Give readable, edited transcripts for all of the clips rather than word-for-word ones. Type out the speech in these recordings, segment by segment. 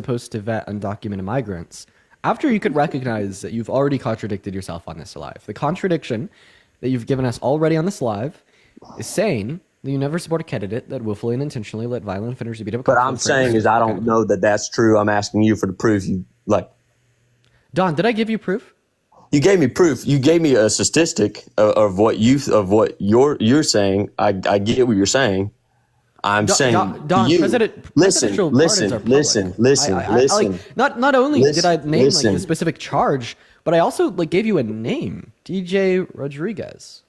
supposed to vet undocumented migrants after you could recognize that you've already contradicted yourself on this live. The contradiction that you've given us already on this live is saying that you never support a candidate that willfully and intentionally let violent offenders beat up. But I'm saying is I don't know that that's true. I'm asking you for the proof. You like, Don, did I give you proof? You gave me proof. You gave me a statistic of what you're saying. I get what you're saying. I'm saying, Don, listen. Not only did I name like a specific charge, but I also like gave you a name, DJ Rodriguez.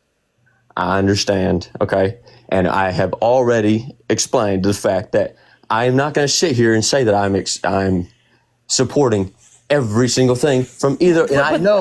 I understand. Okay. And I have already explained the fact that I am not going to sit here and say that I'm supporting every single thing from either. And I know,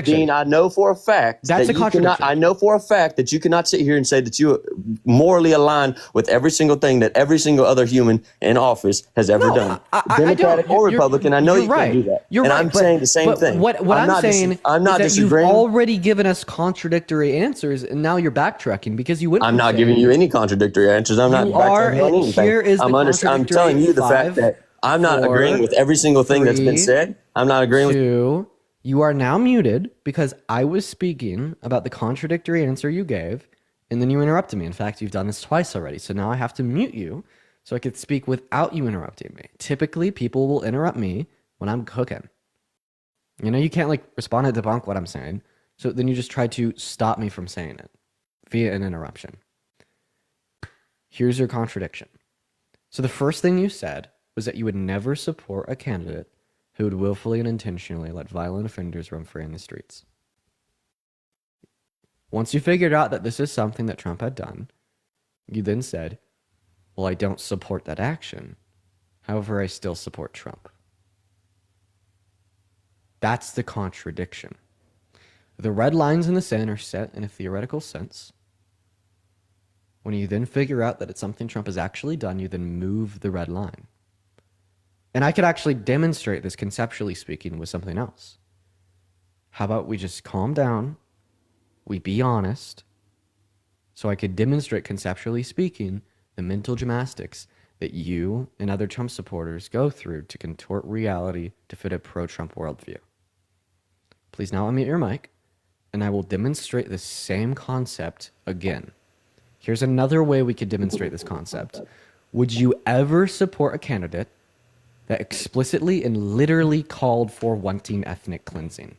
Dean, I know for a fact that's a contradiction. I know for a fact that you cannot sit here and say that you morally align with every single thing that every single other human in office has ever done, Democratic or Republican. I know you can do that. I'm saying the same thing. What I'm saying is that you've already given us contradictory answers, and now you're backtracking because you wouldn't. I'm not giving you any contradictory answers. I'm not backtracking on anything. I'm telling you the fact that I'm not agreeing with every single thing that's been said. I'm not agreeing with. You are now muted because I was speaking about the contradictory answer you gave, and then you interrupted me. In fact, you've done this twice already. So now I have to mute you so I could speak without you interrupting me. Typically, people will interrupt me when I'm cooking. You know, you can't like respond and debunk what I'm saying. So then you just try to stop me from saying it via an interruption. Here's your contradiction. So the first thing you said was that you would never support a candidate who would willfully and intentionally let violent offenders run free in the streets. Once you figured out that this is something that Trump had done, you then said, well, I don't support that action. However, I still support Trump. That's the contradiction. The red lines in the sand are set in a theoretical sense. When you then figure out that it's something Trump has actually done, you then move the red line. And I could actually demonstrate this conceptually speaking with something else. How about we just calm down, we be honest, so I could demonstrate conceptually speaking the mental gymnastics that you and other Trump supporters go through to contort reality to fit a pro-Trump worldview. Please now unmute your mic, and I will demonstrate the same concept again. Here's another way we could demonstrate this concept. Would you ever support a candidate that explicitly and literally called for wanting ethnic cleansing?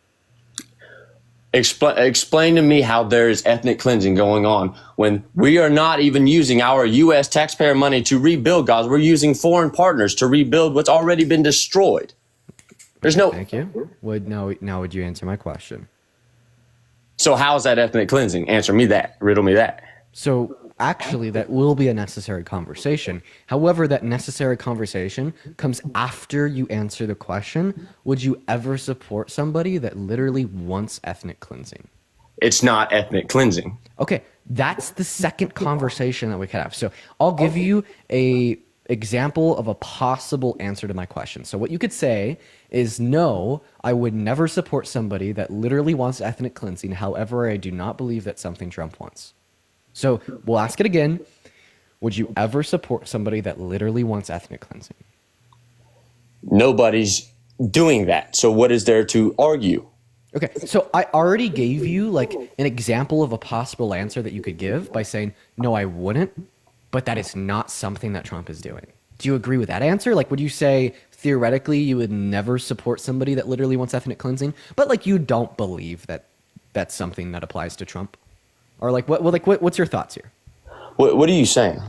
Explain to me how there is ethnic cleansing going on when we are not even using our U.S. taxpayer money to rebuild Gaza. We're using foreign partners to rebuild what's already been destroyed. There's no... Thank you. Now would you answer my question? So how is that ethnic cleansing? Answer me that. Riddle me that. So actually, that will be a necessary conversation. However, that necessary conversation comes after you answer the question, would you ever support somebody that literally wants ethnic cleansing? It's not ethnic cleansing. Okay, that's the second conversation that we could have. So I'll give you a example of a possible answer to my question. So what you could say is, no, I would never support somebody that literally wants ethnic cleansing. However, I do not believe that's something Trump wants. So we'll ask it again. Would you ever support somebody that literally wants ethnic cleansing? Nobody's doing that. So what is there to argue? Okay, so I already gave you like an example of a possible answer that you could give by saying, no, I wouldn't, but that is not something that Trump is doing. Do you agree with that answer? Like, would you say theoretically you would never support somebody that literally wants ethnic cleansing, but like you don't believe that that's something that applies to Trump? Or like, what's your thoughts here? What are you saying?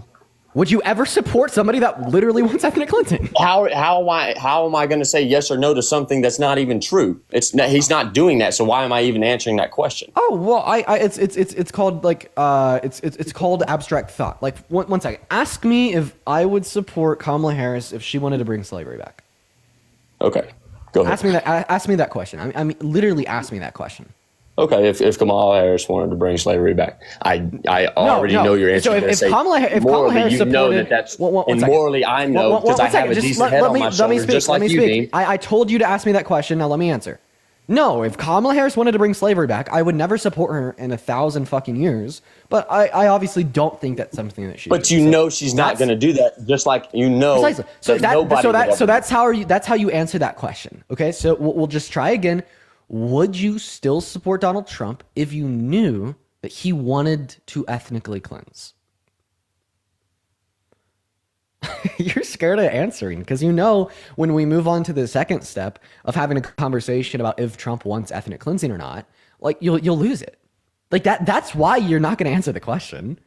Would you ever support somebody that literally wants ethnic cleansing? How am I going to say yes or no to something that's not even true? He's not doing that. So why am I even answering that question? Oh well, it's called like it's called abstract thought. Like one second, ask me if I would support Kamala Harris if she wanted to bring slavery back. Okay, go ahead. Ask me that question. I mean, literally ask me that question. Okay, if Kamala Harris wanted to bring slavery back, I already know your answer. So if Kamala Harris you supported, know that's and morally I know because I have a decent head on my shoulders, just like you, Dean. I told you to ask me that question. Now let me answer. No, if Kamala Harris wanted to bring slavery back, I would never support her in 1,000 fucking years. But I obviously don't think that's something that she. But should. So she's not going to do that. Just like precisely. So nobody. That's how you answer that question. Okay, so we'll just try again. Would you still support Donald Trump if you knew that he wanted to ethnically cleanse? You're scared of answering because when we move on to the second step of having a conversation about if Trump wants ethnic cleansing or not, like you'll lose it. Like that's why you're not going to answer the question.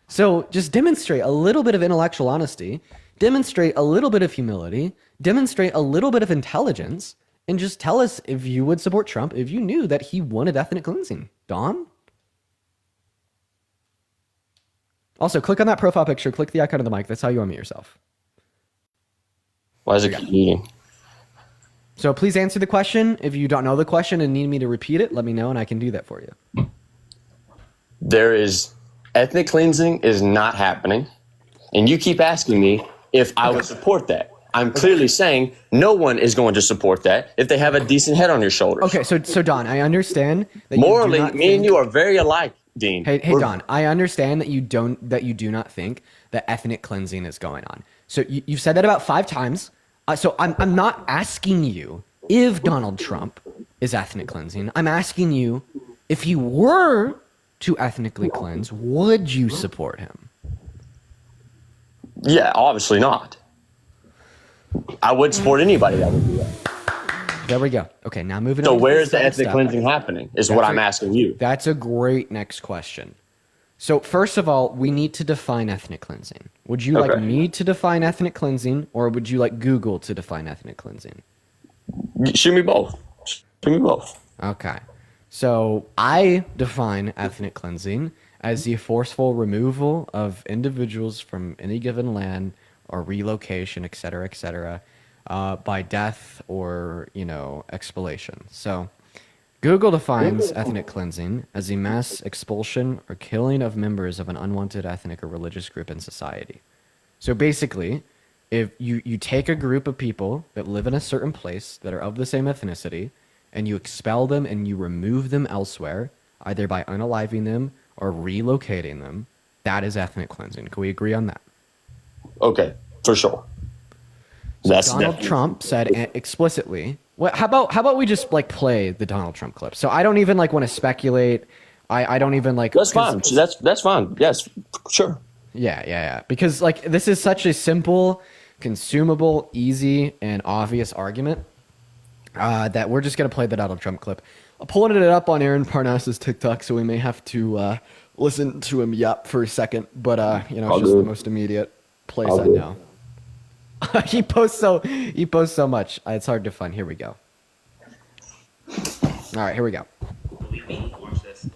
So just demonstrate a little bit of intellectual honesty, demonstrate a little bit of humility, demonstrate a little bit of intelligence, and just tell us if you would support Trump if you knew that he wanted ethnic cleansing. Don? Also, click on that profile picture, click the icon of the mic. That's how you unmute yourself. Why is it keep muting? So please answer the question. If you don't know the question and need me to repeat it, let me know and I can do that for you. Ethnic cleansing is not happening. And you keep asking me if I would support that. I'm clearly saying no one is going to support that if they have a decent head on your shoulders. Okay, so Don, I understand that morally, and you are very alike, Dean. Hey, Don, I understand that you do not think that ethnic cleansing is going on. So you've said that about 5 times. So I'm not asking you if Donald Trump is ethnic cleansing. I'm asking you if he were to ethnically cleanse, would you support him? Yeah, obviously not. I would support anybody that would do that. There we go. Okay, now moving on. So where is the ethnic cleansing happening is what I'm asking you. That's a great next question. So first of all, we need to define ethnic cleansing. Would you like me to define ethnic cleansing, or would you like Google to define ethnic cleansing? Shoot me both. Okay. So I define ethnic cleansing as the forceful removal of individuals from any given land or relocation, et cetera, by death or, expulsion. So Google defines ethnic cleansing as the mass expulsion or killing of members of an unwanted ethnic or religious group in society. So basically, if you take a group of people that live in a certain place that are of the same ethnicity, and you expel them and you remove them elsewhere, either by unaliving them or relocating them, that is ethnic cleansing. Can we agree on that? Okay, for sure. So Donald Trump said explicitly. How about we just play the Donald Trump clip? So I don't even want to speculate. I don't even That's fine. That's fine. Yes, sure. Yeah. Because this is such a simple, consumable, easy, and obvious argument that we're just gonna play the Donald Trump clip. I'm pulling it up on Aaron Parnas's TikTok, so we may have to listen to him yap for a second. But it's just the most immediate place I know. he posts so much. It's hard to find. Here we go. All right, here we go.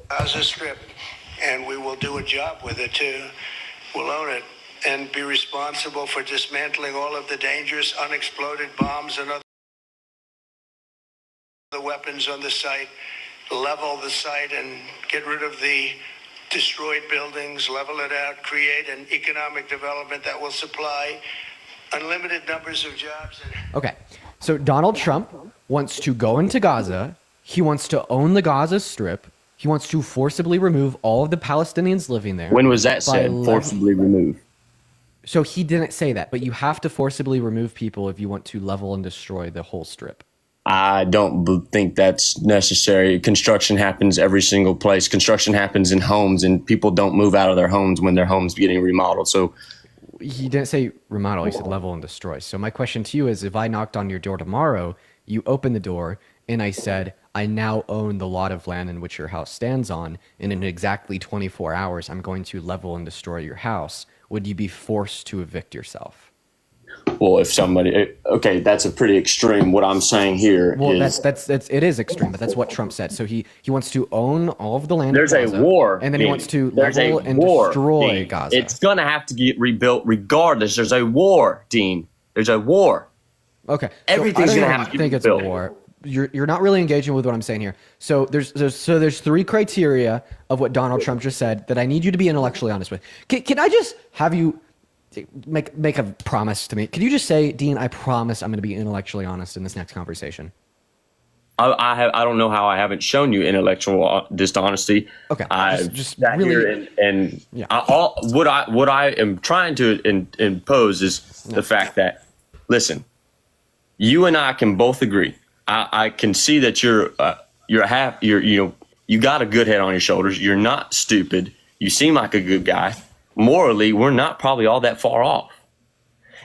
Gaza Strip, and we will do a job with it too. We'll own it and be responsible for dismantling all of the dangerous unexploded bombs and other weapons on the site, level the site and get rid of the destroyed buildings, level it out, create an economic development that will supply unlimited numbers of jobs. Okay, so Donald Trump wants to go into Gaza. He wants to own the Gaza Strip. He wants to forcibly remove all of the Palestinians living there. When was that said, forcibly remove? So he didn't say that, but you have to forcibly remove people if you want to level and destroy the whole strip. I don't think that's necessary. Construction happens every single place. Construction happens in homes, and people don't move out of their homes when their homes are getting remodeled. So he didn't say remodel. He said level and destroy. So my question to you is, if I knocked on your door tomorrow, you open the door, and I said, I now own the lot of land in which your house stands on, and in exactly 24 hours, I'm going to level and destroy your house, would you be forced to evict yourself? Well, if somebody, okay, that's a pretty extreme. What I'm saying here is, it is extreme, but that's what Trump said. So he wants to own all of the land. There's in Gaza, a war, and then Dean. He wants to There's level and destroy Dean. Gaza. It's gonna have to get rebuilt regardless. There's a war, Dean. There's a war. Okay, everything's gonna have to get it's rebuilt. A war. You're not really engaging with what I'm saying here. So there's 3 criteria of what Donald Trump just said that I need you to be intellectually honest with. Can I just have you make a promise to me? Could you just say, Dean, I promise I'm going to be intellectually honest in this next conversation? I don't know how I haven't shown you intellectual dishonesty. Okay, I've just sat really, here and Yeah. what I am trying to impose is the fact that, listen, you and I can both agree. I can see that you got a good head on your shoulders. You're not stupid. You seem like a good guy. Morally, we're not probably all that far off.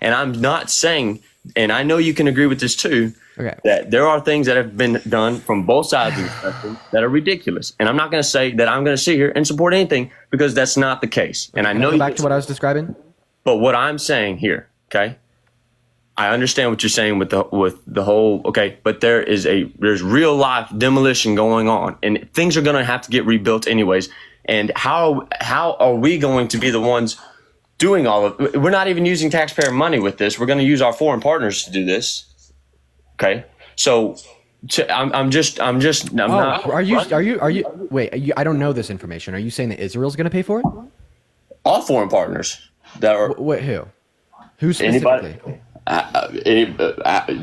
And I'm not saying, and I know you can agree with this too, Okay. that there are things that have been done from both sides of the spectrum that are ridiculous. And I'm not going to say that I'm going to sit here and support anything, because that's not the case. And I Can know I go back to what I was describing? but what I'm saying here, okay, I understand what you're saying with the whole, okay, but there's real life demolition going on, and things are going to have to get rebuilt anyways. And how are we going to be the ones doing all of? We're not even using taxpayer money with this. We're going to use our foreign partners to do this. Okay, so I'm not. Are you? Wait, I don't know this information. Are you saying that Israel's going to pay for it? All foreign partners that are Wait, who? Who specifically?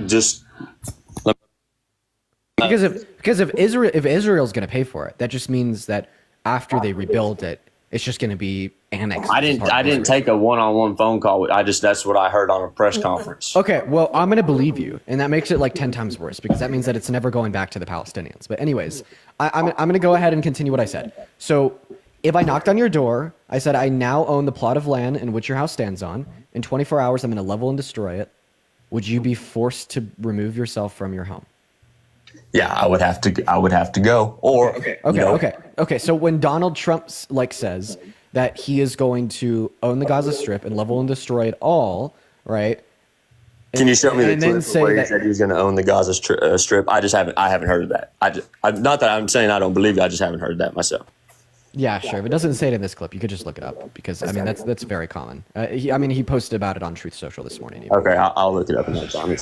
Just Because if Israel's going to pay for it, that just means that after they rebuild it, it's just going to be annexed. I didn't take a one-on-one phone call. That's what I heard on a press conference. Okay, well, I'm going to believe you, and that makes it like 10 times worse, because that means that it's never going back to the Palestinians. But anyways, I'm going to go ahead and continue what I said. So if I knocked on your door, I said, I now own the plot of land in which your house stands on. In 24 hours, I'm going to level and destroy it. Would you be forced to remove yourself from your home? Yeah, I would have to go. Or Okay. So when Donald Trump says that he is going to own the Gaza Strip and level and destroy it all, right? Can you show me the clip say where he that said he was going to own the Gaza Strip? I haven't heard of that. Not that I'm saying I don't believe you. I just haven't heard that myself. Yeah, sure. If it doesn't say it in this clip, you could just look it up, because I mean that's very common. He posted about it on Truth Social this morning. Even. Okay, I'll look it up another time.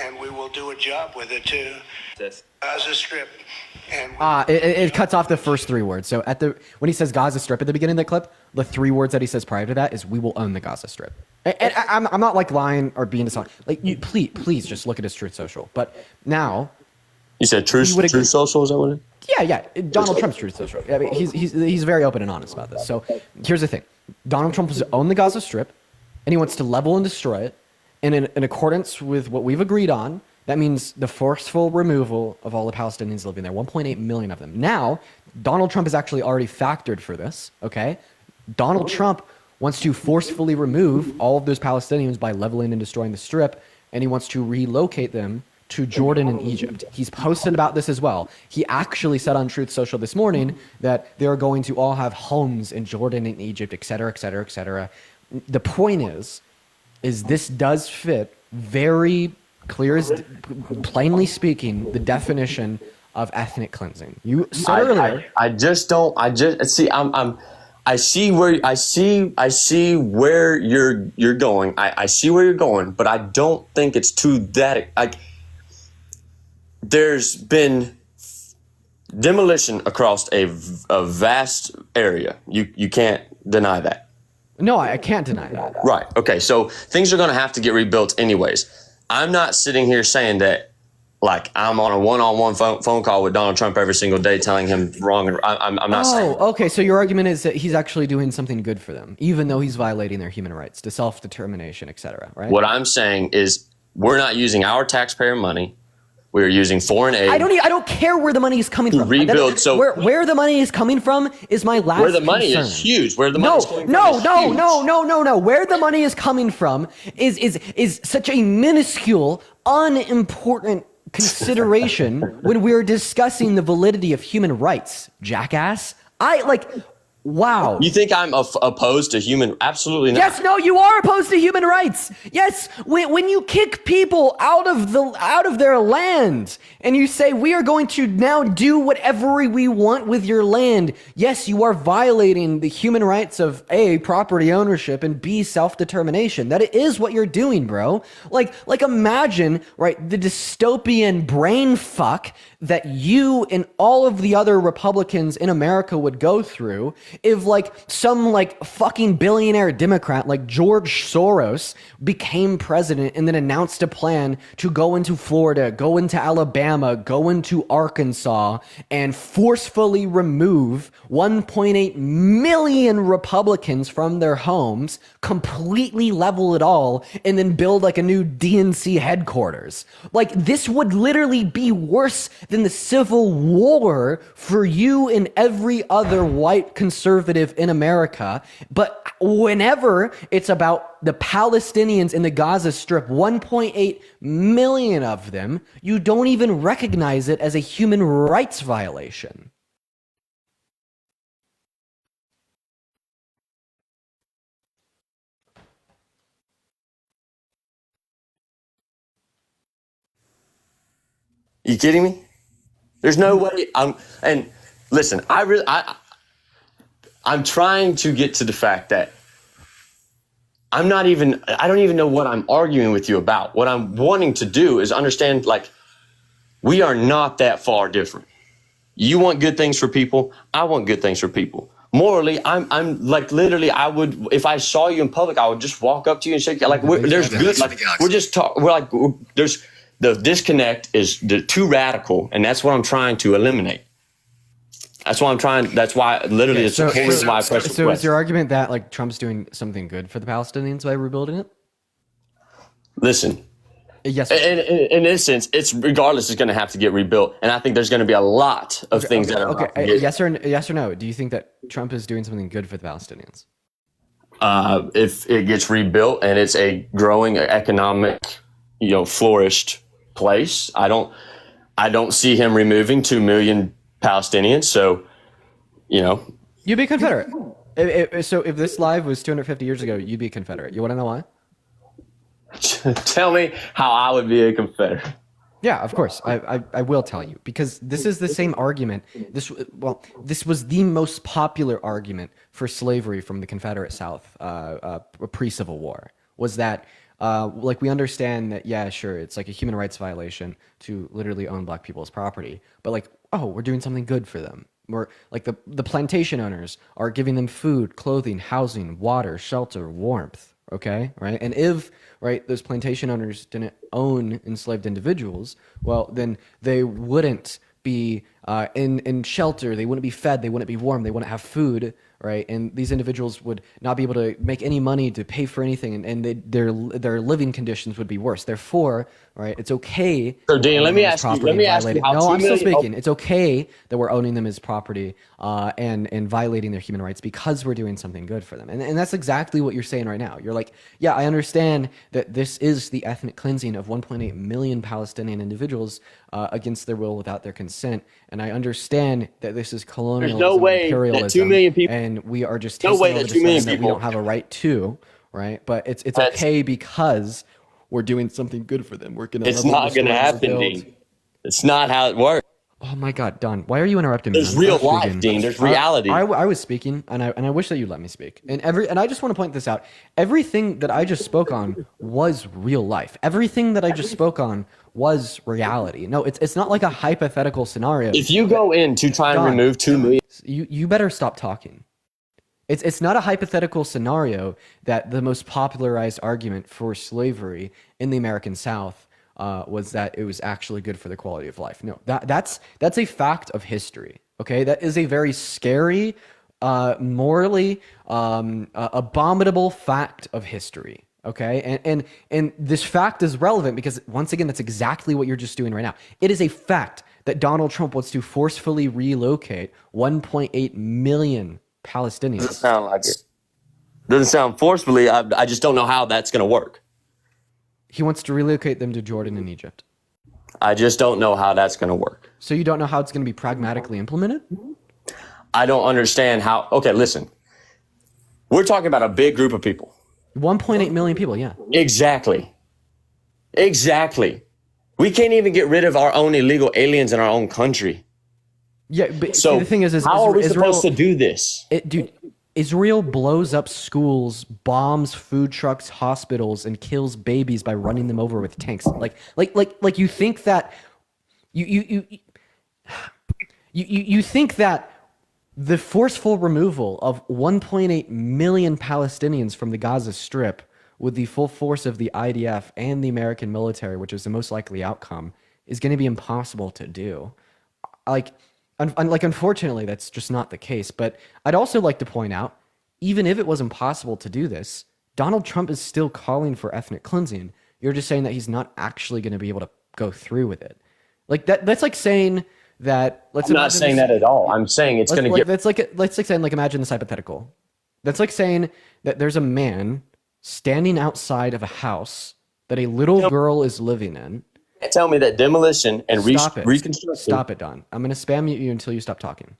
And we will do a job with it too. Gaza Strip. And It cuts off the first three words. So when he says Gaza Strip at the beginning of the clip, the three words that he says prior to that is "We will own the Gaza Strip." And I'm not like lying or being dishonest. Like, please just look at his Truth Social. But now, you said Truth Social, is that what it is? Yeah. Donald Trump's Truth Social. I mean, he's very open and honest about this. So here's the thing: Donald Trump wants to own the Gaza Strip, and he wants to level and destroy it. And in accordance with what we've agreed on, that means the forceful removal of all the Palestinians living there, 1.8 million of them. Now, Donald Trump has actually already factored for this. Okay, Donald Trump wants to forcefully remove all of those Palestinians by leveling and destroying the Strip, and he wants to relocate them to Jordan and Egypt. He's posted about this as well. He actually said on Truth Social this morning that they're going to all have homes in Jordan and Egypt, et cetera, et cetera, et cetera. The point is this does fit very clear as plainly speaking the definition of ethnic cleansing. You said earlier. I see where you're going. I see where you're going, but I don't think it's too that like. There's been demolition across a vast area. You can't deny that. No, I can't deny that. Right. Okay. So things are going to have to get rebuilt anyways. I'm not sitting here saying that like I'm on a one-on-one phone call with Donald Trump every single day telling him wrong. And I'm not saying. Oh, okay. So your argument is that he's actually doing something good for them, even though he's violating their human rights to self-determination, et cetera, right? What I'm saying is we're not using our taxpayer money. We are using foreign aid. I don't care where the money is coming from. Rebuild. So where the money is coming from is my last. Where the money concern. is huge. Where the money is coming from no. Where the money is coming from is such a minuscule, unimportant consideration when we're discussing the validity of human rights, jackass. Wow. You think I'm opposed to human? Absolutely not. Yes, no, you are opposed to human rights. Yes, when you kick people out of their land and you say we are going to now do whatever we want with your land, yes, you are violating the human rights of A, property ownership, and B, self-determination. That is what you're doing, bro. Like imagine, right, the dystopian brain fuck that you and all of the other Republicans in America would go through if like some like fucking billionaire Democrat like George Soros became president and then announced a plan to go into Florida, go into Alabama, go into Arkansas, and forcefully remove 1.8 million Republicans from their homes, completely level it all, and then build like a new DNC headquarters. Like, this would literally be worse than the Civil War for you and every other white conservative in America. But whenever it's about the Palestinians in the Gaza Strip, 1.8 million of them, you don't even recognize it as a human rights violation. You kidding me? There's no way. And listen, I'm trying to get to the fact that I don't even know what I'm arguing with you about. What I'm wanting to do is understand, like, we are not that far different. You want good things for people. I want good things for people. Morally, I'm like, literally, I would, if I saw you in public, I would just walk up to you and shake. Like, there's good, like, we're just talk. We're like, there's the disconnect is too radical, and that's what I'm trying to eliminate. That's why literally it's the whole reason why I pressed So is your argument that like Trump's doing something good for the Palestinians by rebuilding it? Listen, yes. In this sense, it's regardless is going to have to get rebuilt, and I think there's going to be a lot of things that are okay. Yes or no? Do you think that Trump is doing something good for the Palestinians? If it gets rebuilt and it's a growing economic, flourished place, I don't see him removing 2 million Palestinians. So, you'd be Confederate. So if this live was 250 years ago, you'd be Confederate. You want to know why? Tell me how I would be a Confederate. Yeah, of course. I will tell you, because this is the same argument. This was the most popular argument for slavery from the Confederate South pre-Civil War, was that like, we understand that, yeah, sure, it's like a human rights violation to literally own black people's property, but like, oh, we're doing something good for them. We're like the plantation owners are giving them food, clothing, housing, water, shelter, warmth. Okay, right? And if those plantation owners didn't own enslaved individuals, well, then they wouldn't be in shelter. They wouldn't be fed. They wouldn't be warm. They wouldn't have food, right? And these individuals would not be able to make any money to pay for anything, and their living conditions would be worse. Therefore, right, it's okay. So, Dan, let me ask you. No, I'm still speaking. It's okay that we're owning them as property and violating their human rights because we're doing something good for them. And that's exactly what you're saying right now. You're like, yeah, I understand that this is the ethnic cleansing of 1.8 million Palestinian individuals against their will, without their consent. And I understand that this is colonialism, There's no way imperialism, that 2 million people, and we are just no taking way over that this 2 million land that we people, don't have a right to, right? But it's okay because we're doing something good for them. We're gonna. It's not going to happen, Dean. It's not how it works. Oh my God, Don! Why are you interrupting me? There's real life, Dean. There's reality. I was speaking, and I wish that you let me speak. And I just want to point this out. Everything that I just spoke on was real life. Everything that I just spoke on was reality. No, it's not like a hypothetical scenario. If you go in to try and remove 2 million, you better stop talking. It's not a hypothetical scenario that the most popularized argument for slavery in the American South was that it was actually good for the quality of life. No, that's a fact of history. Okay, that is a very scary, morally abominable fact of history. Okay, and this fact is relevant because, once again, that's exactly what you're just doing right now. It is a fact that Donald Trump wants to forcefully relocate 1.8 million Palestinians. Doesn't sound like it. Doesn't sound forcefully. I just don't know how that's going to work. He wants to relocate them to Jordan and Egypt. I just don't know how that's going to work. So you don't know how it's going to be pragmatically implemented? I don't understand how. Okay, listen. We're talking about a big group of people. 1.8 million people, yeah. Exactly. We can't even get rid of our own illegal aliens in our own country. Yeah, but so the thing is how are we supposed to do this? Dude, Israel blows up schools, bombs food trucks, hospitals, and kills babies by running them over with tanks. Like you think that you think that The forceful removal of 1.8 million Palestinians from the Gaza Strip with the full force of the IDF and the American military, which is the most likely outcome, is going to be impossible to do. Unfortunately, that's just not the case. But I'd also like to point out, even if it was impossible to do this, Donald Trump is still calling for ethnic cleansing. You're just saying that he's not actually going to be able to go through with it. Like that's like saying that. I'm not saying that at all. I'm saying it's going to get. That's like saying, like, imagine this hypothetical. That's like saying that there's a man standing outside of a house that a little girl is living in. Tell me that demolition and reconstruction. Stop it, Don. I'm going to spam mute you until you stop talking.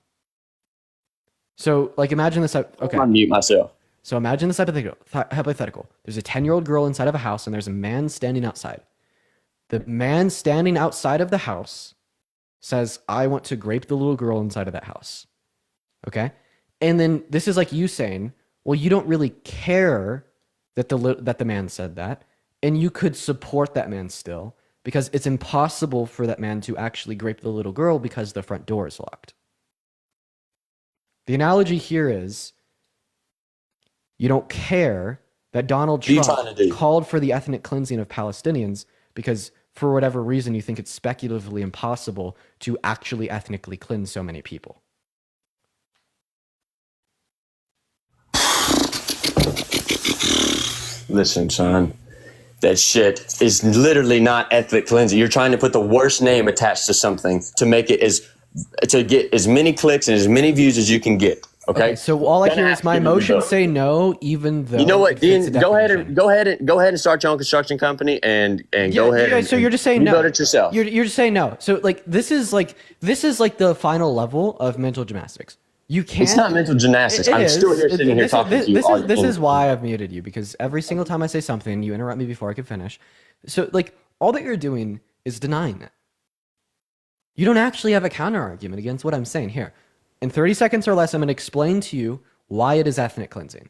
So, like, imagine this. Okay. I'll mute myself. So imagine this hypothetical. There's a 10-year-old girl inside of a house, and there's a man standing outside. The man standing outside of the house says, I want to grape the little girl inside of that house. Okay? And then this is like you saying, well, you don't really care that the man said that, and you could support that man still, because it's impossible for that man to actually grape the little girl because the front door is locked. The analogy here is, you don't care that Donald Trump called for the ethnic cleansing of Palestinians because for whatever reason you think it's speculatively impossible to actually ethnically cleanse so many people. Listen, son, that shit is literally not ethnic cleansing. You're trying to put the worst name attached to something to make it to get as many clicks and as many views as you can get. Okay, so all I hear is my emotions say no, even though you know what, Dean. Go ahead and start your own construction company and go ahead. So you're just saying no. Rebuild it yourself. You're just saying no. So like this is like the final level of mental gymnastics. You can't. It's not mental gymnastics. I'm still here sitting here talking to you. This is why I've muted you, because every single time I say something, you interrupt me before I can finish. So like all that you're doing is denying it. You don't actually have a counter argument against what I'm saying here. In 30 seconds or less, I'm going to explain to you why it is ethnic cleansing.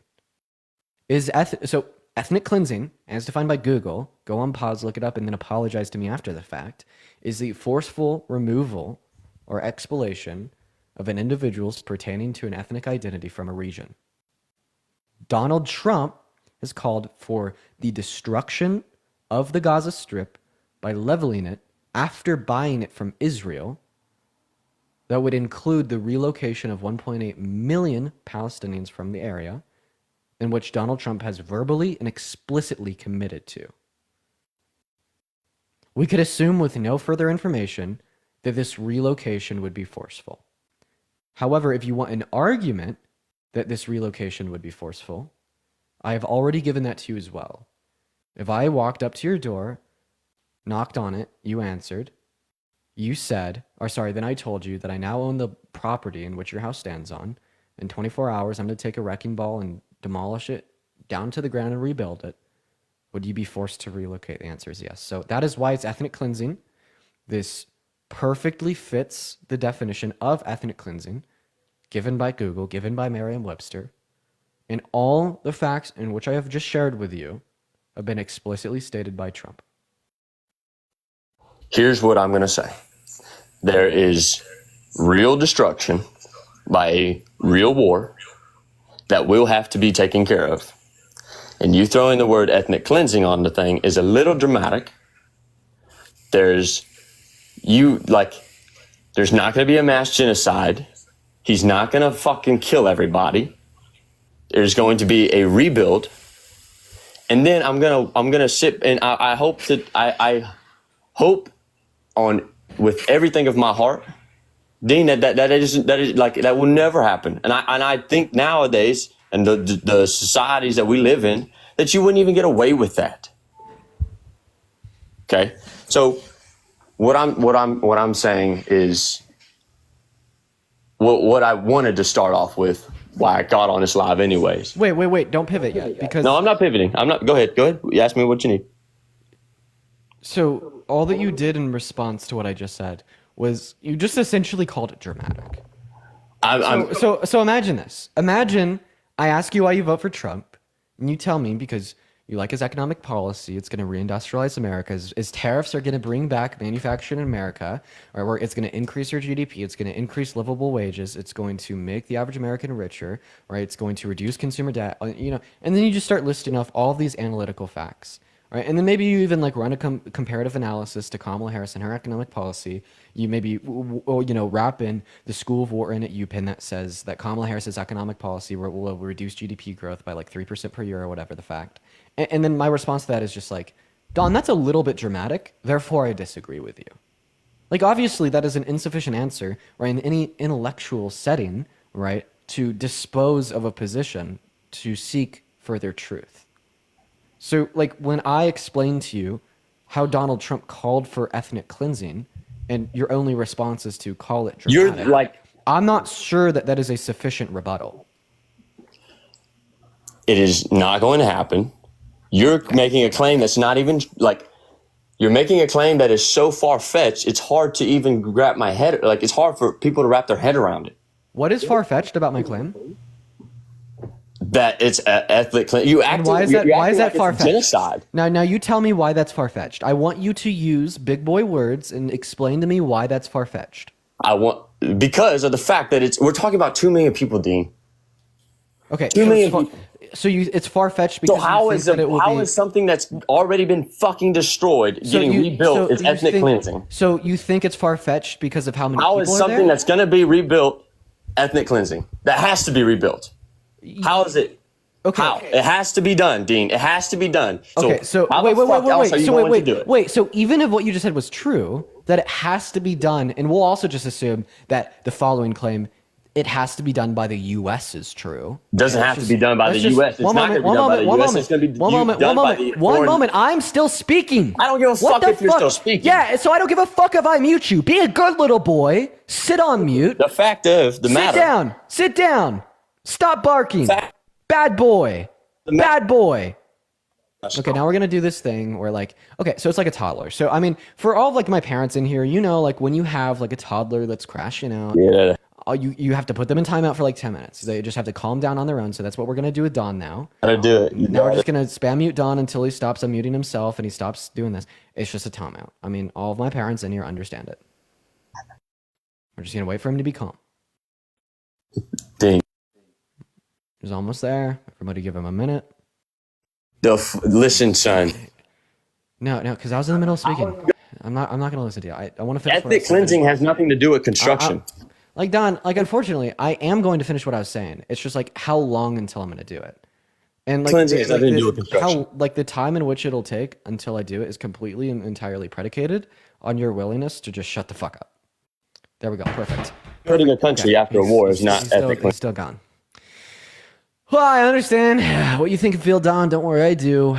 So ethnic cleansing, as defined by Google, go on pause, look it up, and then apologize to me after the fact, is the forceful removal or expulsion of an individual's pertaining to an ethnic identity from a region. Donald Trump has called for the destruction of the Gaza Strip by leveling it after buying it from Israel. That would include the relocation of 1.8 million Palestinians from the area, in which Donald Trump has verbally and explicitly committed to. We could assume with no further information that this relocation would be forceful. However, if you want an argument that this relocation would be forceful, I have already given that to you as well. If I walked up to your door, knocked on it, you answered, then I told you that I now own the property in which your house stands on. In 24 hours, I'm going to take a wrecking ball and demolish it down to the ground and rebuild it. Would you be forced to relocate? The answer is yes. So that is why it's ethnic cleansing. This perfectly fits the definition of ethnic cleansing given by Google, given by Merriam-Webster. And all the facts in which I have just shared with you have been explicitly stated by Trump. Here's what I'm going to say. There is real destruction by a real war that will have to be taken care of. And you throwing the word ethnic cleansing on the thing is a little dramatic. There's not going to be a mass genocide. He's not going to fucking kill everybody. There's going to be a rebuild. And then I'm gonna sit and I hope on with everything of my heart, Dean, that will never happen. And I think nowadays, and the societies that we live in, that you wouldn't even get away with that. Okay, so what I'm saying is what I wanted to start off with. Why I got on this live, anyways. Wait! Don't pivot yet, because no, I'm not pivoting. I'm not. Go ahead. You ask me what you need. So all that you did in response to what I just said was you just essentially called it dramatic. So imagine this. Imagine I ask you why you vote for Trump, and you tell me because You like his economic policy. It's going to reindustrialize America. His tariffs are going to bring back manufacturing in America, or where it's going to increase your GDP. It's going to increase livable wages. It's going to make the average American richer, right? It's going to reduce consumer debt, and then you just start listing off all these analytical facts. Right, and then maybe you even like run a comparative analysis to Kamala Harris and her economic policy. You maybe wrap in the School of War in at UPenn that says that Kamala Harris's economic policy will reduce GDP growth by like 3% per year or whatever the fact. And then my response to that is just like, Don, that's a little bit dramatic. Therefore, I disagree with you. Like obviously that is an insufficient answer, right? In any intellectual setting, right, to dispose of a position to seek further truth. So, like, when I explained to you how Donald Trump called for ethnic cleansing, and your only response is to call it dramatic, I'm not sure that that is a sufficient rebuttal. It is not going to happen. You're making a claim that's not even, like, you're making a claim that is so far-fetched, it's hard to even wrap my head, like, it's hard for people to wrap their head around it. What is far-fetched about my claim? That it's ethnic cleansing. Why is that far-fetched? Genocide. Now you tell me why that's far-fetched. I want you to use big boy words and explain to me why that's far-fetched. Because of the fact that we're talking about 2 million people, Dean. Okay. 2 million people. So it's far-fetched because how is something that's already been fucking destroyed getting rebuilt is ethnic cleansing? So you think it's far-fetched because of how many people are there? How is something that's going to be rebuilt ethnic cleansing? That has to be rebuilt. How is it? Okay. How? It has to be done, Dean. It has to be done. Okay, so wait. So even if what you just said was true, that it has to be done, and we'll also just assume that the following claim, it has to be done by the U.S. is true. Doesn't have to be done by the U.S. It's not going to be done by the U.S. It's going to be done by the One moment. I'm still speaking. I don't give a fuck if you're still speaking. Yeah, so I don't give a fuck if I mute you. Be a good little boy. Sit on mute. The fact of the matter. Sit down. Stop barking. Bad boy. Bad boy. Okay, now we're going to do this thing where like, okay, so it's like a toddler. So, I mean, for all of like my parents in here, like when you have like a toddler that's crashing out, yeah, you have to put them in timeout for like 10 minutes. They just have to calm down on their own. So that's what we're going to do with Don now. How to do it. Now we're just going to spam mute Don until he stops unmuting himself and he stops doing this. It's just a timeout. I mean, all of my parents in here understand it. We're just going to wait for him to be calm. Dang. He's almost there. Everybody give him a minute. Listen, son. No, because I was in the middle of speaking. I'm not going to listen to you. I want to finish. Ethnic cleansing has nothing to do with construction. Like Don, like unfortunately, I am going to finish what I was saying. It's just like how long until I'm going to do it, and like cleansing has nothing to do with construction. How like the time in which it'll take until I do it is completely and entirely predicated on your willingness to just shut the fuck up. There we go. Perfect. Hurting a country after a war is not ethnic. He's still gone. Well, I understand what you think and feel, Don. Don't worry, I do.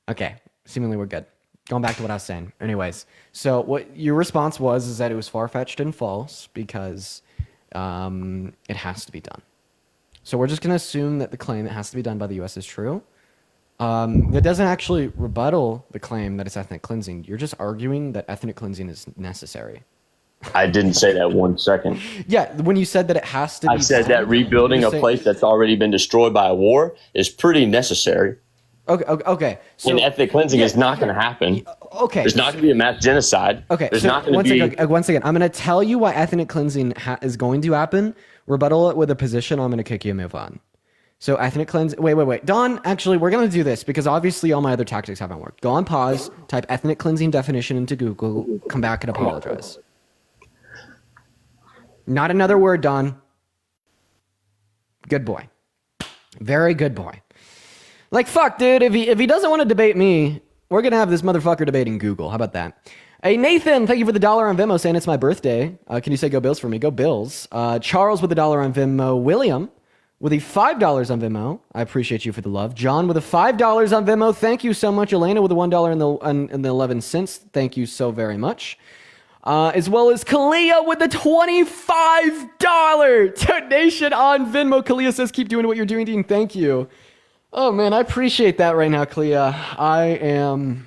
Okay, seemingly we're good. Going back to what I was saying. Anyways, so what your response was is that it was far-fetched and false because it has to be done. So we're just going to assume that the claim it has to be done by the U.S. is true. That doesn't actually rebuttal the claim that it's ethnic cleansing. You're just arguing that ethnic cleansing is necessary. I didn't say that 1 second. Yeah, when you said that it has to be I said done, that rebuilding a place that's already been destroyed by a war is pretty necessary. Okay. So, and ethnic cleansing is not going to happen. Okay. There's not going to be a mass genocide. Okay. There's not going to be... Once again, I'm going to tell you why ethnic cleansing is going to happen. Rebuttal it with a position. I'm going to kick you and move on. So ethnic cleansing... Wait. Don, actually, we're going to do this because obviously all my other tactics haven't worked. Go on pause, type ethnic cleansing definition into Google, come back and apologize. Not another word, Don. Good boy. Very good boy. Like, fuck, dude, if he doesn't want to debate me, we're going to have this motherfucker debating Google. How about that? Hey, Nathan, thank you for the $1 on Venmo saying it's my birthday. Can you say go Bills for me? Go Bills. Charles with the $1 on Venmo. William with the $5 on Venmo. I appreciate you for the love. John with the $5 on Venmo. Thank you so much. Elena with the $1 and the 11 cents. Thank you so very much. As well as Kalia with the $25 donation on Venmo. Kalia says, keep doing what you're doing, Dean. Thank you. Oh, man, I appreciate that right now, Kalia. I am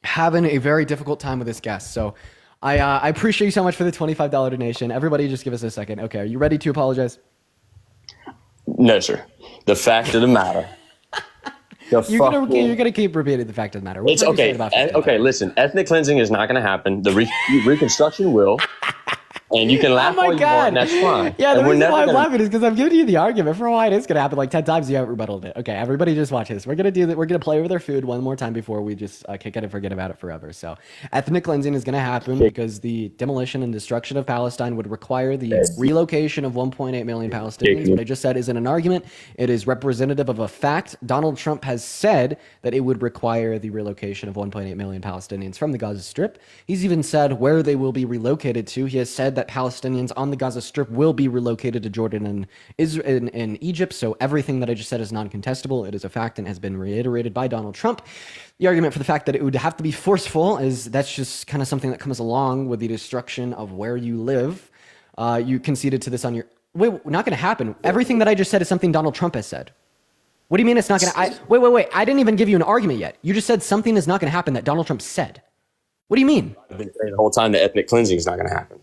having a very difficult time with this guest. So I appreciate you so much for the $25 donation. Everybody just give us a second. Okay, are you ready to apologize? No, sir. The fact of the matter. You're gonna keep repeating the fact of the matter. It's okay. Okay, listen. Ethnic cleansing is not going to happen. The Reconstruction will. And you can laugh all you want, and that's fine. Yeah, the and reason why I'm laughing is because I'm giving you the argument for why it is going to happen like 10 times. You haven't rebutted it. Okay, everybody just watch this. We're going to do that. We're going to play with our food one more time before we just kick it and forget about it forever. So ethnic cleansing is going to happen because the demolition and destruction of Palestine would require the relocation of 1.8 million Palestinians. What I just said isn't an argument. It is representative of a fact. Donald Trump has said that it would require the relocation of 1.8 million Palestinians from the Gaza Strip. He's even said where they will be relocated to. He has said that Palestinians on the Gaza Strip will be relocated to Jordan and Israel and Egypt. So everything that I just said is non-contestable. It is a fact and has been reiterated by Donald Trump. The argument for the fact that it would have to be forceful is that's just kind of something that comes along with the destruction of where you live. You conceded to this on your... Wait, not going to happen. Everything that I just said is something Donald Trump has said. What do you mean it's not going to... Wait. I didn't even give you an argument yet. You just said something is not going to happen that Donald Trump said. What do you mean? I've been saying the whole time that ethnic cleansing is not going to happen.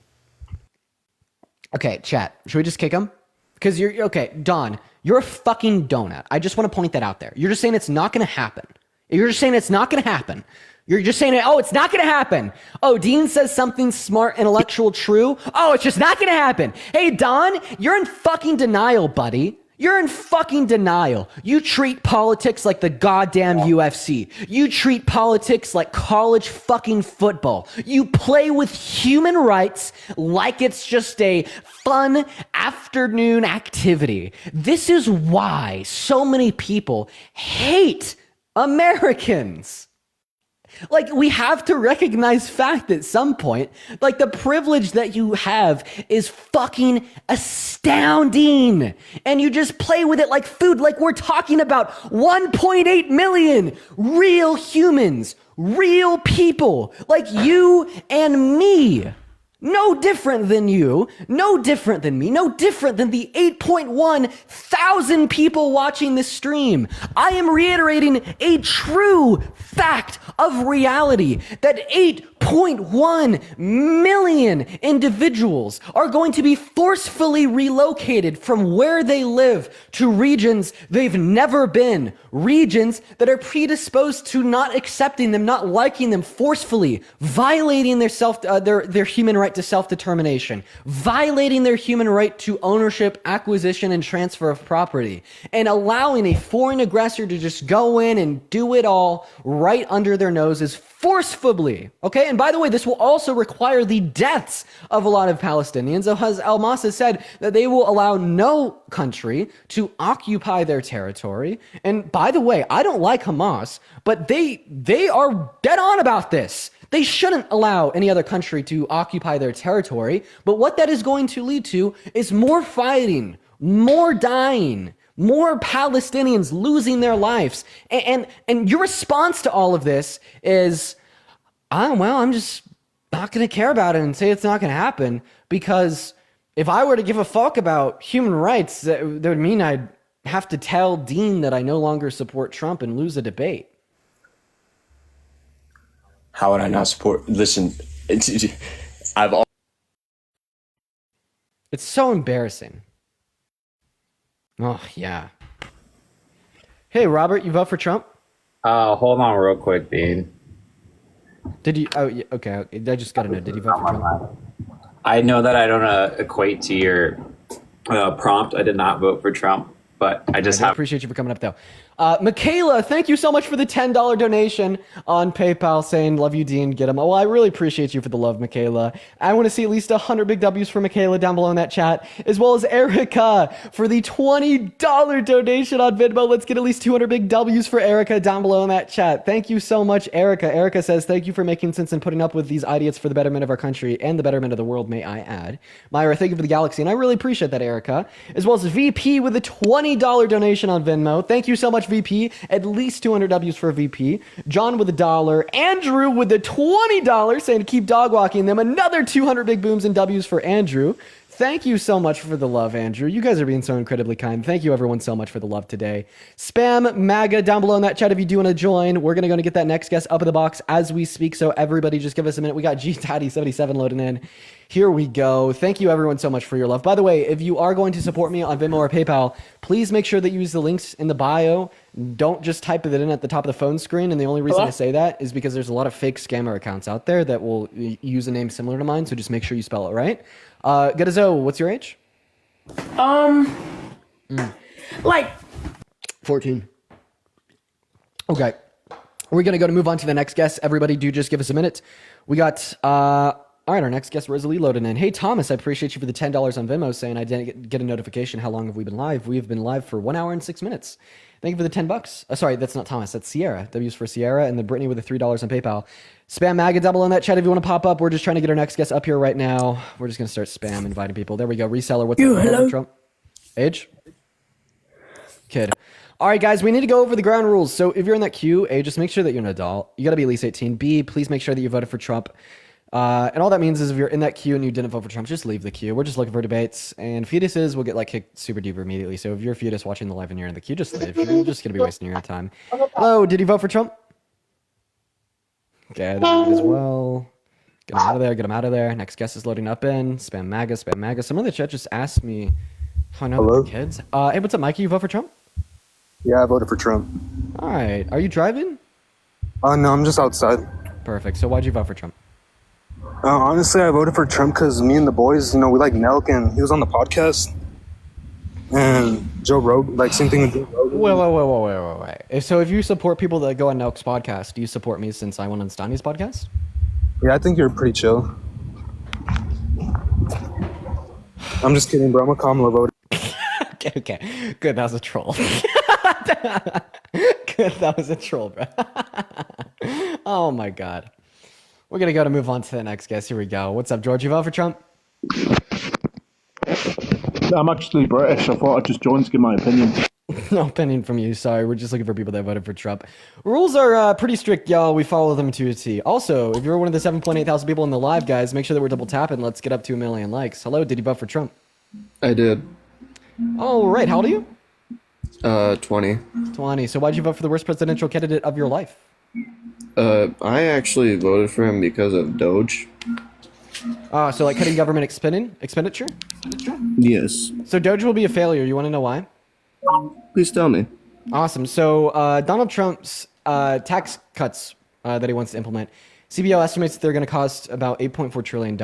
Okay, chat. Should we just kick him? Because you're... Okay, Don, you're a fucking donut. I just want to point that out there. You're just saying it's not going to happen. You're just saying it's not going to happen. You're just saying, oh, it's not going to happen. Oh, Dean says something smart, intellectual, true. Oh, it's just not going to happen. Hey, Don, you're in fucking denial, buddy. You're in fucking denial. You treat politics like the goddamn UFC. You treat politics like college fucking football. You play with human rights like it's just a fun afternoon activity. This is why so many people hate Americans. Like, we have to recognize fact at some point. Like, the privilege that you have is fucking astounding. And you just play with it like food. Like, we're talking about 1.8 million real humans, real people, like you and me. No different than you, no different than me, no different than the 8.1 thousand people watching this stream. I am reiterating a true fact of reality that 8.1 million individuals are going to be forcefully relocated from where they live to regions they've never been, regions that are predisposed to not accepting them, not liking them, forcefully violating their human right to self-determination, violating their human right to ownership, acquisition, and transfer of property, and allowing a foreign aggressor to just go in and do it all right under their noses forcefully. Okay, and by the way, this will also require the deaths of a lot of Palestinians. As Almas has said, that they will allow no country to occupy their territory. And by the way, I don't like Hamas, but they are dead on about this. They shouldn't allow any other country to occupy their territory. But what that is going to lead to is more fighting, more dying, more Palestinians losing their lives. And your response to all of this is, I'm just not going to care about it and say it's not going to happen, because if I were to give a fuck about human rights, that would mean I'd have to tell Dean that I no longer support Trump and lose a debate. How would I not support? Listen, it's so embarrassing. Oh, yeah. Hey, Robert, you vote for Trump? Hold on real quick, Dean. Did you? Oh, yeah, okay. I just got to know. Did you vote for Trump? I know that I don't equate to your prompt. I did not vote for Trump, but I just have. Appreciate you for coming up, though. Michaela, thank you so much for the $10 donation on PayPal, saying, love you, Dean, get him. Well, I really appreciate you for the love, Michaela. I want to see at least 100 big W's for Michaela down below in that chat, as well as Erica for the $20 donation on Venmo. Let's get at least 200 big W's for Erica down below in that chat. Thank you so much, Erica. Erica says, thank you for making sense and putting up with these idiots for the betterment of our country and the betterment of the world, may I add. Myra, thank you for the galaxy, and I really appreciate that, Erica. As well as VP with a $20 donation on Venmo. Thank you so much, VP. At least 200 W's for VP. John with $1. Andrew with the $20 saying keep dog walking them. Another 200 big booms and W's for Andrew. Thank you so much for the love, Andrew. You guys are being so incredibly kind. Thank you, everyone, so much for the love today. Spam MAGA down below in that chat if you do want to join. We're going to get that next guest up in the box as we speak, so everybody just give us a minute. We got GTaddy77 loading in. Here we go. Thank you, everyone, so much for your love. By the way, if you are going to support me on Venmo or PayPal, please make sure that you use the links in the bio. Don't just type it in at the top of the phone screen. And the only reason I say that is because there's a lot of fake scammer accounts out there that will use a name similar to mine. So just make sure you spell it right. Gadazo, what's your age? Like 14. Okay. We're going to move on to the next guest. Everybody do just give us a minute. We got, all right, our next guest, Rosalie, loading in. Hey, Thomas, I appreciate you for the $10 on Venmo saying I didn't get a notification. How long have we been live? We have been live for 1 hour and 6 minutes. Thank you for the $10. Sorry, that's not Thomas. That's Sierra. W's for Sierra. And then Brittany with the $3 on PayPal. Spam MAGA double in that chat if you want to pop up. We're just trying to get our next guest up here right now. We're just going to start spam inviting people. There we go. Reseller. What's up? hello. Trump? Age? Kid. All right, guys, we need to go over the ground rules. So if you're in that queue, A, just make sure that you're an adult. You got to be at least 18. B, please make sure that you voted for Trump. And all that means is if you're in that queue and you didn't vote for Trump, just leave the queue. We're just looking for debates. And fetuses will get like kicked super duper immediately. So if you're a fetus watching the live and you're in the queue, just leave. You're just going to be wasting your time. Hello, did you vote for Trump? Okay, that as well. Get him out of there, get him out of there. Next guest is loading up in. Spam MAGA, spam MAGA. Someone in the chat just asked me how I know Hello? the kids. Hey, what's up, Mikey? You vote for Trump? Yeah, I voted for Trump. All right. Are you driving? No, I'm just outside. Perfect. So why'd you vote for Trump? Honestly, I voted for Trump because me and the boys, we like Nelk, and he was on the podcast. And Joe Rogan, like same thing with Joe Rogan. Wait. So if you support people that go on Nelk's podcast, do you support me since I went on Stani's podcast? Yeah, I think you're pretty chill. I'm just kidding, bro. I'm a Kamala voter. Okay. Good. That was a troll. Good. That was a troll, bro. Oh my God. We're going to move on to the next guest. Here we go. What's up, George? You vote for Trump? I'm actually British. I thought I'd just join to give my opinion. No opinion from you. Sorry. We're just looking for people that voted for Trump. Rules are pretty strict, y'all. We follow them to a T. Also, if you're one of the 7.8 thousand people in the live, guys, make sure that we're double tapping. Let's get up to 1 million likes. Hello. Did you vote for Trump? I did. Oh, right. How old are you? 20. 20. So why'd you vote for the worst presidential candidate of your life? I actually voted for him because of Doge. So like cutting government expenditure? Yes. So Doge will be a failure. You want to know why? Please tell me. Awesome. So Donald Trump's tax cuts that he wants to implement, CBO estimates that they're going to cost about $8.4 trillion.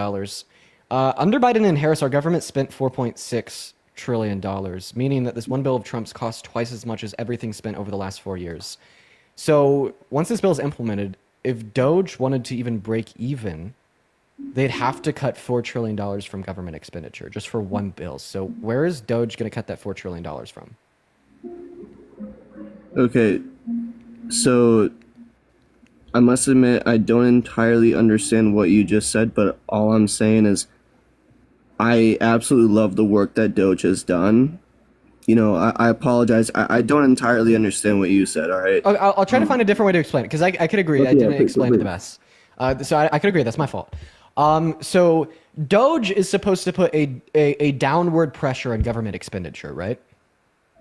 Under Biden and Harris, our government spent $4.6 trillion, meaning that this one bill of Trump's costs twice as much as everything spent over the last 4 years. So once this bill is implemented, if Doge wanted to even break even, they'd have to cut $4 trillion from government expenditure just for one bill. So where is Doge going to cut that $4 trillion from? Okay, so I must admit I don't entirely understand what you just said, but all I'm saying is I absolutely love the work that Doge has done. I apologize. I don't entirely understand what you said, all right? I'll try to find a different way to explain it, because I could agree. Okay, I didn't please, explain it the please. best. So I could agree. That's my fault. So Doge is supposed to put a downward pressure on government expenditure, right?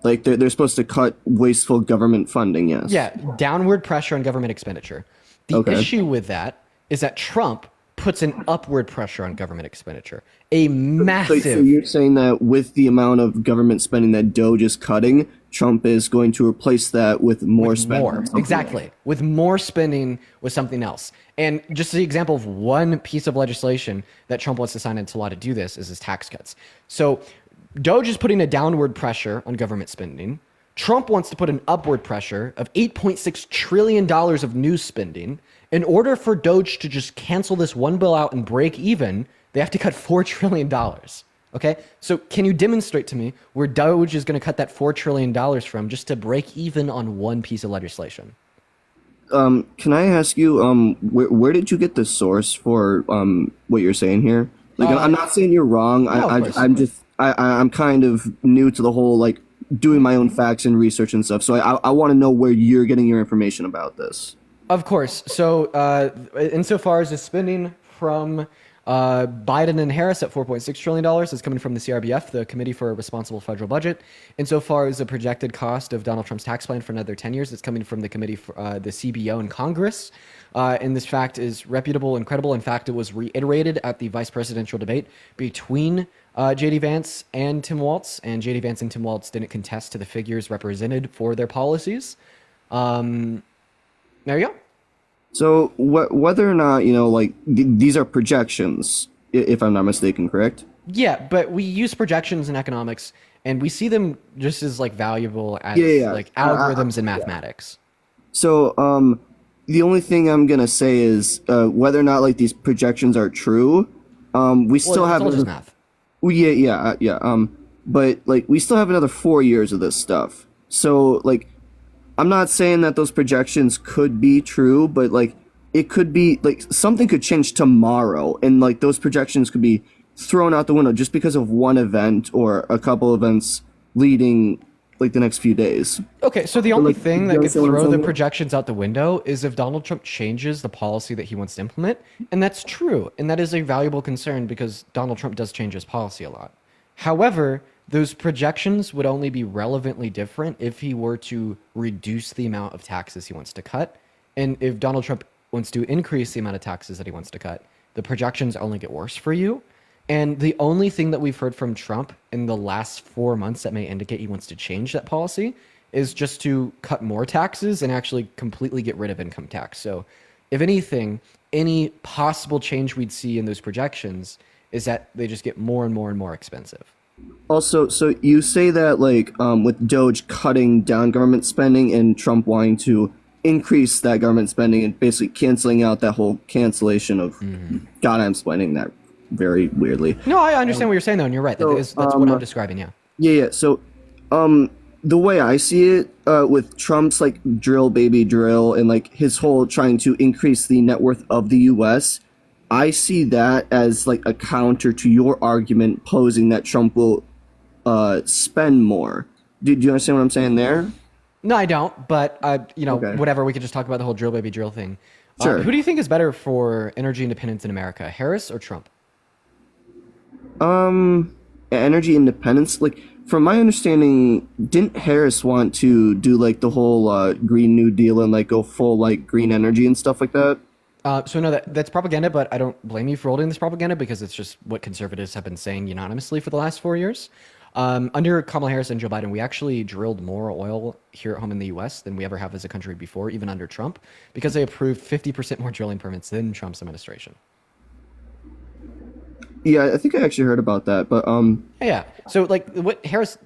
Like they're supposed to cut wasteful government funding, yes. Yeah, downward pressure on government expenditure. The issue with that is that Trump puts an upward pressure on government expenditure. A massive... So you're saying that with the amount of government spending that Doge is cutting, Trump is going to replace that with more spending? More, exactly. With more spending with something else. And just the example of one piece of legislation that Trump wants to sign into law to do this is his tax cuts. So Doge is putting a downward pressure on government spending. Trump wants to put an upward pressure of $8.6 trillion of new spending. In order for Doge to just cancel this one bill out and break even, they have to cut $4 trillion. Okay? So can you demonstrate to me where Doge is going to cut that $4 trillion from just to break even on one piece of legislation? Can I ask you, where did you get the source for what you're saying here? Like, I'm not saying you're wrong. I'm kind of new to the whole, like, doing my own facts and research and stuff. So I want to know where you're getting your information about this. Of course. So insofar as the spending from Biden and Harris at $4.6 trillion is coming from the CRBF, the Committee for a Responsible Federal Budget. Insofar as the projected cost of Donald Trump's tax plan for another 10 years, it's coming from the Committee for the CBO in Congress. And this fact is reputable and credible. In fact, it was reiterated at the vice presidential debate between J.D. Vance and Tim Walz, and J.D. Vance and Tim Walz didn't contest to the figures represented for their policies. There you go. So whether or not, like these are projections, if I'm not mistaken, correct? Yeah, but we use projections in economics, and we see them just as like valuable as like algorithms in mathematics. So the only thing I'm gonna say is whether or not like these projections are true, we still have just math. But like we still have another 4 years of this stuff. So like, I'm not saying that those projections could be true, but like it could be like something could change tomorrow, and like those projections could be thrown out the window just because of one event or a couple events leading like the next few days. Okay, so the only like, thing you that could understand what I'm throw the saying? projections out the window is if Donald Trump changes the policy that he wants to implement, and that's true, and that is a valuable concern because Donald Trump does change his policy a lot. However, those projections would only be relevantly different if he were to reduce the amount of taxes he wants to cut. And if Donald Trump wants to increase the amount of taxes that he wants to cut, the projections only get worse for you. And the only thing that we've heard from Trump in the last 4 months that may indicate he wants to change that policy is just to cut more taxes and actually completely get rid of income tax. So if anything, any possible change we'd see in those projections is that they just get more and more and more expensive. Also, so you say that like with Doge cutting down government spending and Trump wanting to increase that government spending and basically canceling out that whole cancellation of God, I'm explaining that very weirdly. No, I understand what you're saying though, and you're right. That's what I'm describing, yeah. Yeah. So the way I see it with Trump's like drill baby drill and like his whole trying to increase the net worth of the US, I see that as like a counter to your argument posing that Trump will spend more. Do you understand what I'm saying there? No, I don't. But Okay. whatever. We could just talk about the whole drill baby drill thing. Sure. Who do you think is better for energy independence in America, Harris or Trump? Energy independence. Like from my understanding, didn't Harris want to do like the whole Green New Deal and like go full like green energy and stuff like that? So no, that's propaganda, but I don't blame you for holding this propaganda because it's just what conservatives have been saying unanimously for the last 4 years. Under Kamala Harris and Joe Biden, we actually drilled more oil here at home in the U.S. than we ever have as a country before, even under Trump, because they approved 50% more drilling permits than Trump's administration. Yeah, I think I actually heard about that, but Yeah. So Harris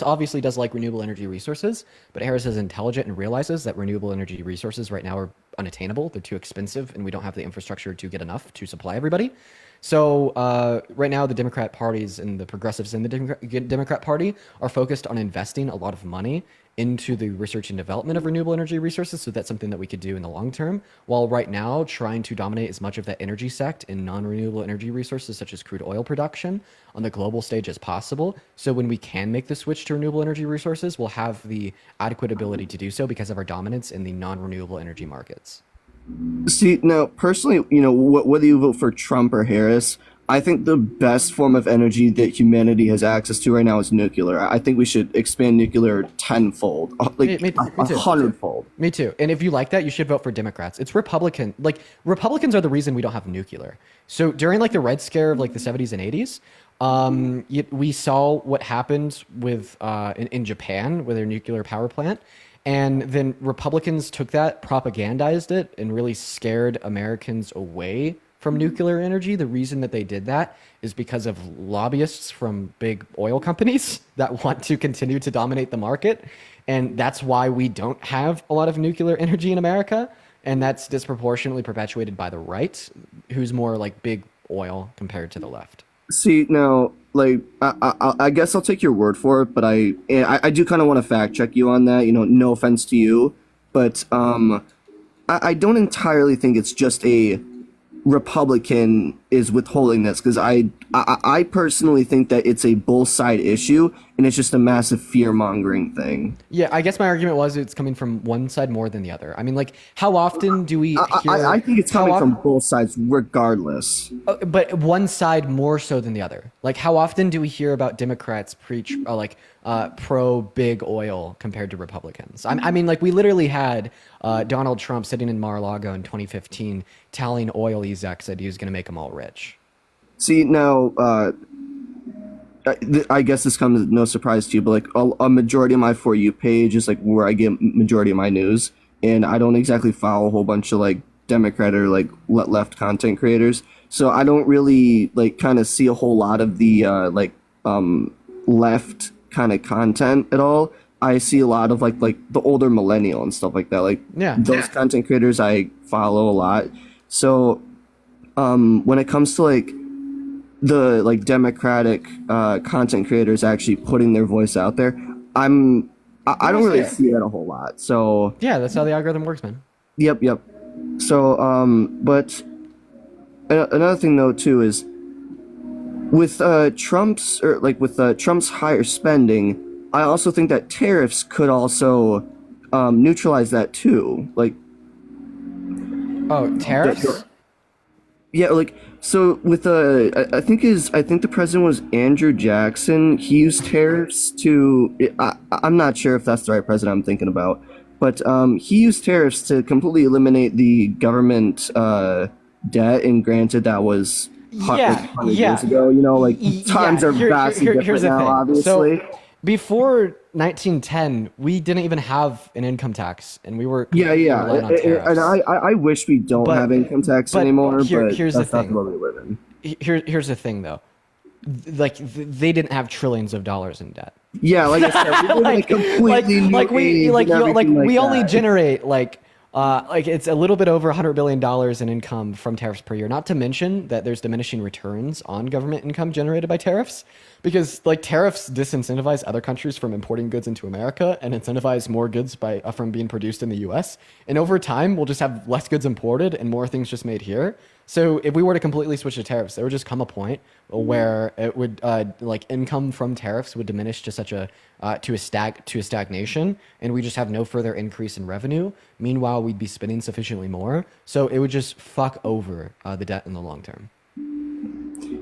obviously does like renewable energy resources, but Harris is intelligent and realizes that renewable energy resources right now are unattainable. They're too expensive, and we don't have the infrastructure to get enough to supply everybody. So right now, the Democrat parties and the progressives in the Democrat Party are focused on investing a lot of money into the research and development of renewable energy resources. So that's something that we could do in the long term, while right now trying to dominate as much of that energy sect in non-renewable energy resources, such as crude oil production, on the global stage as possible. So when we can make the switch to renewable energy resources, we'll have the adequate ability to do so because of our dominance in the non-renewable energy markets. see, now personally, whether you vote for Trump or Harris, I think the best form of energy that humanity has access to right now is nuclear. I think we should expand nuclear tenfold, like Me too. 100-fold. Me too. And if you like that, you should vote for Democrats. It's Republican. Like Republicans are the reason we don't have nuclear. So during like the Red Scare of like the 70s and 80s, we saw what happened with in Japan with their nuclear power plant. And then Republicans took that, propagandized it, and really scared Americans away from nuclear energy. The reason that they did that is because of lobbyists from big oil companies that want to continue to dominate the market. And that's why we don't have a lot of nuclear energy in America. And that's disproportionately perpetuated by the right, who's more like big oil compared to the left. See, now, like, I guess I'll take your word for it, but I do kind of want to fact check you on that. No offense to you, but I don't entirely think it's just a Republican is withholding this, because I personally think that it's a both side issue, and it's just a massive fear-mongering thing. Yeah, I guess my argument was it's coming from one side more than the other. I mean, like, how often do we hear? I think it's how coming of- from both sides, regardless. but one side more so than the other. Like, how often do we hear about Democrats preach pro big oil compared to Republicans? I mean, like, we literally had Donald Trump sitting in Mar-a-Lago in 2015 telling oil execs that he was going to make them all rich. See, now, I guess this comes as no surprise to you, but like a majority of my For You page is like where I get majority of my news, and I don't exactly follow a whole bunch of like Democrat or like left content creators, so I don't really like kind of see a whole lot of the left kind of content at all. I see a lot of like the older millennial and stuff like that. Like those content creators I follow a lot. So when it comes to like the like Democratic content creators actually putting their voice out there, I don't really see that a whole lot. So yeah, that's how the algorithm works, man. Yep. So but another thing though too is with Trump's higher spending, I also think that tariffs could also neutralize that too. Like, oh, tariffs? Yeah, like so with I think the president was Andrew Jackson. He used tariffs to I'm not sure if that's the right president I'm thinking about, but he used tariffs to completely eliminate the government debt. And granted, that was 100 years ago. You know, like times are vastly different now, obviously. So, before 1910, we didn't even have an income tax, and we were relying on tariffs. And I wish we don't have income tax anymore. Here's that's the not thing. the world we live in. Here's the thing, though. Like they didn't have trillions of dollars in debt. Yeah, like I said, we live in a completely new age we only generate like it's a little bit over $100 billion in income from tariffs per year. Not to mention that there's diminishing returns on government income generated by tariffs, because like tariffs disincentivize other countries from importing goods into America and incentivize more goods from being produced in the U.S. And over time, we'll just have less goods imported and more things just made here. So if we were to completely switch to tariffs, there would just come a point where it would income from tariffs would diminish to such a stagnation, and we just have no further increase in revenue. Meanwhile, we'd be spending sufficiently more, so it would just fuck over the debt in the long term.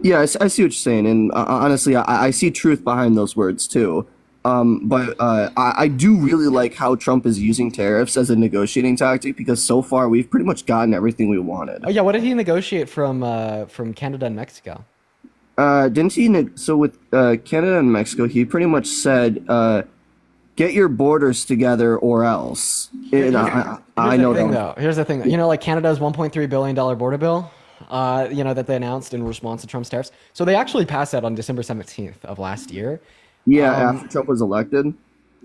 Yeah, I see what you're saying, and honestly, I see truth behind those words too. But I do really like how Trump is using tariffs as a negotiating tactic, because so far we've pretty much gotten everything we wanted. Oh yeah, what did he negotiate from Canada and Mexico? Didn't he? So with Canada and Mexico, he pretty much said, "Get your borders together, or else." I know that. Here's the thing. You know, like Canada's $1.3 billion border bill. That they announced in response to Trump's tariffs. So they actually passed that on December 17th of last year. Yeah, after Trump was elected.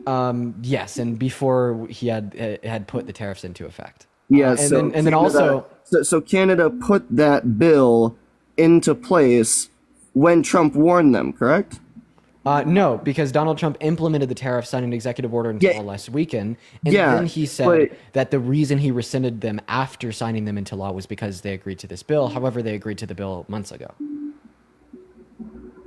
Yes, and before he had put the tariffs into effect. Yeah, so Canada put that bill into place when Trump warned them, correct? No, because Donald Trump implemented the tariff, signed an executive order into law last weekend, and then he said that the reason he rescinded them after signing them into law was because they agreed to this bill. However, they agreed to the bill months ago.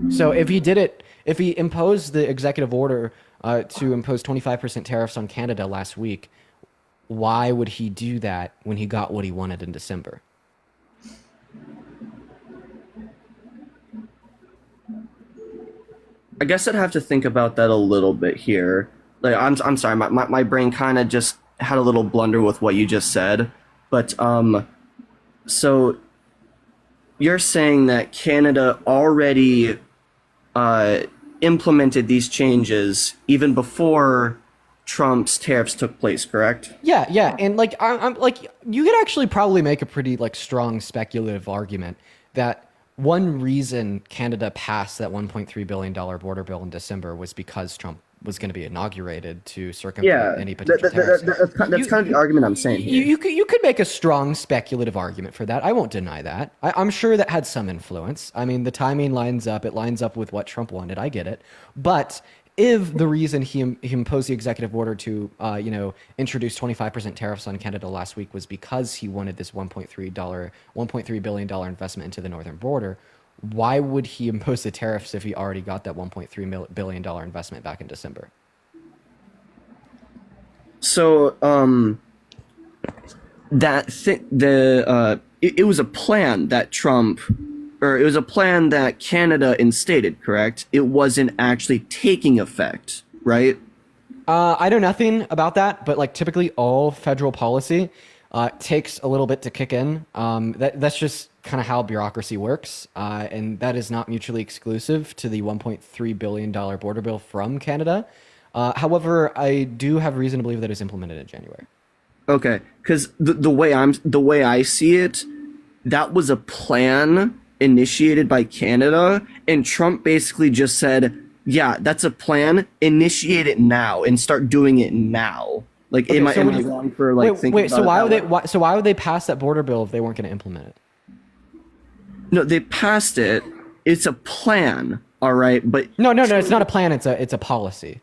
So if he imposed the executive order to impose 25% tariffs on Canada last week, why would he do that when he got what he wanted in December? I guess I'd have to think about that a little bit here. Like, I'm sorry, my brain kind of just had a little blunder with what you just said. But so you're saying that Canada already implemented these changes even before Trump's tariffs took place, correct? Yeah, and like I'm like you could actually probably make a pretty like strong speculative argument that one reason Canada passed that $1.3 billion border bill in December was because Trump was going to be inaugurated to circumvent any potential tariffs. That's kind of the argument I'm saying here. You could make a strong speculative argument for that. I won't deny that. I'm sure that had some influence. I mean, the timing lines up. It lines up with what Trump wanted. I get it. But if the reason he imposed the executive order to introduce 25% tariffs on Canada last week was because he wanted this $1.3 billion investment into the northern border, why would he impose the tariffs if he already got that $1.3 billion investment back in December? So, it was a plan that it was a plan that Canada instated, correct? It wasn't actually taking effect, right? I know nothing about that, but like typically all federal policy takes a little bit to kick in. That's just kind of how bureaucracy works, and that is not mutually exclusive to the $1.3 billion border bill from Canada. However, I do have reason to believe that it was implemented in January. Okay, because the way I see it, that was a plan initiated by Canada, and Trump basically just said, "Yeah, that's a plan. Initiate it now and start doing it now." Like, Okay, am I so when you- wrong for like thinking wait, about so it why that would they? way? Why would they pass that border bill if they weren't going to implement it? No, they passed it. It's a plan, all right, but No, it's not a plan. It's a policy.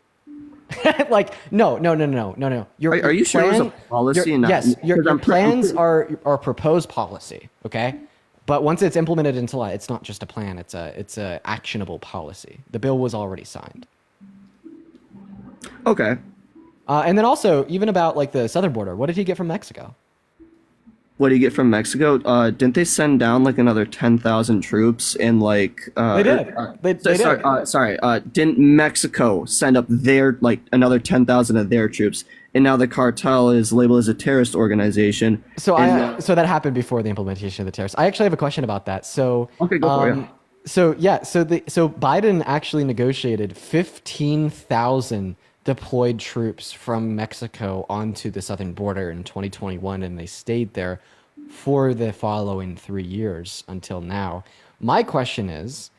Like no. Are you sure it was a policy and not- yes, your 'cause I'm plans are proposed policy. Okay, but once it's implemented into law, it's not just a plan. It's a actionable policy. The bill was already signed. okay. And then also even about like the southern border. What did he get from Mexico? What do you get from Mexico? Didn't they send down like another 10,000 troops and like? They did. They did. Sorry. Didn't Mexico send up their like another 10,000 of their troops? And now the cartel is labeled as a terrorist organization. So so that happened before the implementation of the tariffs. I actually have a question about that. So Okay, go for it. So Biden actually negotiated 15,000 deployed troops from Mexico onto the southern border in 2021, and they stayed there for the following 3 years until now. My question is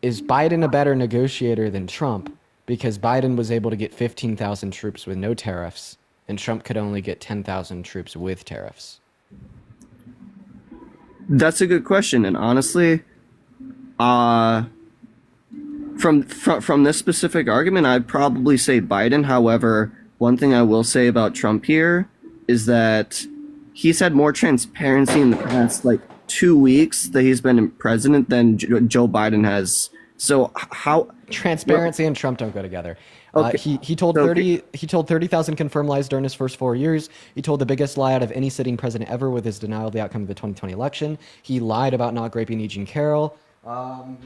Biden a better negotiator than Trump? Because Biden was able to get 15,000 troops with no tariffs, and Trump could only get 10,000 troops with tariffs. That's a good question, and honestly, from this specific argument, I'd probably say Biden. However, one thing I will say about Trump here is that he's had more transparency in the past like 2 weeks that he's been president than Joe Biden has. So how Transparency and Trump don't go together. Okay. He told So- 30,000 confirmed lies during his first 4 years. He told the biggest lie out of any sitting president ever with his denial of the outcome of the 2020 election. He lied about not raping E. Jean Carroll. And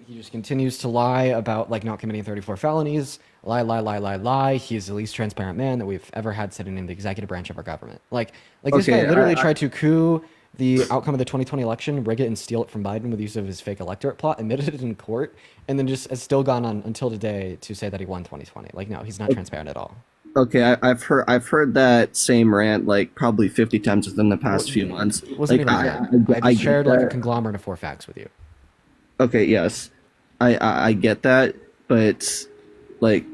he just continues to lie about like not committing 34 felonies. Lie. He is the least transparent man that we've ever had sitting in the executive branch of our government. Like this Okay, guy literally tried to coup the outcome of the 2020 election, rig it and steal it from Biden with use of his fake electorate plot, admitted it in court, and then just has still gone on until today to say that he won 2020. Like, no, he's not transparent at all. Okay, I've heard that same rant like probably 50 times within the past few months. Wasn't Like, even good. I get shared like a that. conglomerate of 4 facts with you. Okay, yes, I get that, but like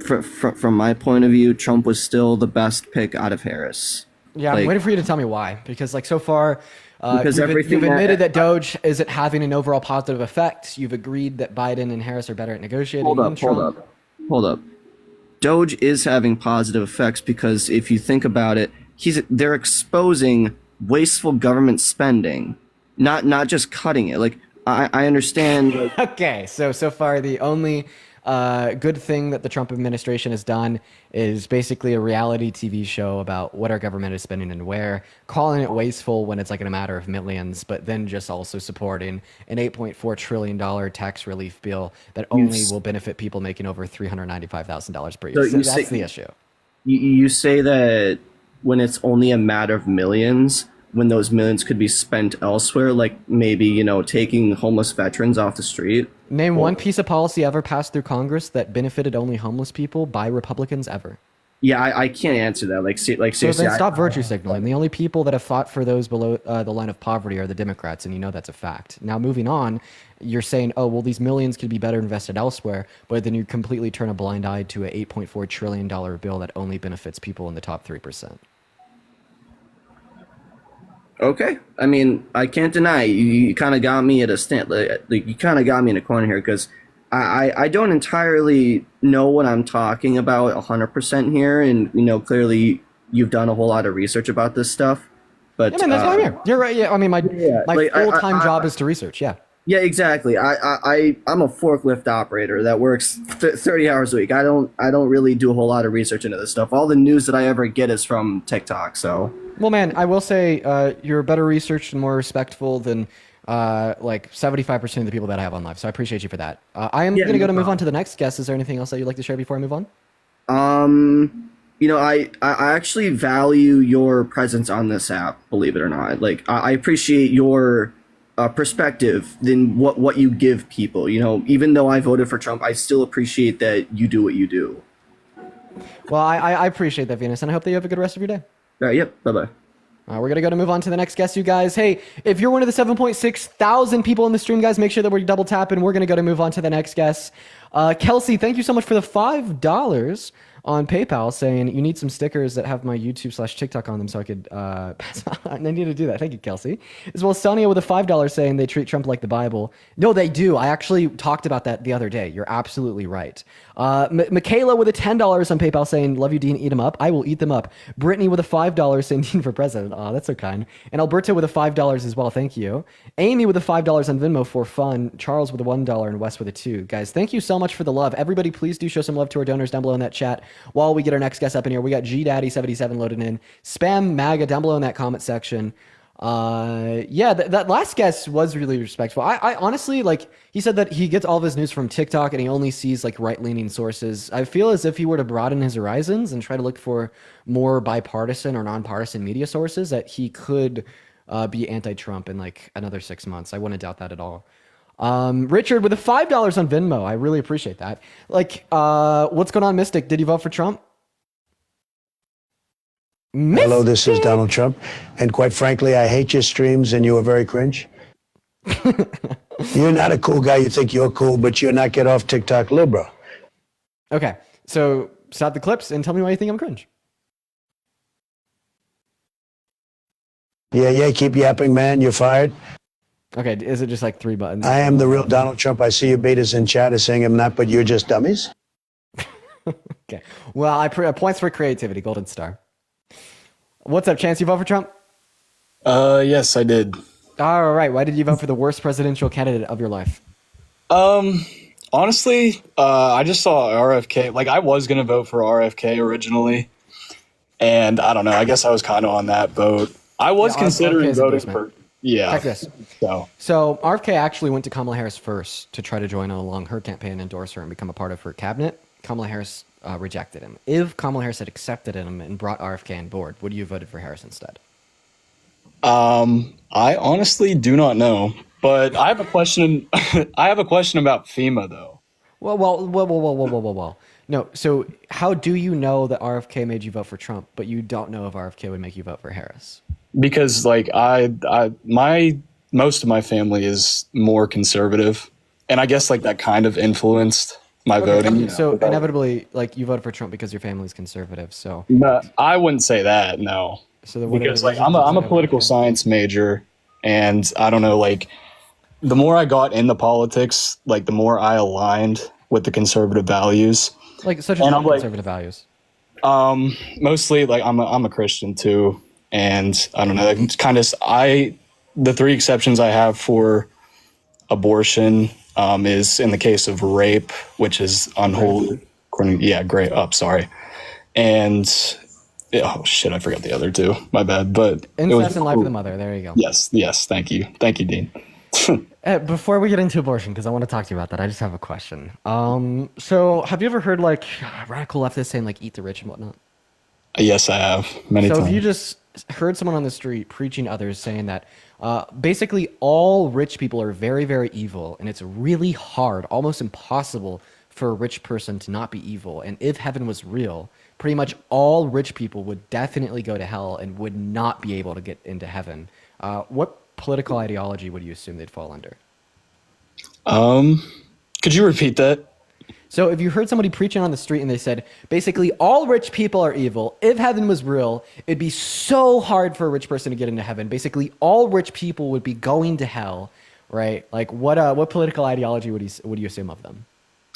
from my point of view, Trump was still the best pick out of Harris. Yeah, Like- I'm waiting for you to tell me why. Because like so far, Because everything you've admitted that- that Doge isn't having an overall positive effect. You've agreed that Biden and Harris are better at negotiating. Hold than up. Trump. Doge is having positive effects because if you think about it, they're exposing wasteful government spending, not just cutting it. Like I understand. Like, Okay, so far the only good thing that the Trump administration has done is basically a reality TV show about what our government is spending and where, calling it wasteful when it's like in a matter of millions, but then just also supporting an $8.4 trillion tax relief bill that only will benefit people making over $395,000 per year. So So you that's say- the issue. you say that when it's only a matter of millions, when those millions could be spent elsewhere, like maybe taking homeless veterans off the street. Name one piece of policy ever passed through Congress that benefited only homeless people by Republicans ever. Yeah, I can't answer that. Like So seriously, then stop virtue signaling. The only people that have fought for those below the line of poverty are the Democrats, and you know that's a fact. Now, moving on, you're saying, oh, well, these millions could be better invested elsewhere, but then you completely turn a blind eye to an $8.4 trillion bill that only benefits people in the top 3%. Okay, I mean, I can't deny you kind of got me at a stand. Like you kind of got me in a corner here because I don't entirely know what I'm talking about 100% here, and clearly you've done a whole lot of research about this stuff. But Yeah, man, that's why I'm here. You're right. Yeah, I mean, my like, full-time job is to research. Yeah. Yeah, exactly. I'm a forklift operator that works 30 hours a week. I don't really do a whole lot of research into this stuff. All the news that I ever get is from TikTok. So Well, man, I will say you're better researched and more respectful than like 75% of the people that I have on live. So I appreciate you for that. I am yeah, going to no go to move on problem. to the next guest. Is there anything else that you'd like to share before I move on? I actually value your presence on this app, believe it or not. Like, I appreciate your perspective than what you give people. Even though I voted for Trump, I still appreciate that you do what you do. Well, I appreciate that, Venus, and I hope that you have a good rest of your day. All right, yep, bye bye. We're going to go to move on to the next guest, you guys. Hey, if you're one of the 7.6 thousand people in the stream, guys, make sure that we're double tapping. We're going to go to move on to the next guest. Kelsey, thank you so much for the $5 on PayPal saying you need some stickers that have my YouTube/TikTok on them so I could pass on. I need to do that. Thank you, Kelsey. As well as Sonia with a $5 saying they treat Trump like the Bible. No, they do. I actually talked about that the other day. You're absolutely right. Michaela with a $10 on PayPal saying, love you, Dean, eat them up. I will eat them up. Brittany with a $5 saying, Dean for president. Oh, that's so kind. And Alberto with a $5 as well. Thank you. Amy with a $5 on Venmo for fun. Charles with a $1 and Wes with a 2. Guys, thank you so much for the love. Everybody, please do show some love to our donors down below in that chat. While we get our next guest up in here, we got GDaddy77 loaded in. Spam MAGA down below in that comment section. That last guest was really respectful. I honestly, like, he said that he gets all of his news from TikTok and he only sees like right-leaning sources. I feel as if he were to broaden his horizons and try to look for more bipartisan or nonpartisan media sources, that he could be anti-Trump in like another 6 months. I wouldn't doubt that at all. Richard with a $5 on Venmo. I really appreciate that. Like, what's going on, Mystic? Did you vote for Trump? Hello, this is Donald Trump. And quite frankly, I hate your streams and you are very cringe. You're not a cool guy. You think you're cool, but you're not. Get off TikTok, little bro. Okay, so stop the clips and tell me why you think I'm cringe. Yeah, keep yapping, man. You're fired. Okay, is it just like 3 buttons? I am the real Donald Trump. I see your betas in chat are saying I'm not, but you're just dummies. Okay, well, points for creativity, golden star. What's up, Chance? You vote for Trump? Yes, I did. All right. Why did you vote for the worst presidential candidate of your life? Honestly, I just saw RFK. Like, I was gonna vote for RFK originally, and I don't know. I guess I was kind of on that boat. I was considering RFK's voting endorsement. for. Yeah. Check this. So RFK actually went to Kamala Harris first to try to join along her campaign, endorse her, and become a part of her cabinet. Kamala Harris rejected him. If Kamala Harris had accepted him and brought RFK on board, would you have voted for Harris instead? I honestly do not know, but I have a question. I have a question about FEMA though. Well. No. So how do you know that RFK made you vote for Trump, but you don't know if RFK would make you vote for Harris? Because like most of my family is more conservative, and I guess like that kind of influenced my voting. So inevitably, like, you voted for Trump because your family's conservative. So, but I wouldn't say that. No. So because like I'm a political science major, and I don't know, like the more I got into politics, like the more I aligned with the conservative values. Like such as conservative values. Mostly like I'm a Christian too, and I don't know. It's kind of the 3 exceptions I have for abortion is in the case of rape, which is unholy. Great. Sorry, and. Oh shit! I forgot the other 2. My bad. But incest and life of the mother. There you go. Yes. Thank you, Dean. Before we get into abortion, because I want to talk to you about that, I just have a question. So have you ever heard like radical leftists saying like "eat the rich" and whatnot? Yes, I have many times. So if you just heard someone on the street preaching to others saying that basically all rich people are very, very evil, and it's really hard, almost impossible for a rich person to not be evil, and if heaven was real, pretty much all rich people would definitely go to hell and would not be able to get into heaven. What political ideology would you assume they'd fall under? Could you repeat that? So if you heard somebody preaching on the street and they said, basically all rich people are evil, if heaven was real, it'd be so hard for a rich person to get into heaven. Basically all rich people would be going to hell, right? Like what political ideology would you assume of them?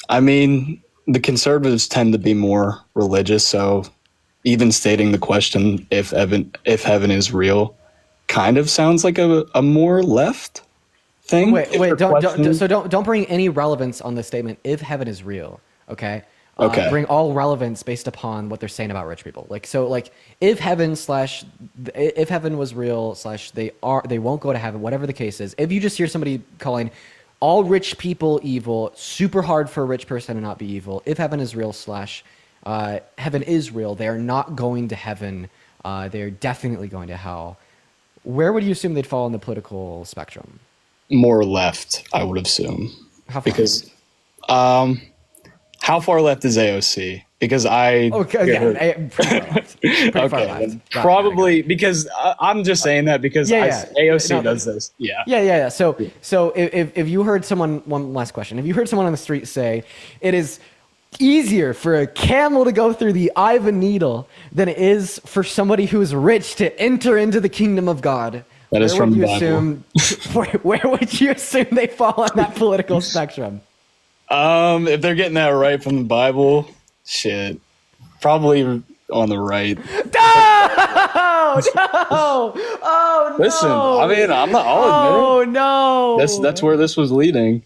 I mean, the conservatives tend to be more religious, so even stating the question if heaven is real kind of sounds like a more left thing. Wait, don't bring any relevance on the statement if heaven is real, okay? Okay. Bring all relevance based upon what they're saying about rich people. Like if heaven was real / they won't go to heaven, whatever the case is. If you just hear somebody calling all rich people evil, super hard for a rich person to not be evil. If heaven is real / heaven is real, they are not going to heaven. They're definitely going to hell. Where would you assume they'd fall on the political spectrum? More left, I would assume. How far? Because, how far left is AOC? Because I pretty far left. Pretty far left. Probably because I'm just saying that because AOC does this. Yeah. So if you heard someone, one last question, if you heard someone on the street say it is easier for a camel to go through the eye of a needle than it is for somebody who is rich to enter into the kingdom of God, that is from the Bible. Where would you assume they fall on that political spectrum? If they're getting that right from the Bible, shit, probably on the right. No! Oh no! Listen, I mean, I'm not. I'll admit it. No! That's where this was leading.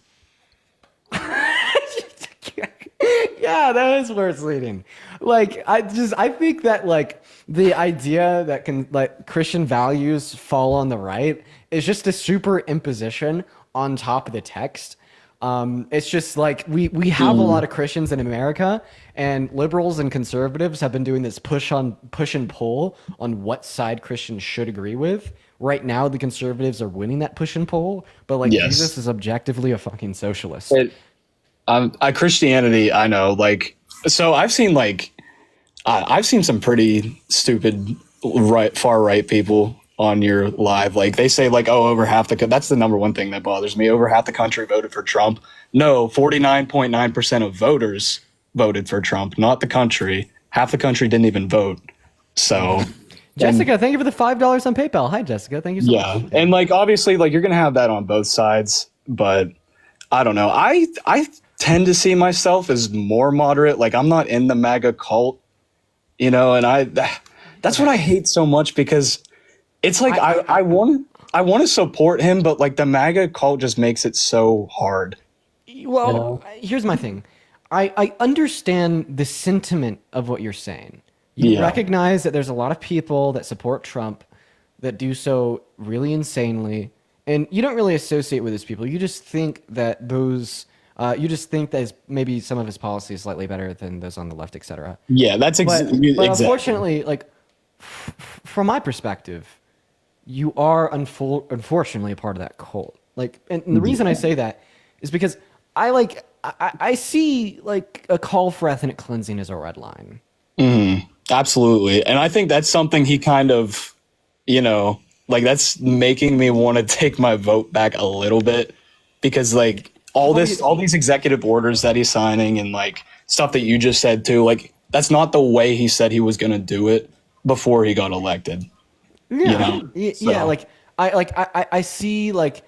Yeah, that is where it's leading. Like, I think that like the idea that Christian values fall on the right is just a super imposition on top of the text. It's just like we have a lot of Christians in America, and liberals and conservatives have been doing this push and pull on what side Christians should agree with. Right now, the conservatives are winning that push and pull, but like Jesus is objectively a fucking socialist. Christianity, I know, like, so I've seen some pretty stupid far right people on your live. Like they say like, oh, over half that's the number one thing that bothers me. Over half the country voted for Trump. No, 49.9% of voters voted for Trump, not the country. Half the country didn't even vote. So Jessica, thank you for the $5 on PayPal. Hi, Jessica. Thank you so much. Yeah. And like, obviously like you're going to have that on both sides, but I don't know. I tend to see myself as more moderate. Like I'm not in the MAGA cult, and that's what I hate so much because it's like I want to support him, but like the MAGA cult just makes it so hard. Well, here's my thing. I understand the sentiment of what you're saying. You recognize that there's a lot of people that support Trump that do so really insanely, and you don't really associate with those people. You just think that maybe some of his policies slightly better than those on the left, etc. Yeah, that's exactly. But unfortunately, like from my perspective, you are unfortunately a part of that cult. Like, and the reason I say that is because I see like a call for ethnic cleansing as a red line. Absolutely, and I think that's something he kind of, like that's making me want to take my vote back a little bit because like all these executive orders that he's signing and like stuff that you just said too, like that's not the way he said he was going to do it before he got elected. Yeah, yeah. Like I see like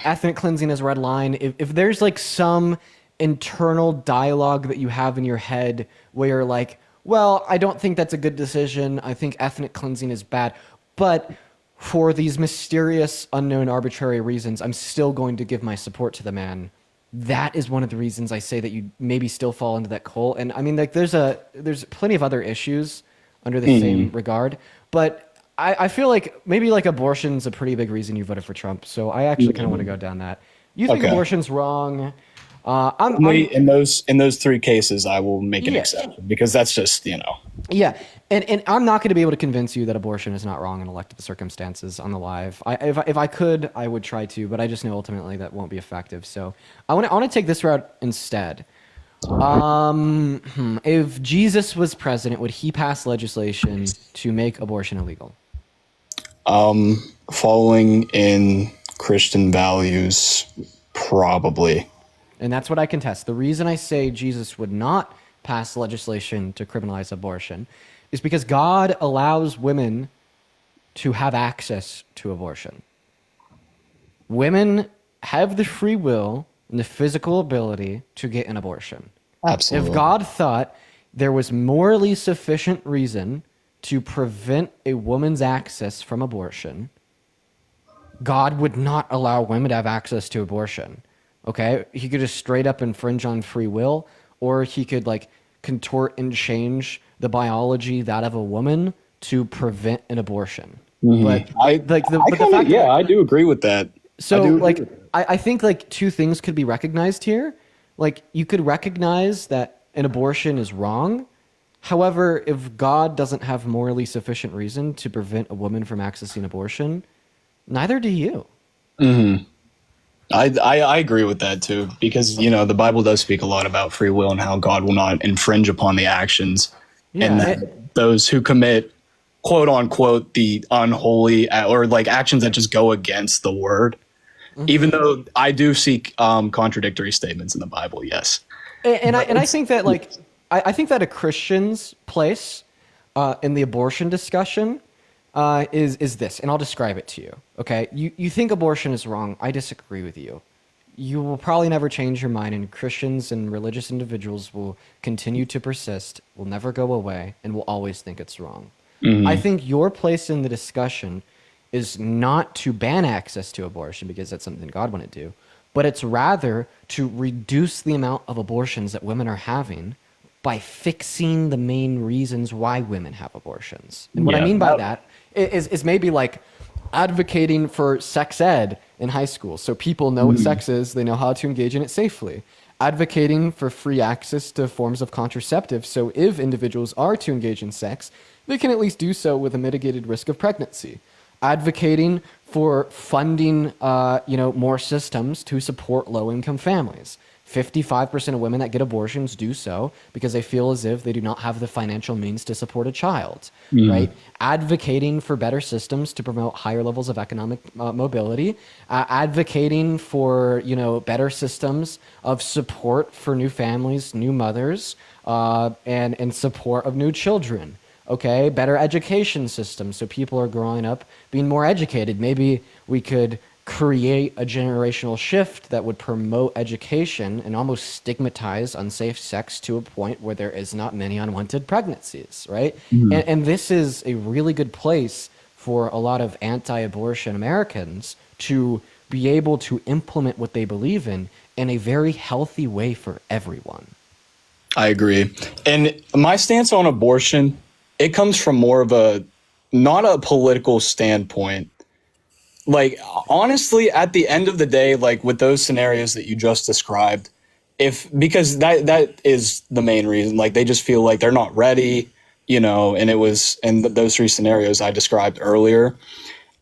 ethnic cleansing as a red line. If there's like some internal dialogue that you have in your head where you're like, well, I don't think that's a good decision. I think ethnic cleansing is bad, but for these mysterious, unknown, arbitrary reasons, I'm still going to give my support to the man. That is one of the reasons I say that you maybe still fall into that cult. And I mean, like, there's plenty of other issues under the same regard, but I feel like maybe like abortion's a pretty big reason you voted for Trump. So I actually kind of want to go down that. You think abortion's wrong? In those three cases, I will make an exception because that's just Yeah, and I'm not going to be able to convince you that abortion is not wrong in elective circumstances on the live. If I could, I would try to, but I just know ultimately that won't be effective. So I want to take this route instead. If Jesus was president, would he pass legislation to make abortion illegal? Following in Christian values, probably. And that's what I contest. The reason I say Jesus would not pass legislation to criminalize abortion is because God allows women to have access to abortion. Women have the free will and the physical ability to get an abortion. Absolutely. If God thought there was morally sufficient reason to prevent a woman's access from abortion, God would not allow women to have access to abortion. Okay, he could just straight up infringe on free will, or he could like contort and change the biology that of a woman to prevent an abortion. But I do agree with that. so like I think like two things could be recognized here. Like you could recognize that an abortion is wrong. However, if God doesn't have morally sufficient reason to prevent a woman from accessing abortion, neither do you. I agree with that too, because the Bible does speak a lot about free will and how God will not infringe upon the actions, and that those who commit quote unquote the unholy or like actions that just go against the word. Even though I do see contradictory statements in the Bible, yes. And I think that like I think that a Christian's place in the abortion discussion is this, and I'll describe it to you. Okay, you think abortion is wrong. I disagree with you. You will probably never change your mind, and Christians and religious individuals will continue to persist, will never go away, and will always think it's wrong. I think your place in the discussion is not to ban access to abortion, because that's something God wouldn't do, but it's rather to reduce the amount of abortions that women are having by fixing the main reasons why women have abortions. And what I mean by that is maybe like advocating for sex ed in high school, so people know what sex is, they know how to engage in it safely. Advocating for free access to forms of contraceptives, so if individuals are to engage in sex, they can at least do so with a mitigated risk of pregnancy. Advocating for funding, more systems to support low-income families. 55% of women that get abortions do so because they feel as if they do not have the financial means to support a child, right? Advocating for better systems to promote higher levels of economic mobility. Advocating for, better systems of support for new families, new mothers, and support of new children. Okay, better education systems so people are growing up being more educated. Maybe we could create a generational shift that would promote education and almost stigmatize unsafe sex to a point where there is not many unwanted pregnancies, right? And this is a really good place for a lot of anti-abortion Americans to be able to implement what they believe in a very healthy way for everyone. I agree. And my stance on abortion, it comes from more of not a political standpoint. Like, honestly, at the end of the day, like with those scenarios that you just described, because that is the main reason, like they just feel like they're not ready, and it was in those three scenarios I described earlier.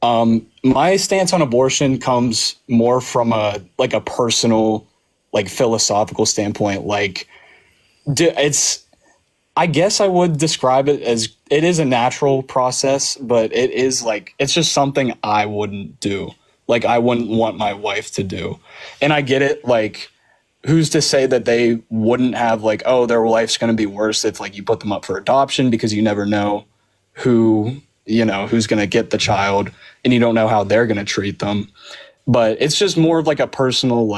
My stance on abortion comes more from a personal, like philosophical standpoint. Like, I guess I would describe it as it is a natural process, but it is like, it's just something I wouldn't do. Like, I wouldn't want my wife to do. And I get it. Like, who's to say that they wouldn't have like, oh, their life's going to be worse if like you put them up for adoption, because you never know who's going to get the child, and you don't know how they're going to treat them. But it's just more of like a personal,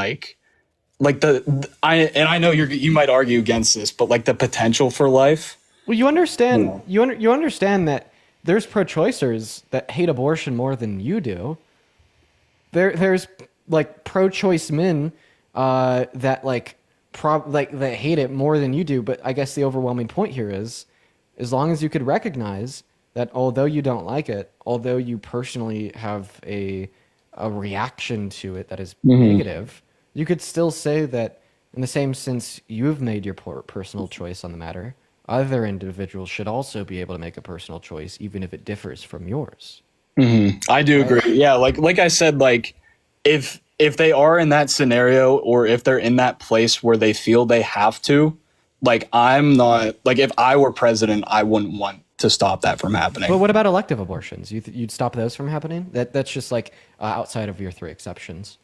I know you might argue against this, but like the potential for life. Well, you understand you understand that there's pro-choicers that hate abortion more than you do. There's like pro-choice men that that hate it more than you do. But I guess the overwhelming point here is, as long as you could recognize that although you don't like it, although you personally have a reaction to it that is negative, you could still say that in the same sense you've made your personal choice on the matter, other individuals should also be able to make a personal choice, even if it differs from yours. I do agree. Yeah, like I said, like if they are in that scenario, or if they're in that place where they feel they have to, like I'm not, like if I were president, I wouldn't want to stop that from happening. But what about elective abortions? You'd stop those from happening? That's just like outside of your three exceptions.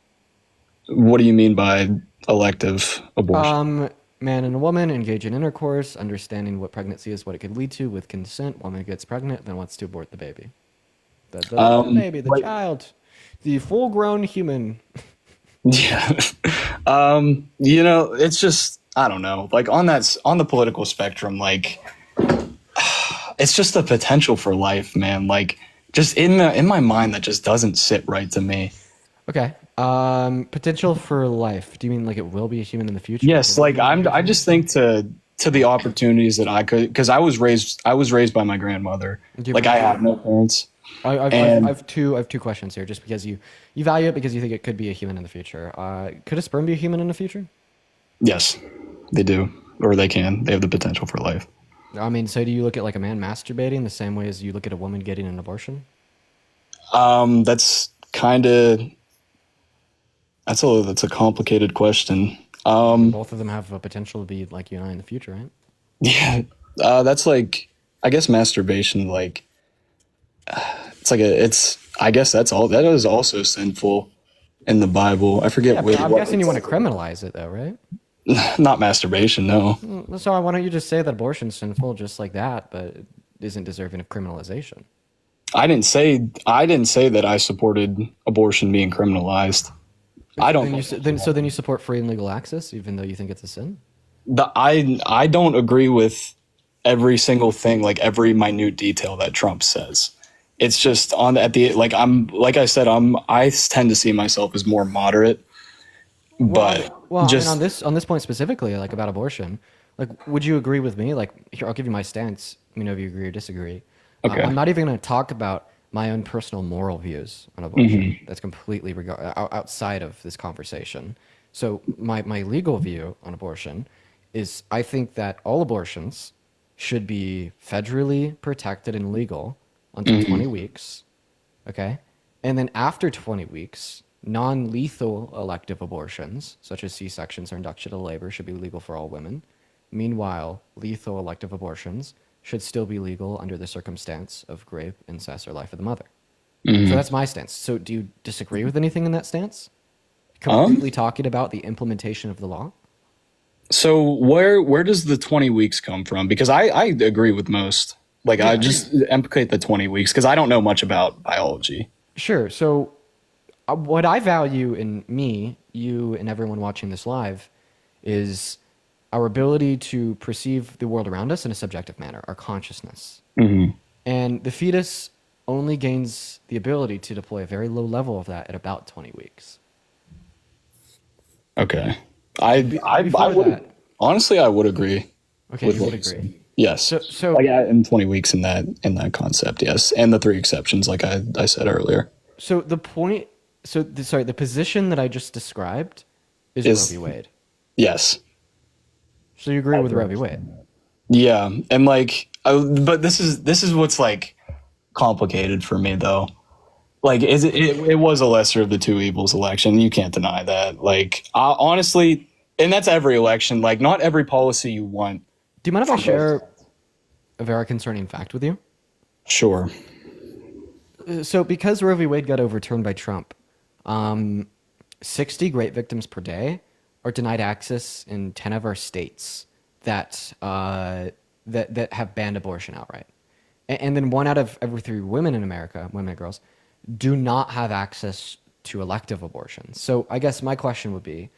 What do you mean by elective abortion? Man and a woman engage in intercourse, understanding what pregnancy is, what it could lead to with consent. Woman gets pregnant, then wants to abort the baby. The baby, the child, the full-grown human. Yeah. It's just, I don't know. Like on the political spectrum, like it's just the potential for life, man. Like just in my mind, that just doesn't sit right to me. Okay. Potential for life. Do you mean like it will be a human in the future? Yes, like I just think to the opportunities that I could, because I was raised by my grandmother. Do you Like mind- I have no parents. I And- have two questions here, just because you value it because you think it could be a human in the future. Could a sperm be a human in the future? Yes, they do, or they can. They have the potential for life. I mean, so do you look at like a man masturbating the same way as you look at a woman getting an abortion? That's kind of that's a complicated question. Both of them have a potential to be like you and I in the future, right? Yeah, that's like, I guess masturbation, like I guess that is also sinful in the Bible. I forget Yeah, which. but I'm guessing you want to criminalize it, though, right? Not masturbation, no. So why don't you just say that abortion's sinful just like that, but it isn't deserving of criminalization? I didn't say that I supported abortion being criminalized. I don't. Then you support free and legal access, even though you think it's a sin? I don't agree with every single thing, like every minute detail that Trump says. It's just I said, I tend to see myself as more moderate. But I mean, on this point specifically, like about abortion, like would you agree with me? Like here, I'll give you my stance. Let me know if you agree or disagree. Okay. I'm not even going to talk about my own personal moral views on abortion. That's completely outside of this conversation. So my legal view on abortion is I think that all abortions should be federally protected and legal until 20 weeks. Okay. And then after 20 weeks, non-lethal elective abortions, such as C-sections or induction to labor, should be legal for all women. Meanwhile, lethal elective abortions should still be legal under the circumstance of rape, incest, or life of the mother. So that's my stance. So do you disagree with anything in that stance? Completely talking about the implementation of the law? So where does the 20 weeks come from? Because I agree with most. Like, I just implicate the 20 weeks because I don't know much about biology. Sure. So what I value in me, you, and everyone watching this live is our ability to perceive the world around us in a subjective manner, our consciousness. And the fetus only gains the ability to deploy a very low level of that at about 20 weeks. Okay. I would, honestly, I would agree. Okay, you would agree. Yes. So like, in 20 weeks in that concept, yes. And the 3 exceptions, like I said earlier. So the position that I just described is Roe v. Wade. Yes. So you agree with Roe v. Wade? Yeah. And like, but this is what's like complicated for me though. Like, it was a lesser of the two evils election. You can't deny that. Like, honestly, and that's every election. Like, not every policy you want. Do you mind if I share a very concerning fact with you? Sure. So because Roe v. Wade got overturned by Trump, 60 rape victims per day are denied access in 10 of our states that have banned abortion outright. And then 1 out of every 3 women in America, women and girls, do not have access to elective abortions. So I guess my question would be,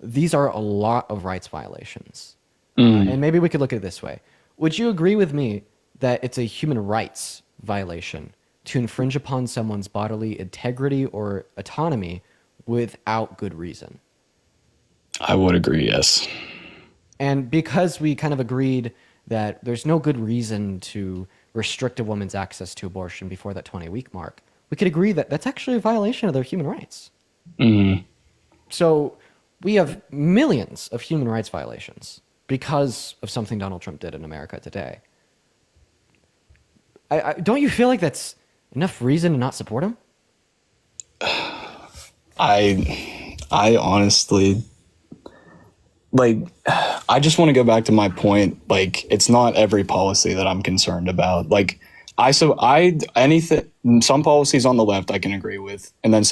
these are a lot of rights violations. And maybe we could look at it this way. Would you agree with me that it's a human rights violation to infringe upon someone's bodily integrity or autonomy without good reason? I would agree, yes. And because we kind of agreed that there's no good reason to restrict a woman's access to abortion before that 20-week mark, we could agree that that's actually a violation of their human rights. So we have millions of human rights violations because of something Donald Trump did in America today. Don't you feel like that's enough reason to not support him? I honestly, like, I just want to go back to my point. Like, it's not every policy that I'm concerned about. Like, some policies on the left I can agree with, and then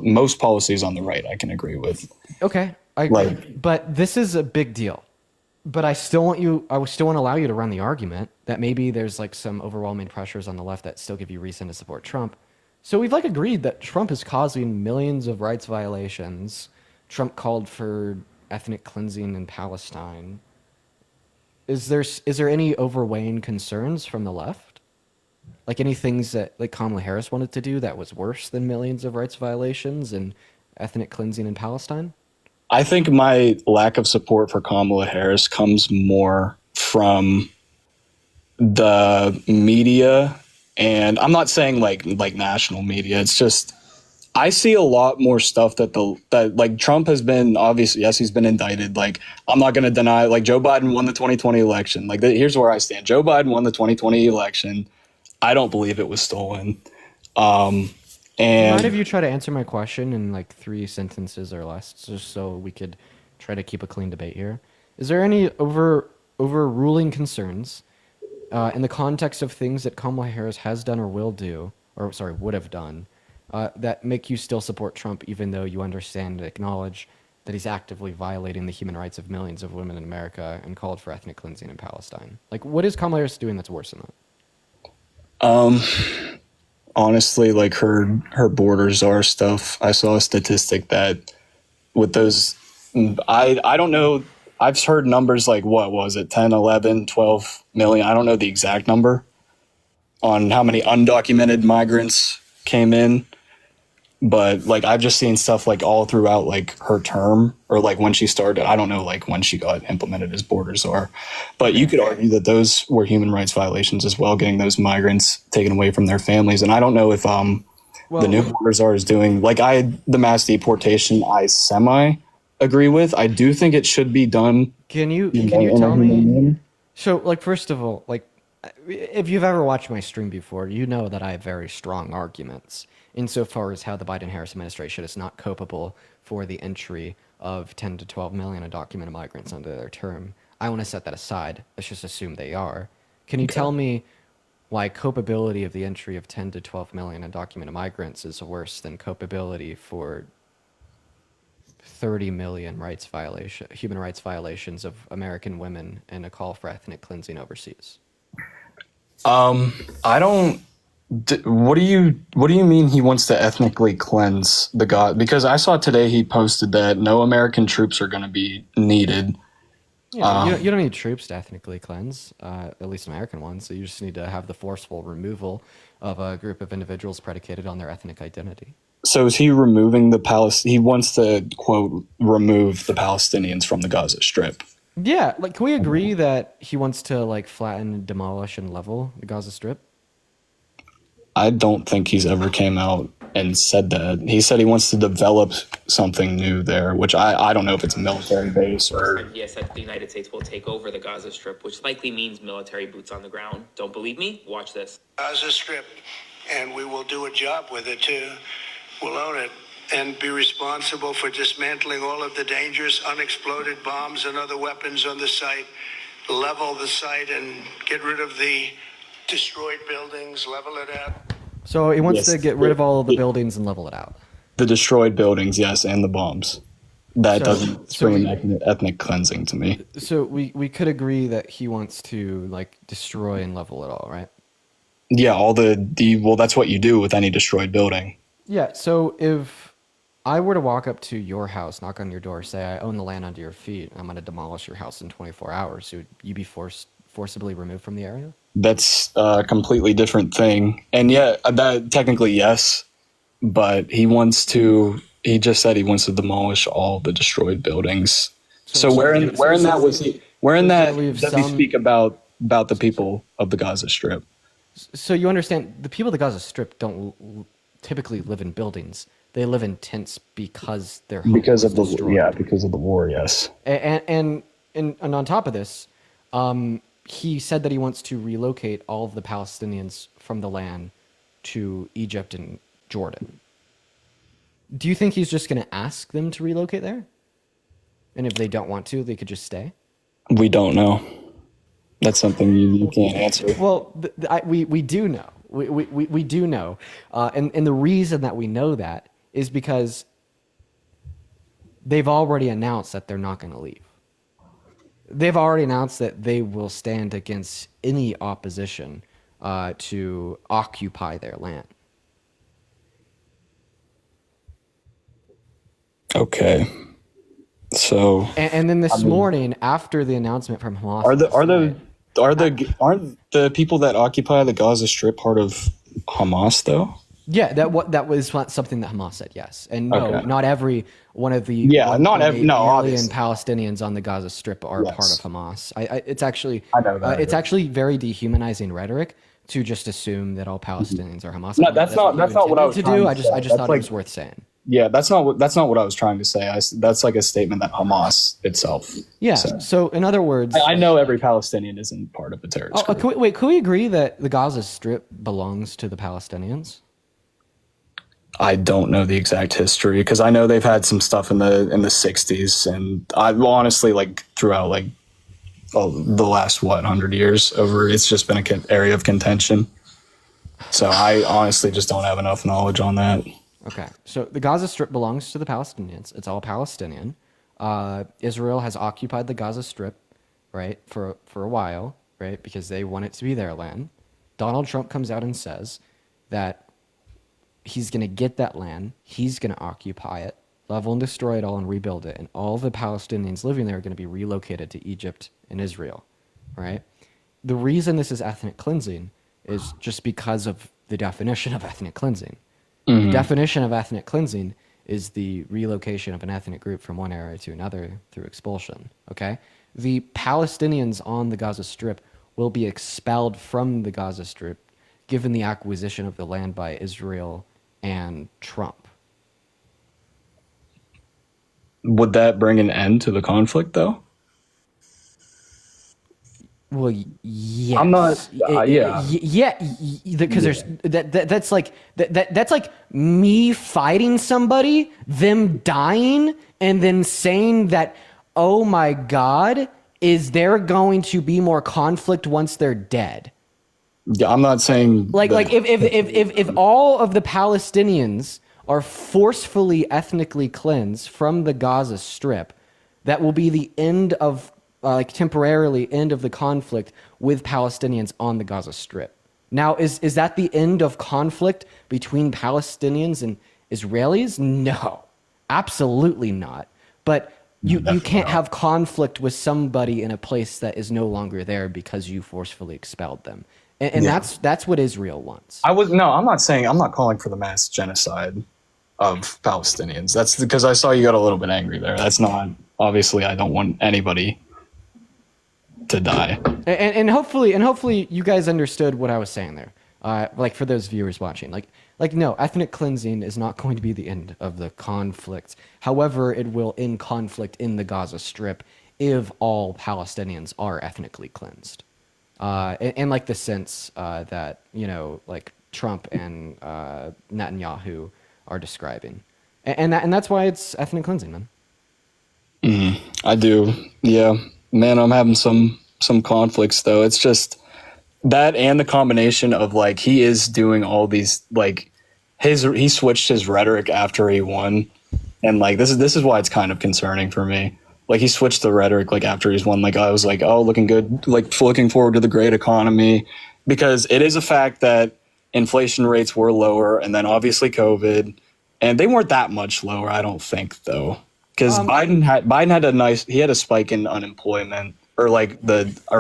most policies on the right I can agree with. Okay, I agree. But this is a big deal. But I still want to allow you to run the argument that maybe there's like some overwhelming pressures on the left that still give you reason to support Trump. So we've like agreed that Trump is causing millions of rights violations. Trump called for ethnic cleansing in Palestine. Is there any overweighing concerns from the left? Like any things that like Kamala Harris wanted to do that was worse than millions of rights violations and ethnic cleansing in Palestine? I think my lack of support for Kamala Harris comes more from the media, and I'm not saying like national media. It's just I see a lot more stuff that like Trump has been, obviously, yes, he's been indicted. Like, I'm not going to deny, like, Joe Biden won the 2020 election. Like, here's where I stand. Joe Biden won the 2020 election. I don't believe it was stolen. Do you mind if And you try to answer my question in like 3 sentences or less, just so we could try to keep a clean debate here? Is there any overruling concerns in the context of things that Kamala Harris has done or will do, or sorry, would have done, that make you still support Trump, even though you understand and acknowledge that he's actively violating the human rights of millions of women in America and called for ethnic cleansing in Palestine? Like, what is Kamala Harris doing that's worse than that? honestly, like her border czar stuff, I saw a statistic that with those, I don't know. I've heard numbers like, what was it, 10, 11, 12 million? I don't know the exact number on how many undocumented migrants came in. But like I've just seen stuff like all throughout like her term or like when she started. I don't know like when she got implemented as border czar, but you could argue that those were human rights violations as well, getting those migrants taken away from their families. And I don't know if the new border czar is doing like the mass deportation. I semi agree with. I do think it should be done. Can you in tell a human me? manner. So, like, first of all, like, if you've ever watched my stream before, you know that I have very strong arguments insofar as how the Biden-Harris administration is not culpable for the entry of 10 to 12 million undocumented migrants under their term. I want to set that aside. Let's just assume they are. Can you tell me why culpability of the entry of 10 to 12 million undocumented migrants is worse than culpability for 30 million human rights violations of American women and a call for ethnic cleansing overseas? I don't. What do you mean he wants to ethnically cleanse the God? Because I saw today he posted that no American troops are going to be needed. Yeah, you don't need troops to ethnically cleanse, at least American ones. So you just need to have the forceful removal of a group of individuals predicated on their ethnic identity. So is he removing he wants to, quote, remove the Palestinians from the Gaza Strip? Yeah, like, can we agree that he wants to like flatten, demolish, and level the Gaza Strip? I don't think he's ever came out and said that. He said he wants to develop something new there, which I don't know if it's a military base or... Yes, that the United States will take over the Gaza Strip, which likely means military boots on the ground. Don't believe me? Watch this. Gaza Strip, and we will do a job with it too. We'll own it and be responsible for dismantling all of the dangerous unexploded bombs and other weapons on the site, level the site and get rid of the destroyed buildings, level it out. So he wants Yes. to get rid of all of the buildings and level it out. The destroyed buildings, yes, and the bombs. That doesn't so scream ethnic cleansing to me. So we could agree that he wants to like destroy and level it all, right? Yeah, all well, that's what you do with any destroyed building. Yeah, so if I were to walk up to your house, knock on your door, say I own the land under your feet, I'm going to demolish your house in 24 hours, so would you be forcibly removed from the area? That's a completely different thing. And yeah, that technically yes, but he just said he wants to demolish all the destroyed buildings. So where in that does he speak about the people of the Gaza Strip? So you understand, the people of the Gaza Strip don't typically live in buildings. They live in tents because their home Because was of the destroyed. because of the war, yes. And on top of this, he said that he wants to relocate all of the Palestinians from the land to Egypt and Jordan. Do you think he's just going to ask them to relocate there? And if they don't want to, they could just stay? We don't know. That's something you can't answer. Well, we do know. We do know. And the reason that we know that is because they've already announced that they're not going to leave. They've already announced that they will stand against any opposition to occupy their land. Okay. So And then this morning, after the announcement from Hamas, aren't the people that occupy the Gaza Strip part of Hamas though? Yeah, that was something that Hamas said, yes. And no, Okay. not every one of the Yeah, not 1.8 every, no, million obviously. Palestinians on the Gaza Strip are part Yes. of Hamas. It's actually I know that, it's yeah. actually very dehumanizing rhetoric to just assume that all Palestinians are Hamas. No, that's not what I was to trying do. to I just say. That's thought it like- was worth saying. Yeah, that's not what I was trying to say. That's like a statement that Hamas itself. Yeah. said. So in other words, I know every Palestinian isn't part of a terrorist group. can we agree that the Gaza Strip belongs to the Palestinians? I don't know the exact history because I know they've had some stuff in the 60s, and I honestly like throughout like the last 100 years over, it's just been an area of contention. So I honestly just don't have enough knowledge on that. Okay, so the Gaza Strip belongs to the Palestinians. It's all Palestinian. Israel has occupied the Gaza Strip, right, for a while, right, because they want it to be their land. Donald Trump comes out and says that he's going to get that land, he's going to occupy it, level and destroy it all and rebuild it, and all the Palestinians living there are going to be relocated to Egypt and Israel, right? The reason this is ethnic cleansing is just because of the definition of ethnic cleansing. The definition of ethnic cleansing is the relocation of an ethnic group from one area to another through expulsion, okay? The Palestinians on the Gaza Strip will be expelled from the Gaza Strip given the acquisition of the land by Israel and Trump. Would that bring an end to the conflict, though? Well, yes. I'm not. Yeah. Because there's that's like that's like me fighting somebody, them dying, and then saying that, oh my God, is there going to be more conflict once they're dead? Yeah, I'm not saying Like if all of the Palestinians are forcefully ethnically cleansed from the Gaza Strip, that will be the end of temporarily end of the conflict with Palestinians on the Gaza Strip. Now, is that the end of conflict between Palestinians and Israelis? No, absolutely not. But you can't have conflict with somebody in a place that is no longer there because you forcefully expelled them. And that's what Israel wants. I'm not calling for the mass genocide of Palestinians. That's because I saw you got a little bit angry there. That's not, obviously I don't want anybody to die. And hopefully you guys understood what I was saying there. Like for those viewers watching, like no, ethnic cleansing is not going to be the end of the conflict. However, it will end conflict in the Gaza Strip if all Palestinians are ethnically cleansed. In like the sense that, you know, like Trump and Netanyahu are describing. And that's why it's ethnic cleansing, man. I do. Yeah. Man, I'm having some conflicts though. It's just that and the combination of like he is doing all these like he switched his rhetoric after he won, and like this is why it's kind of concerning for me. Like he switched the rhetoric like after he's won. Like I was like, oh, looking good, like looking forward to the great economy, because it is a fact that inflation rates were lower, and then obviously COVID, and they weren't that much lower, I don't think though. Because Biden had a spike in unemployment, or like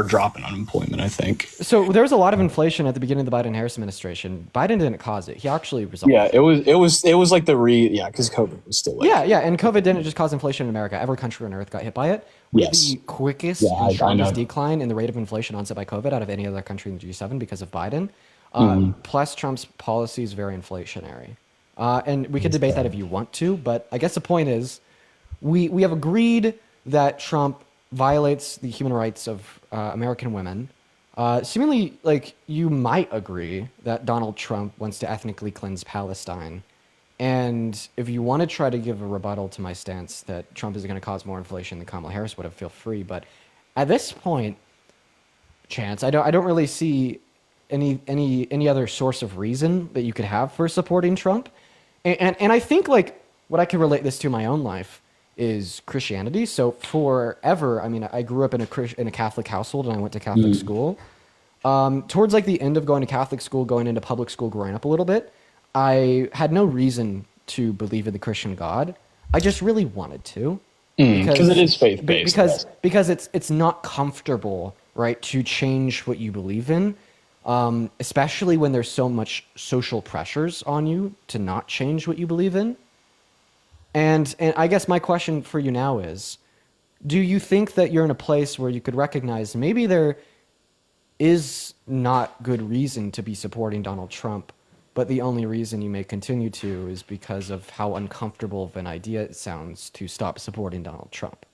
drop in unemployment, I think. So there was a lot of inflation at the beginning of the Biden-Harris administration. Biden didn't cause it. He actually resolved Yeah, it. it was like because COVID was still like And COVID didn't just cause inflation in America. Every country on earth got hit by it. We had Yes. the quickest Yeah, and I strongest know. decline in the rate of inflation onset by COVID out of any other country in the G7 because of Biden. Plus, Trump's policy is very inflationary. And we could debate that if you want to, but I guess the point is, we have agreed that Trump violates the human rights of American women. Seemingly, like, you might agree that Donald Trump wants to ethnically cleanse Palestine. And if you want to try to give a rebuttal to my stance that Trump is going to cause more inflation than Kamala Harris would have, feel free. But at this point, Chance, I don't really see any other source of reason that you could have for supporting Trump. And I think, like, what I can relate this to in my own life is Christianity. So forever, I mean, I grew up in a Catholic household, and I went to Catholic school. Towards like the end of going to Catholic school, going into public school, growing up a little bit, I had no reason to believe in the Christian God. I just really wanted to, because it is faith based. Because it's not comfortable right, to change what you believe in, especially when there's so much social pressures on you to not change what you believe in. And I guess my question for you now is, do you think that you're in a place where you could recognize maybe there is not good reason to be supporting Donald Trump, but the only reason you may continue to is because of how uncomfortable of an idea it sounds to stop supporting Donald Trump?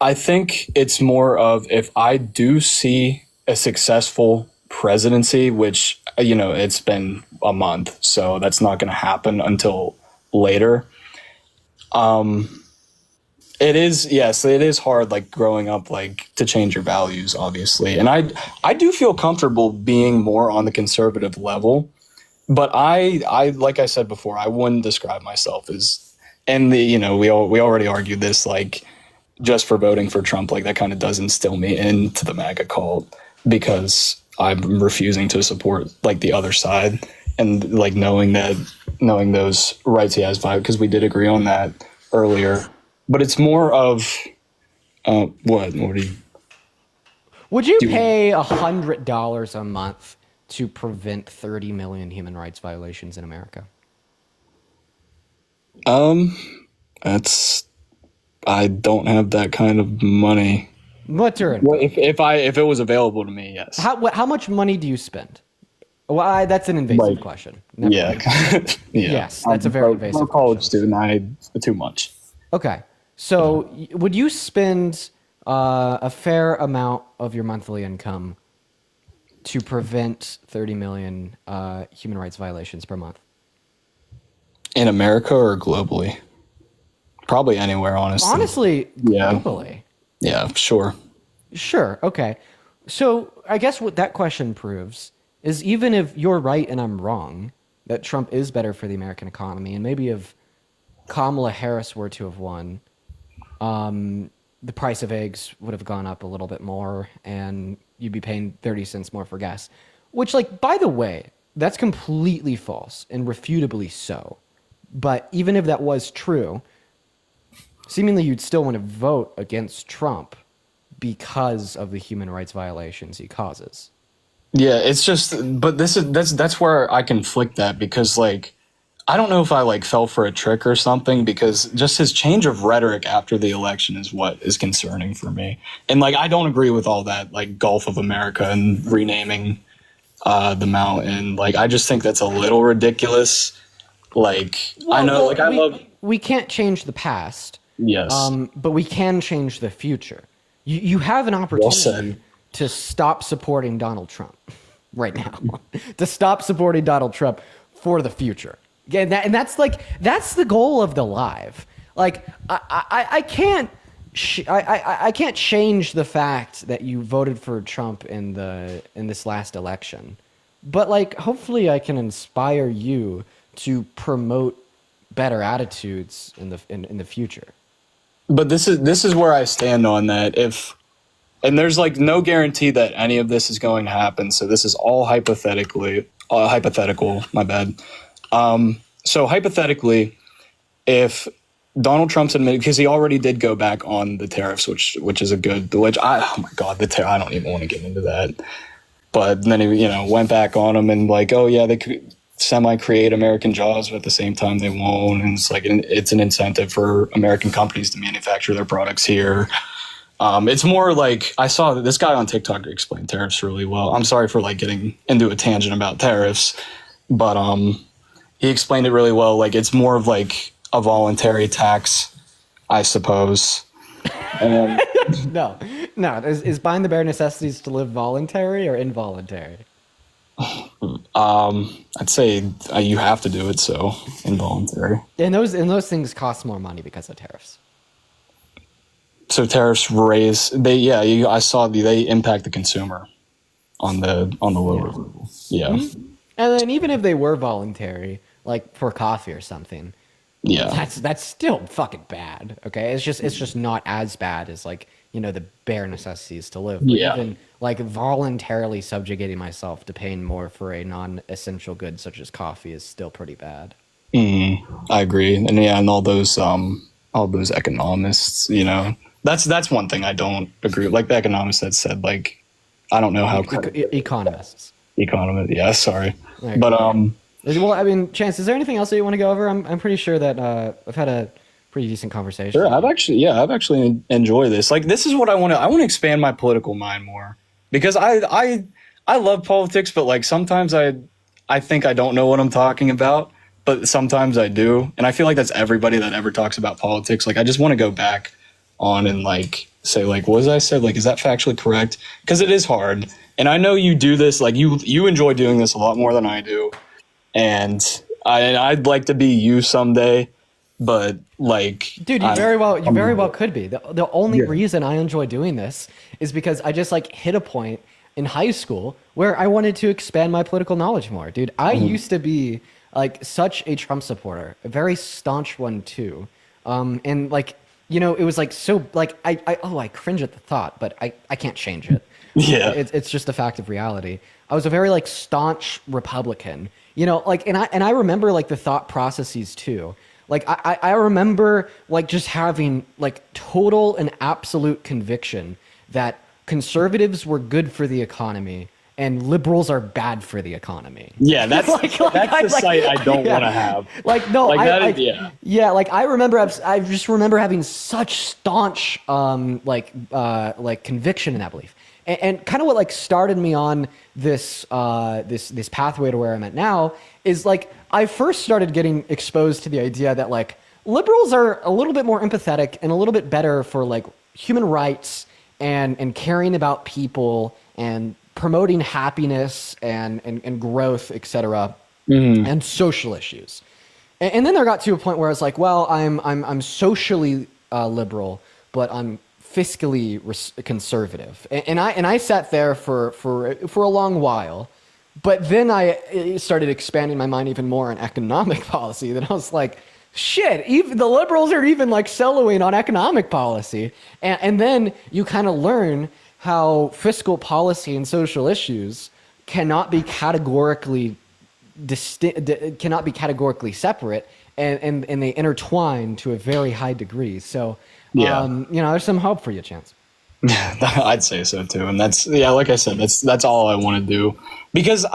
I think it's more of, if I do see a successful presidency, which, it's been a month, so that's not going to happen until later. It is hard, like, growing up, like, to change your values, obviously. And I do feel comfortable being more on the conservative level, but I like I said before, I wouldn't describe myself as, and we already argued this, like, just for voting for Trump, like, that kind of does instill me into the MAGA cult, because I'm refusing to support, like, the other side, and, like, knowing those rights he has, because we did agree on that earlier. But it's more of, what do you? Would you pay $100 a month to prevent 30 million human rights violations in America? I don't have that kind of money. What, Well, if it was available to me, yes. How much money do you spend? Well, that's an invasive question. Never mind. Yeah. Yes, that's a very invasive I'm a college question. student. Too much. Okay. So would you spend a fair amount of your monthly income to prevent 30 million human rights violations per month? In America or globally? Probably anywhere, honestly. Honestly, Yeah. globally. Yeah, sure. Sure. Okay. So I guess what that question proves is, even if you're right and I'm wrong, that Trump is better for the American economy, and maybe if Kamala Harris were to have won, the price of eggs would have gone up a little bit more, and you'd be paying 30 cents more for gas. Which, like, by the way, that's completely false and refutably so. But even if that was true, seemingly you'd still want to vote against Trump because of the human rights violations he causes. Yeah, it's just, but that's where I conflict that, because, like, I don't know if I, like, fell for a trick or something, because just his change of rhetoric after the election is what is concerning for me. And, like, I don't agree with all that, like, Gulf of America and renaming the mountain. Like, I just think that's a little ridiculous. Like, Well, I know, well, like, I love. We can't change the past. Yes. But we can change the future. You have an opportunity said. to stop supporting Donald Trump right now. To stop supporting Donald Trump for the future. Yeah, that's the goal of the live. Like, I can't change the fact that you voted for Trump in this last election, but, like, hopefully I can inspire you to promote better attitudes in the future. But this is where I stand on that. And there's, like, no guarantee that any of this is going to happen. So this is all hypothetical. My bad. So hypothetically, if Donald Trump's admitted, because he already did go back on the tariffs, which is a good, oh my God, I don't even want to get into that. But then he, went back on them and, like, oh yeah, they could semi-create American jobs, but at the same time they won't. And it's like, it's an incentive for American companies to manufacture their products here. It's more like, I saw that this guy on TikTok explained tariffs really well. I'm sorry for, like, getting into a tangent about tariffs, but he explained it really well. Like, it's more of, like, a voluntary tax, I suppose. No. Is buying the bare necessities to live voluntary or involuntary? I'd say you have to do it, so involuntary. And those things cost more money because of tariffs. So tariffs I saw they impact the consumer on the lower level. Yeah. Mm-hmm. And then even if they were voluntary, like for coffee or something, yeah, that's still fucking bad. Okay, it's just not as bad as, like, the bare necessities to live. But yeah. Even, like, voluntarily subjugating myself to paying more for a non-essential good such as coffee is still pretty bad. I agree, and all those economists, that's one thing I don't agree with. Like, the economist that said, like, I don't know how Economists. economist. Yeah, sorry, Right. but Well, I mean, Chance, is there anything else that you want to go over? I'm pretty sure that I've had a pretty decent conversation. sure. I've actually enjoyed this. Like, this is what I want to. I want to expand my political mind more because I love politics, but like sometimes I think I don't know what I'm talking about, but sometimes I do, and I feel like that's everybody that ever talks about politics. Like, I just want to go back on and like say like, what was I said? Like, is that factually correct? Because it is hard, and I know you do this. Like, you enjoy doing this a lot more than I do, and I'd like to be you someday. But like, dude, you very well could be. The only reason I enjoy doing this is because I just like hit a point in high school where I wanted to expand my political knowledge more. Dude, I used to be like such a Trump supporter, a very staunch one too. And like, you know, it was like so like I cringe at the thought, but I can't change it. Yeah, it's just a fact of reality. I was a very like staunch Republican, you know, like, and I remember like the thought processes too. Like I remember like just having like total and absolute conviction that conservatives were good for the economy and liberals are bad for the economy. Yeah, that's that's the site I don't want to have. Like no, like like I just remember having such staunch like conviction in that belief. And kind of what like started me on this this pathway to where I'm at now is like I first started getting exposed to the idea that like liberals are a little bit more empathetic and a little bit better for like human rights and caring about people and promoting happiness and growth, etc. And social issues. And then there got to a point where I was like, well, I'm socially liberal, but I'm fiscally conservative, and I sat there for a long while, but then I started expanding my mind even more on economic policy. Then I was like, shit, even the liberals are even like soloing on economic policy, and then you kind of learn how fiscal policy and social issues cannot be categorically separate, and they intertwine to a very high degree. So. Yeah. You know, there's some hope for you, Chance. I'd say so too, and that's like I said, that's all I want to do because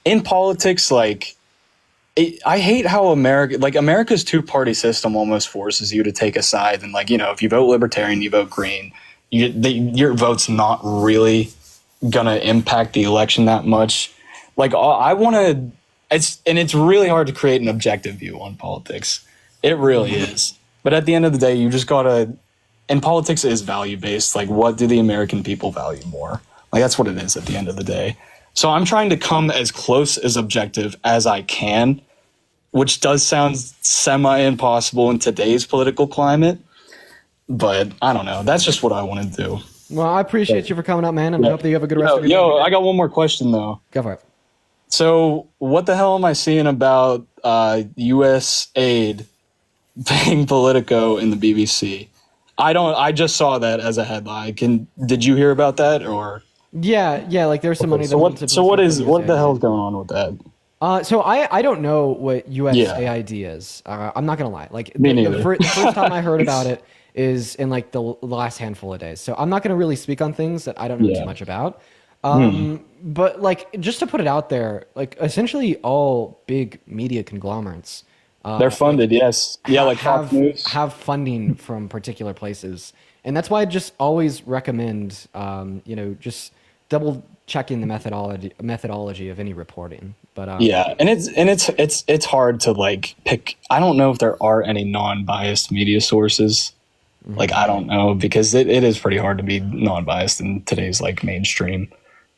in politics, like I hate how America's two-party system almost forces you to take a side, and like, you know, if you vote libertarian, you vote green, your vote's not really gonna impact the election that much. Like I want to, it's really hard to create an objective view on politics. It really is. But at the end of the day, you just gotta, and politics is value-based. Like, what do the American people value more? Like, that's what it is at the end of the day. So I'm trying to come as close as objective as I can, which does sound semi-impossible in today's political climate. But I don't know. That's just what I want to do. Well, I appreciate you for coming up, man, and I hope that you have a good rest of your day. I got one more question, though. Go for it. So what the hell am I seeing about U.S. aid paying Politico in the BBC? I just saw that as a headline. Did you hear about that or? Yeah, like there's some money. So what the hell's going on with that? So I don't know what USAID is. I'm not gonna lie. Like the first time I heard about it is in like the last handful of days. So I'm not gonna really speak on things that I don't know too much about. But like just to put it out there, like essentially all big media conglomerates. They're funded, yes. Yeah, like Fox News. Have funding from particular places. And that's why I just always recommend, you know, just double checking the methodology of any reporting. But yeah, and it's hard to like pick. I don't know if there are any non-biased media sources. Like, I don't know, because it is pretty hard to be non-biased in today's like mainstream.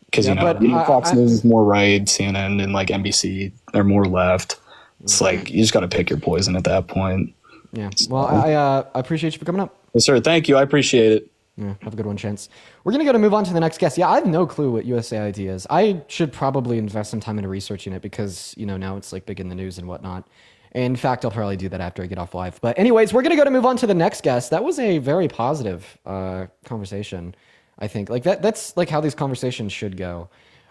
Because Fox News is more right, CNN and like NBC are more left. It's like you just got to pick your poison at that point. Yeah. Well, I appreciate you for coming up. Yes, sir. Thank you. I appreciate it. Yeah. Have a good one, Chance. We're gonna move on to the next guest. Yeah, I have no clue what USAID is. I should probably invest some time into researching it because now it's like big in the news and whatnot. In fact, I'll probably do that after I get off live. But anyways, we're gonna move on to the next guest. That was a very positive conversation. I think like that's like how these conversations should go.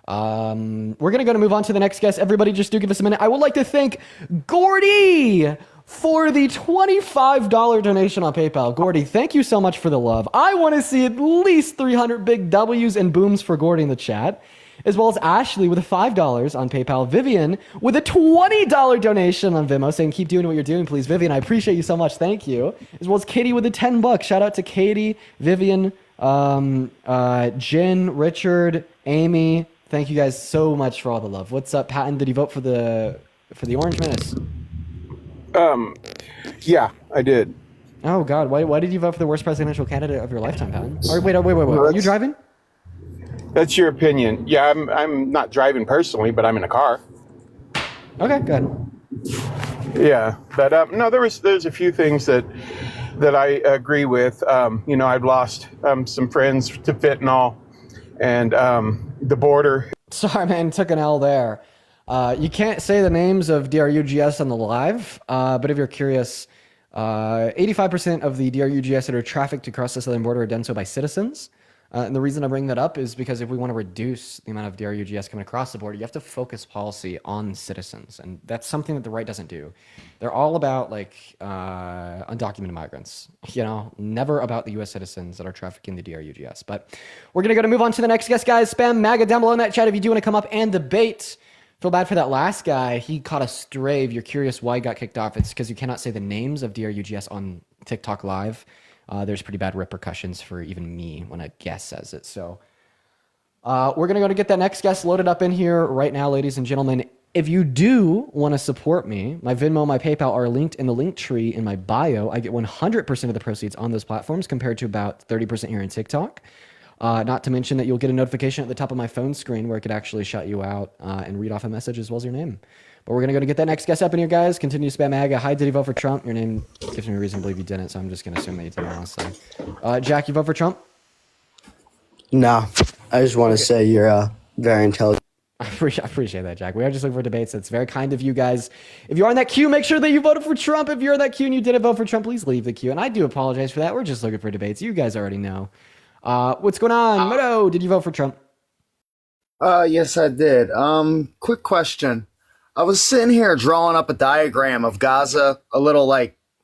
We're gonna move on to the next guest. Everybody just do give us a minute. I would like to thank Gordy for the $25 donation on PayPal. Gordy, thank you so much for the love. I want to see at least 300 big W's and booms for Gordy in the chat, as well as Ashley with a $5 on PayPal. Vivian with a $20 donation on Venmo, saying keep doing what you're doing, please. Vivian, I appreciate you so much. Thank you. As well as Katie with a $10. Shout out to Katie, Vivian, Jen, Richard, Amy. Thank you guys so much for all the love. What's up, Patton? Did you vote for the Orange Menace? Yeah, I did. Oh God, why did you vote for the worst presidential candidate of your lifetime, Patton? Or wait. Are you driving? That's your opinion. Yeah, I'm not driving personally, but I'm in a car. Okay, good. Yeah, but no, there's a few things that I agree with. I've lost some friends to fentanyl, and the border. Sorry, man, took an L there. You can't say the names of DRUGS on the live, but if you're curious, 85% of the DRUGS that are trafficked across the southern border are done so by citizens. And the reason I bring that up is because if we want to reduce the amount of DRUGS coming across the border, you have to focus policy on citizens. And that's something that the right doesn't do. They're all about undocumented migrants, never about the US citizens that are trafficking the DRUGS. But we're going to move on to the next guest, guys. Spam MAGA down below in that chat if you do want to come up and debate. Feel bad for that last guy. He caught a stray. If you're curious why he got kicked off, it's because you cannot say the names of DRUGS on TikTok Live. There's pretty bad repercussions for even me when a guest says it. So we're going to go to get that next guest loaded up in here right now, ladies and gentlemen. If you do want to support me, my Venmo, my PayPal are linked in the link tree in my bio. I get 100% of the proceeds on those platforms compared to about 30% here in TikTok. Not to mention that you'll get a notification at the top of my phone screen where it could actually shut you out and read off a message as well as your name. But we're going to go to get that next guest up in here, guys. Continue to spam MAGA. Hi, did you vote for Trump? Your name gives me a reason to believe you didn't, so I'm just going to assume that you didn't, honestly. Jack, you vote for Trump? No, I just want to say you're very intelligent. I appreciate that, Jack. We are just looking for debates. That's very kind of you guys. If you are in that queue, make sure that you voted for Trump. If you're in that queue and you didn't vote for Trump, please leave the queue. And I do apologize for that. We're just looking for debates. You guys already know. What's going on? Moto, did you vote for Trump? Yes, I did. Quick question. I was sitting here drawing up a diagram of Gaza, a little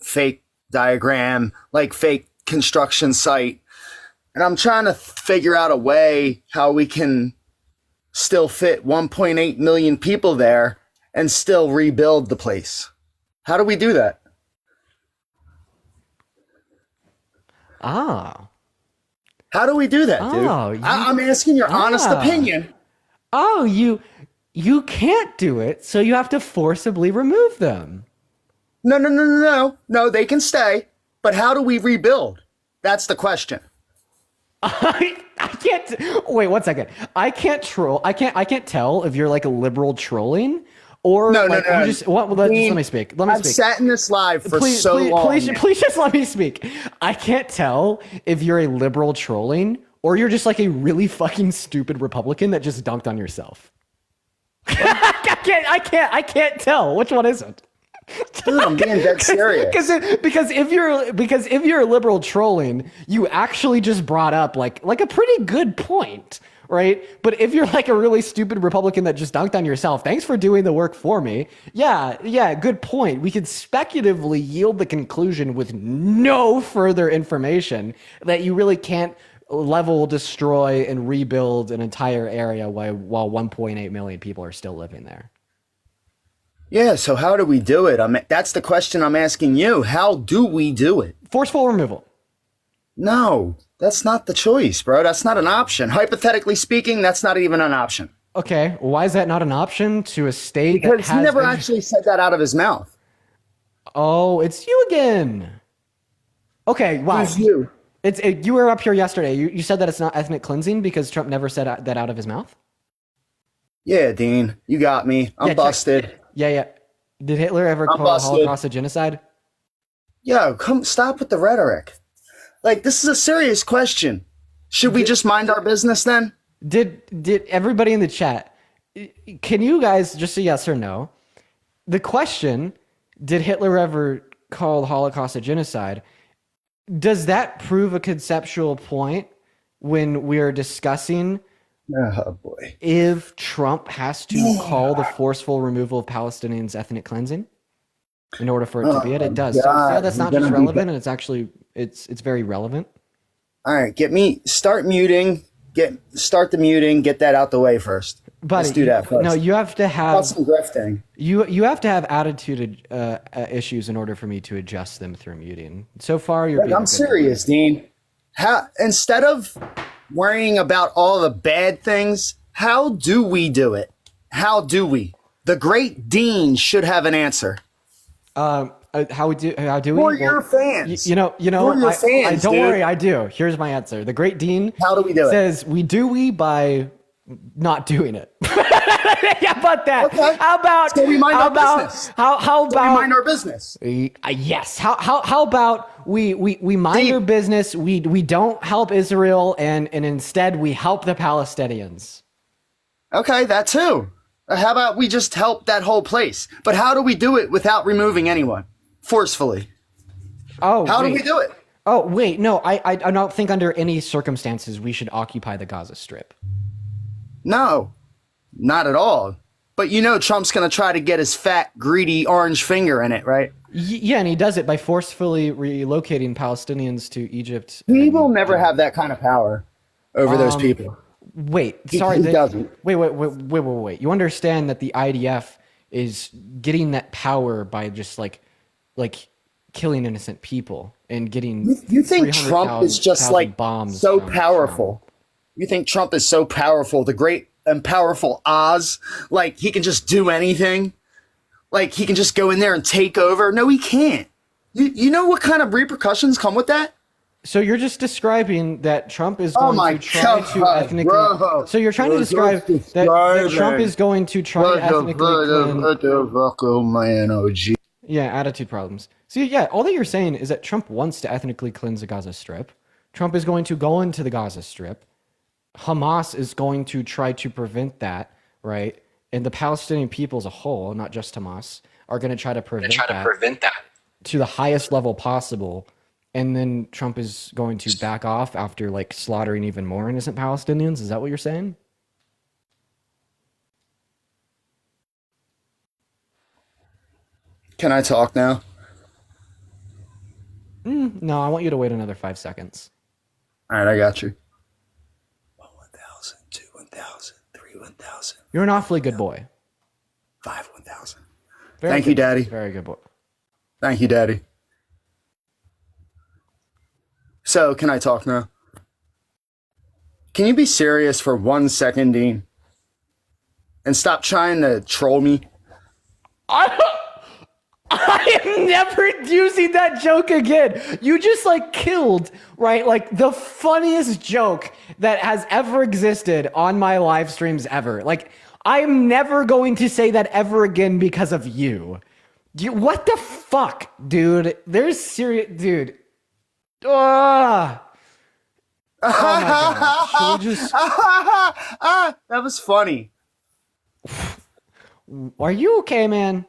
fake diagram, fake construction site. And I'm trying to figure out a way how we can still fit 1.8 million people there and still rebuild the place. How do we do that? How do we do that, dude? I'm asking your honest opinion. You can't do it, so you have to forcibly remove them. No, they can stay. But how do we rebuild? That's the question. I can't. Wait, 1 second. I can't tell if you're a liberal trolling or no. You just let me speak. I've sat in this live for so long. Please just let me speak. I can't tell if you're a liberal trolling or you're just a really fucking stupid Republican that just dunked on yourself. I can't tell which one is it. Dude, I'm being dead serious. Because if you're a liberal trolling, you actually just brought up like a pretty good point, right? But if you're a really stupid Republican that just dunked on yourself, thanks for doing the work for me. Yeah, good point. We could speculatively yield the conclusion with no further information that you really can't level, destroy, and rebuild an entire area while 1.8 million people are still living there. Yeah, so how do we do it? That's the question I'm asking you. How do we do it? Forceful removal. No, that's not the choice, bro. That's not an option. Hypothetically speaking, that's not even an option. Okay, why is that not an option to a state because he never actually said that out of his mouth. Oh, it's you again. Okay, wow. Who's you? You were up here yesterday. You said that it's not ethnic cleansing because Trump never said that out of his mouth? Yeah, Dean, you got me. I'm busted. Yeah. Did Hitler ever call the Holocaust a genocide? Yo, stop with the rhetoric. This is a serious question. Should we just mind our business then? Did everybody in the chat, can you guys just say yes or no? The question, did Hitler ever call the Holocaust a genocide? Does that prove a conceptual point when we're discussing if Trump has to call the forceful removal of Palestinians ethnic cleansing? in order for it to be it. It does. So yeah, that's not just relevant, and it's actually it's very relevant. All right, start the muting, get that out the way first. But let's do that first. No, you have to have some grifting. You have to have attitude issues in order for me to adjust them through muting. So far, you're. I'm serious, Dean. Instead of worrying about all the bad things, how do we do it? How do we? The great Dean should have an answer. How do we? For your fans. You know. For your fans, don't dude. worry, I do. Here's my answer. The great Dean. How do we do it? Says we by not doing it. How about that? Okay. How about so we mind our business? How about we mind our business? Yes. How about we mind our business? We don't help Israel and instead we help the Palestinians. Okay, that too. How about we just help that whole place? But how do we do it without removing anyone forcefully? Oh, how do we do it? Oh wait, no, I don't think under any circumstances we should occupy the Gaza Strip. No, not at all. But you know Trump's going to try to get his fat, greedy orange finger in it, right? Yeah, and he does it by forcefully relocating Palestinians to Egypt. He will never have that kind of power over those people. Wait, He sorry. doesn't. Wait. You understand that the IDF is getting that power by just like killing innocent people and getting. You think Trump is just like bombs so powerful? You think Trump is so powerful, the great and powerful Oz? Like he can just do anything? Like he can just go in there and take over? No, he can't. You know what kind of repercussions come with that? So you're just describing that Trump is going to try to ethnically. Bro. So you're trying to describe that Trump is going to try to ethnically cleanse. Yeah, attitude problems. See, yeah, all that you're saying is that Trump wants to ethnically cleanse the Gaza Strip. Trump is going to go into the Gaza Strip. Hamas is going to try to prevent that, right? And the Palestinian people as a whole, not just Hamas, are going to try to prevent that to the highest level possible. And then Trump is going to back off after like slaughtering even more innocent Palestinians. Is that what you're saying? Can I talk now? No, I want you to wait another 5 seconds. All right, I got you. 1,000, 2, 1,000, 3, 1,000. You're an awfully good boy. 5, 1,000. Thank you, Daddy. Very good boy. Thank you, Daddy. So, can I talk now? Can you be serious for 1 second, Dean? And stop trying to troll me? I am never using that joke again. You just like killed, right? Like the funniest joke that has ever existed on my live streams ever. Like I'm never going to say that ever again because of you. What the fuck, dude? There's serious, dude. Oh my God. Should we just... That was funny. Are you okay, man?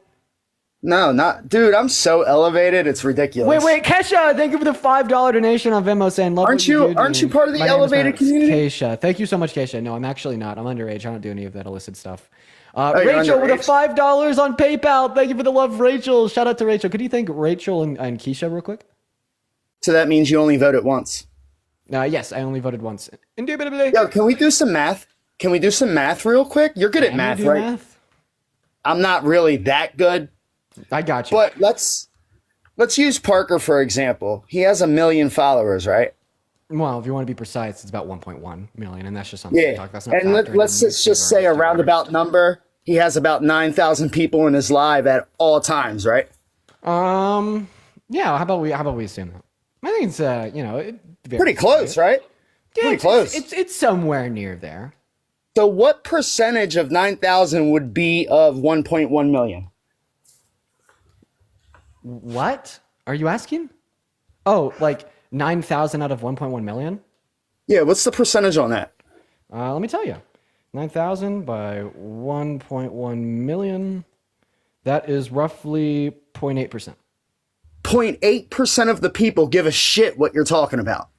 No, not, dude. I'm so elevated, it's ridiculous. Wait, Kesha, thank you for the $5 donation on Venmo saying, love aren't you part of the elevated community? Kesha, thank you so much, Kesha. No, I'm actually not. I'm underage. I don't do any of that illicit stuff. Rachel with a $5 on PayPal. Thank you for the love, Rachel. Shout out to Rachel. Could you thank Rachel and Keisha real quick? So that means you only voted once. Yes, I only voted once. Indubitably. Yo, can we do some math? Can we do some math real quick? You're good at math, right? Math? I'm not really that good. I got you. But let's use Parker for example. He has 1 million followers, right? Well, if you want to be precise, it's about 1.1 million, and that's just on TikTok. That's not and let's just say a roundabout number. He has about 9,000 people in his live at all times, right? Yeah. How about we assume that? I think it's pretty close, right? Yeah, pretty close. It's somewhere near there. So, what percentage of 9,000 would be of 1.1 million? What are you asking? Oh, like 9,000 out of 1.1 million? Yeah, what's the percentage on that? Let me tell you. 9,000 by 1.1 million. That is roughly 0.8%. 0.8% of the people give a shit what you're talking about.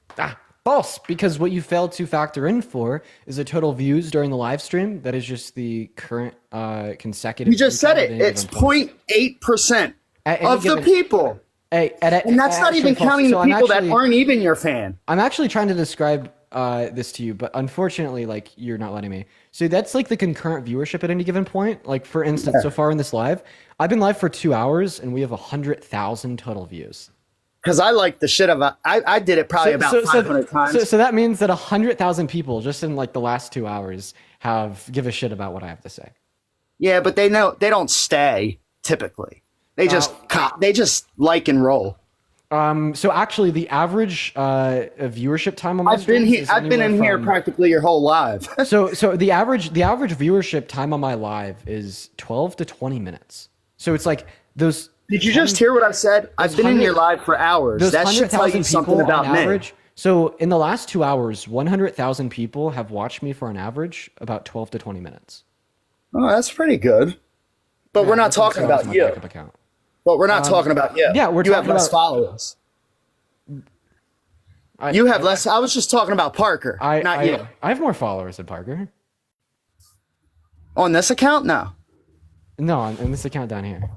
False, because what you failed to factor in for is the total views during the live stream. That is just the current consecutive. You just said it. It's 0.8%. At any of the given- people. Hey, And that's not even counting the people that aren't even your fan. I'm actually trying to describe this to you, but unfortunately, like, you're not letting me. So that's like the concurrent viewership at any given point. Like, for instance, so far in this live, I've been live for 2 hours and we have 100,000 total views. Because I like the shit of I did it probably about 500 times. So that means that 100,000 people just in like the last 2 hours give a shit about what I have to say. Yeah, but they don't stay typically. They just like and roll. So actually, the average viewership time on my I've been streams is I've been in anywhere here from- practically your whole live. so the average viewership time on my live is 12 to 20 minutes. So it's like those. Did you just hear what I said? I've been in your live for hours. That should tell you something about me. Average, so in the last 2 hours, 100,000 people have watched me for an average about 12 to 20 minutes. Oh, that's pretty good. But we're not talking about you. But we're not talking about you. Yeah, you have less followers. You have less. I was just talking about Parker, not you. I have more followers than Parker. On this account, no. No, on this account down here.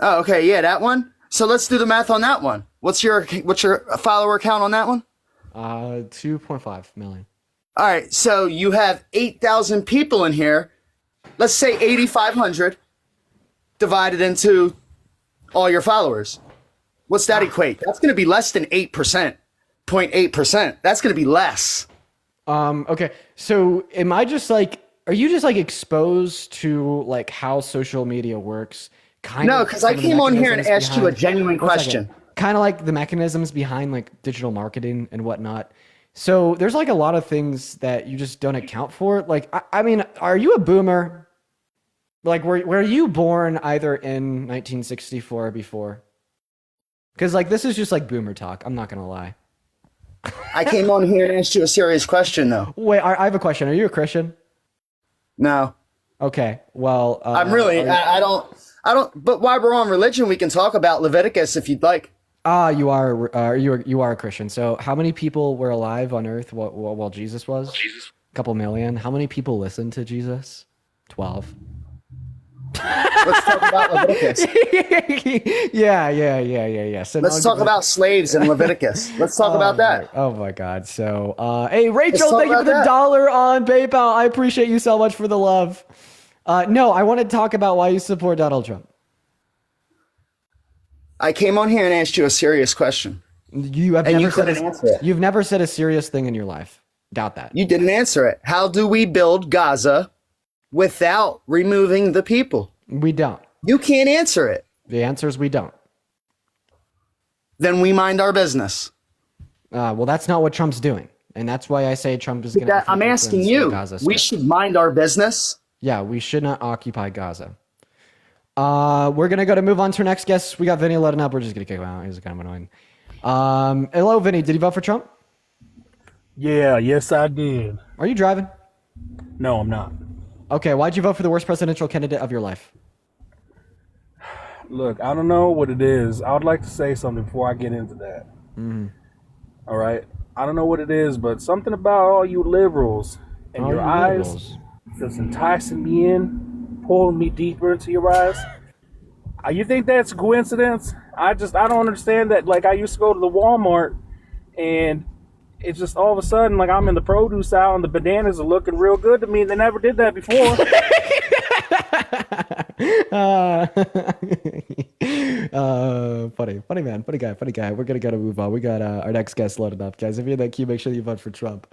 Oh, okay, yeah, that one. So let's do the math on that one. What's your follower count on that one? 2.5 million. All right, so you have 8,000 people in here. Let's say 8,500 divided into all your followers. What's that equate? That's going to be less than 8%, 0.8%. That's going to be less. Okay, so am I just like, are you just like exposed to like how social media works? No, because I came on here and asked you a genuine question. Kind of like the mechanisms behind like digital marketing and whatnot. So there's like a lot of things that you just don't account for. Like, I mean, are you a boomer? Like, were you born either in 1964 or before? Because like this is just like boomer talk. I'm not gonna lie. I came on here and asked you a serious question, though. Wait, I have a question. Are you a Christian? No. Okay. Well, I'm really. I don't. But while we're on religion, we can talk about Leviticus if you'd like. You are a Christian. So how many people were alive on Earth while Jesus was? A couple million. How many people listened to Jesus? 12. Let's talk about Leviticus. Yeah. So let's talk about slaves in Leviticus. Let's talk about that. Oh my God. So, hey, Rachel, thank you for the $1 on PayPal. I appreciate you so much for the love. No, I want to talk about why you support Donald Trump. I came on here and asked you a serious question. You couldn't answer it. You've never said a serious thing in your life. Doubt that. You didn't answer it. How do we build Gaza without removing the people? We don't. You can't answer it. The answer is we don't. Then we mind our business. Well, that's not what Trump's doing. And that's why I say Trump is going to... I'm asking you. We should mind our business. Yeah, we should not occupy Gaza. We're going to move on to our next guest. We got Vinny loading up. We're just going to kick him out. He's kind of annoying. Hello, Vinny. Did you vote for Trump? Yeah, yes, I did. Are you driving? No, I'm not. Okay, why'd you vote for the worst presidential candidate of your life? Look, I don't know what it is. I would like to say something before I get into that. All right? I don't know what it is, but something about all you liberals and your eyes just enticing me in, pulling me deeper into your eyes. You think that's a coincidence? I don't understand that. Like, I used to go to the Walmart, and it's just all of a sudden, like, I'm in the produce aisle, and the bananas are looking real good to me. They never did that before. Funny man, funny guy. We're gonna move on. We got our next guest loaded up, guys. If you're in that queue, make sure you vote for Trump.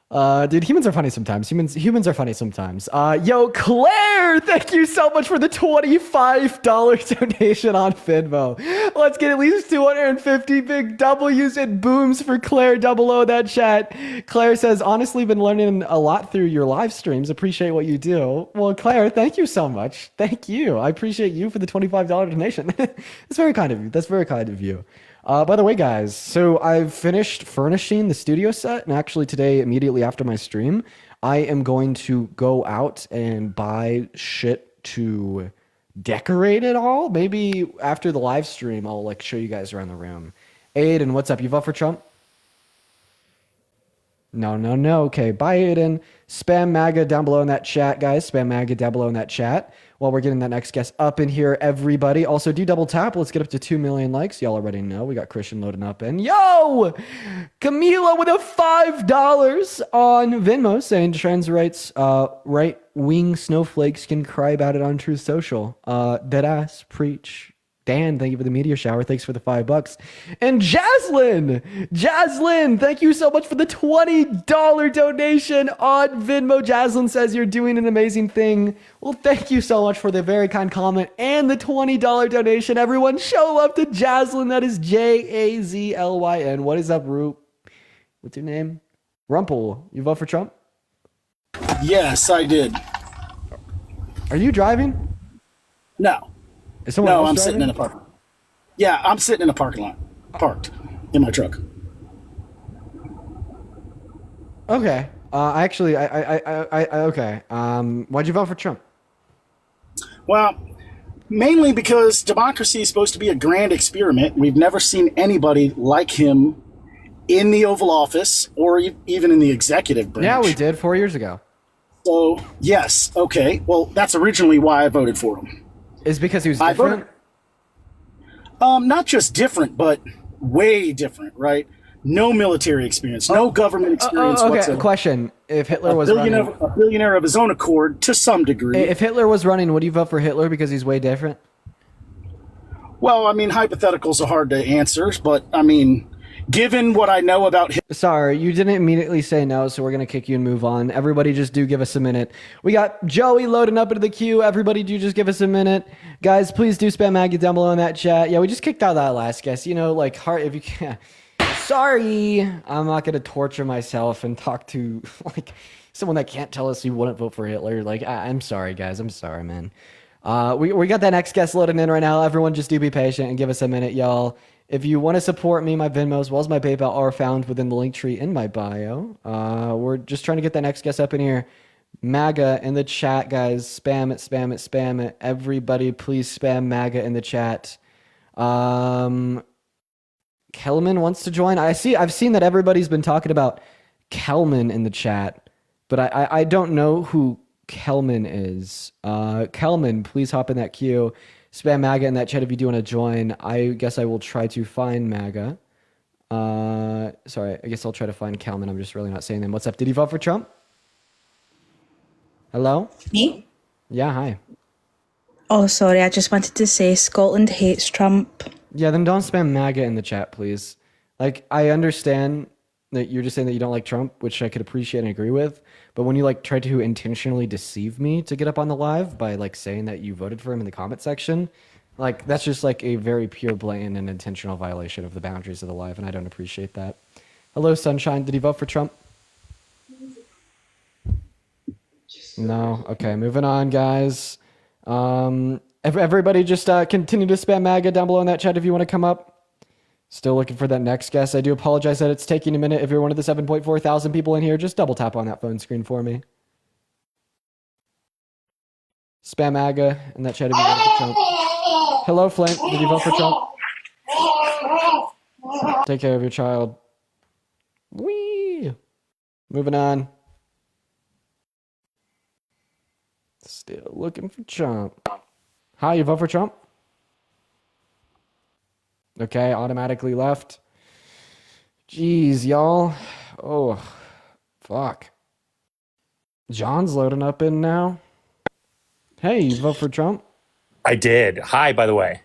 Dude, humans are funny sometimes. Humans are funny sometimes. Yo, Claire, thank you so much for the $25 donation on Venmo. Let's get at least 250 big W's and booms for Claire 00 that chat. Claire says, honestly, been learning a lot through your live streams. Appreciate what you do. Well, Claire, thank you so much. Thank you. I appreciate you for the $25 donation. That's very kind of you. That's very kind of you. By the way, guys, so I've finished furnishing the studio set, and actually today, immediately after my stream, I am going to go out and buy shit to decorate it all. Maybe after the live stream, I'll like show you guys around the room. Aiden, what's up? You vote for Trump? No. Okay, bye, Aiden. Spam MAGA down below in that chat, guys. Spam MAGA down below in that chat. while we're getting that next guest up in here, everybody. Also, do double tap. Let's get up to 2 million likes. Y'all already know. We got Christian loading up. And yo, Camila with a $5 on Venmo saying trans rights, right-wing snowflakes can cry about it on Truth Social. Deadass, preach. Dan, thank you for the meteor shower. Thanks for the $5. And Jaslyn, thank you so much for the $20 donation on Venmo. Jaslyn says you're doing an amazing thing. Well, thank you so much for the very kind comment and the $20 donation. Everyone, show love to Jaslyn. That is Jazlyn. What is up, Root? What's your name? Rumple. You vote for Trump? Yes, I did. Are you driving? No. Is someone else I'm driving? sitting in a parking lot. Yeah, I'm sitting in a parking lot, parked in my truck. Okay. Okay. Why'd you vote for Trump? Well, mainly because democracy is supposed to be a grand experiment. We've never seen anybody like him in the Oval Office or even in the executive branch. Yeah, we did 4 years ago. So, yes. Okay. Well, that's originally why I voted for him. Is because he was different? Not just different, but way different, right? No military experience, no government experience okay, whatsoever. Question. If Hitler was a billionaire of his own accord to some degree. If Hitler was running, would you vote for Hitler because he's way different? Well, I mean, hypotheticals are hard to answer, but I mean, given what I know about him. Sorry, you didn't immediately say no, so we're going to kick you and move on. Everybody just do give us a minute. We got Joey loading up into the queue. Everybody do just give us a minute. Guys, please do spam Maggie down below in that chat. Yeah, we just kicked out that last guest. You know, like, hard if you can. Sorry, I'm not going to torture myself and talk to, like, someone that can't tell us he wouldn't vote for Hitler. Like, I'm sorry, guys. I'm sorry, man. We got that next guest loading in right now. Everyone just do be patient and give us a minute, y'all. If you want to support me, my Venmo as well as my PayPal are found within the link tree in my bio. We're just trying to get that next guest up in here. MAGA in the chat, guys. Spam it, spam it, spam it. Everybody, please spam MAGA in the chat. Kelman wants to join. I've seen that everybody's been talking about Kelman in the chat, but I don't know who Kelman is. Kelman, please hop in that queue. Spam MAGA in that chat if you do want to join. I guess I will try to find MAGA. Sorry, I guess I'll try to find Kelman. I'm just really not saying them. What's up? Did you vote for Trump? Hello? Me? Yeah, hi. Oh, sorry. I just wanted to say Scotland hates Trump. Yeah, then don't spam MAGA in the chat, please. Like, I understand that you're just saying that you don't like Trump, which I could appreciate and agree with. But when you like try to intentionally deceive me to get up on the live by like saying that you voted for him in the comment section, like that's just like a very pure, blatant, and intentional violation of the boundaries of the live, and I don't appreciate that. Hello, Sunshine. Did you vote for Trump? No. Okay, moving on, guys. Everybody just continue to spam MAGA down below in that chat if you want to come up. Still looking for that next guest. I do apologize that it's taking a minute. If you're one of the 7.4 thousand people in here, just double tap on that phone screen for me. Spam MAGA in that chat if you voted for Trump. Hello, Flint. Did you vote for Trump? Take care of your child. Whee! Moving on. Still looking for Trump. Hi, you vote for Trump? Okay, automatically left. Jeez, y'all. Oh, fuck. John's loading up in now. Hey, you vote for Trump? I did. Hi, by the way.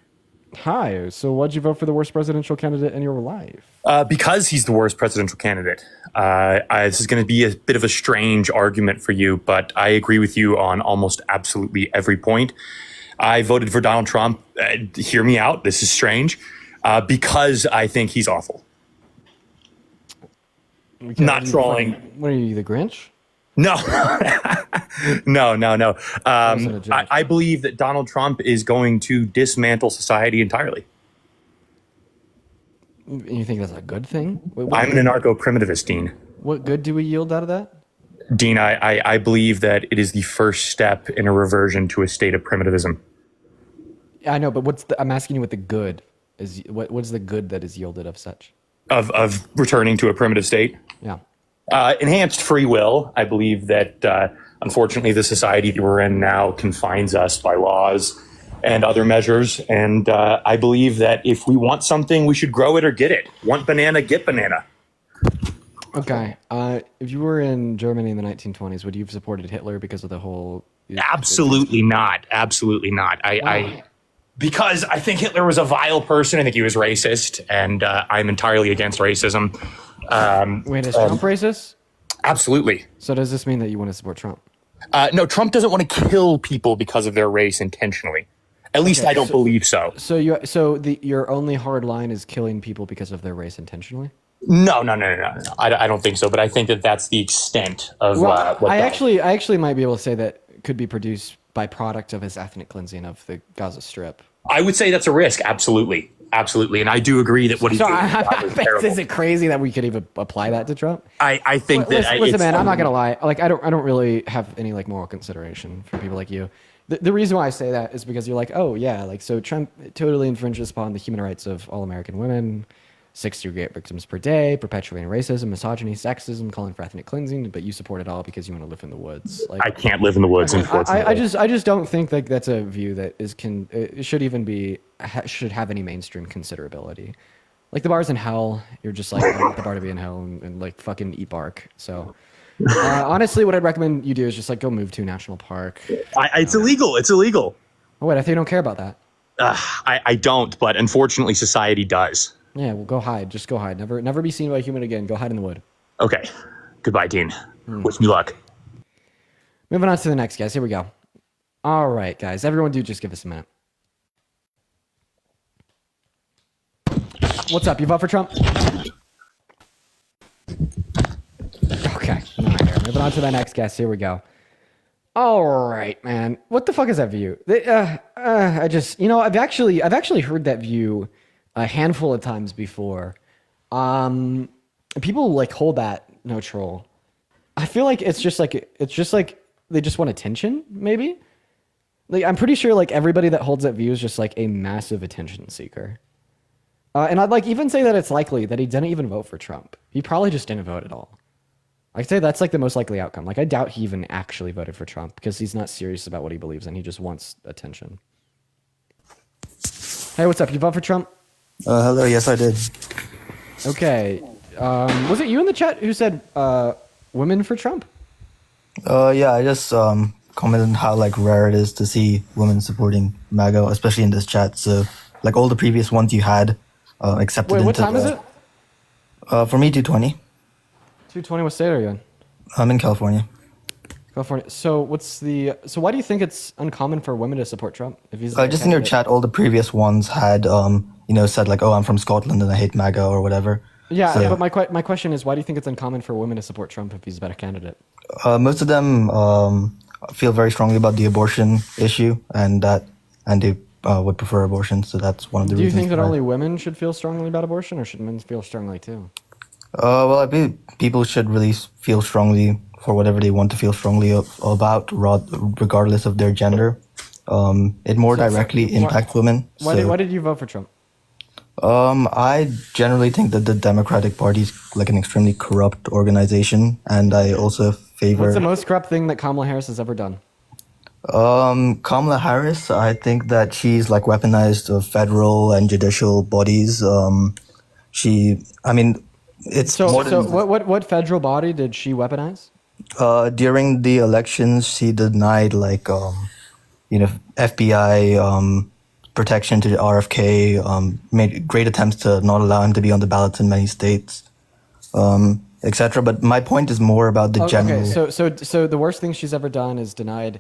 Hi. So why'd you vote for the worst presidential candidate in your life? Because he's the worst presidential candidate. This is going to be a bit of a strange argument for you, but I agree with you on almost absolutely every point. I voted for Donald Trump. Hear me out. This is strange. Because I think he's awful. Okay, Not trolling. What are you, the Grinch? No. No. I believe that Donald Trump is going to dismantle society entirely. You think that's a good thing? I'm an anarcho-primitivist, Dean. What good do we yield out of that? Dean, I believe that it is the first step in a reversion to a state of primitivism. I know, but I'm asking you what the good is. What's the good that is yielded of such? Of returning to a primitive state? Yeah. Enhanced free will. I believe that Unfortunately, the society that we're in now confines us by laws and other measures. And I believe that if we want something, we should grow it or get it. Want banana, get banana. Okay. If you were in Germany in the 1920s, would you have supported Hitler because of the whole? Absolutely not. Absolutely not. Because I think Hitler was a vile person. I think he was racist, and I'm entirely against racism. Wait, is Trump racist? Absolutely. So does this mean that you want to support Trump? No, Trump doesn't want to kill people because of their race intentionally. At least I don't believe so. So your only hard line is killing people because of their race intentionally? No. I don't think so. But I think that that's the extent of what. I actually might be able to say that could be produced by product of his ethnic cleansing of the Gaza Strip. I would say that's a risk. Absolutely. And I do agree that what he's doing is terrible. Is it crazy that we could even apply that to Trump? I think that. Listen, man, I'm not gonna lie. Like, I don't really have any like moral consideration for people like you. The reason why I say that is because you're like, oh yeah, like so Trump totally infringes upon the human rights of all American women. 60 rape victims per day, perpetuating racism, misogyny, sexism, calling for ethnic cleansing, but you support it all because you want to live in the woods. Like, I can't live in the woods, unfortunately. I just don't think like that's a view that it should even be should have any mainstream considerability. Like the bar's in hell, you're just like I want the bar to be in hell and like fucking eat bark. So honestly, what I'd recommend you do is just like go move to a national park. It's illegal. It's illegal. Oh wait, I think you don't care about that. I don't, but unfortunately, society does. Yeah, well, go hide. Just go hide. Never be seen by a human again. Go hide in the wood. Okay. Goodbye, Dean. Wish me luck. Moving on to the next guys. Here we go. All right, guys. Everyone do just give us a minute. What's up? You vote for Trump? Okay. All right, here. Moving on to the next guest. Here we go. All right, man. What the fuck is that view? I just, I've actually heard that view a handful of times before. People like hold that neutral. I feel like it's just like they just want attention, maybe. Like I'm pretty sure like everybody that holds that view is just like a massive attention seeker. And I'd like even say that it's likely that he didn't even vote for Trump. He probably just didn't vote at all. I'd say that's like the most likely outcome. Like I doubt he even actually voted for Trump because he's not serious about what he believes in. He just wants attention. Hey, what's up? You vote for Trump? Hello, yes I did. Okay. Was it you in the chat who said women for Trump? Yeah, I just commented on how like rare it is to see women supporting MAGA, especially in this chat. So like all the previous ones you had accepted. Wait, what time is it? For me, 2:20. 2:20. What state are you in? I'm in California. California. So why do you think it's uncommon for women to support Trump? If he's just in your chat, all the previous ones had said like, oh, I'm from Scotland and I hate MAGA or whatever. Yeah, but my question is, why do you think it's uncommon for women to support Trump if he's a better candidate? Most of them feel very strongly about the abortion issue and they would prefer abortion. So that's one of the reasons. Do you think that only women should feel strongly about abortion, or should men feel strongly too? Well, I believe people should really feel strongly for whatever they want to feel strongly about, regardless of their gender. It more directly impacts women. Why did you vote for Trump? I generally think that the Democratic Party is like an extremely corrupt organization, and I also favor. What's the most corrupt thing that Kamala Harris has ever done? Kamala Harris, I think that she's like weaponized federal and judicial bodies. It's more than, what federal body did she weaponize? During the elections, she denied like FBI protection to the RFK, made great attempts to not allow him to be on the ballots in many states, etc. But my point is more about the general. Okay, so the worst thing she's ever done is denied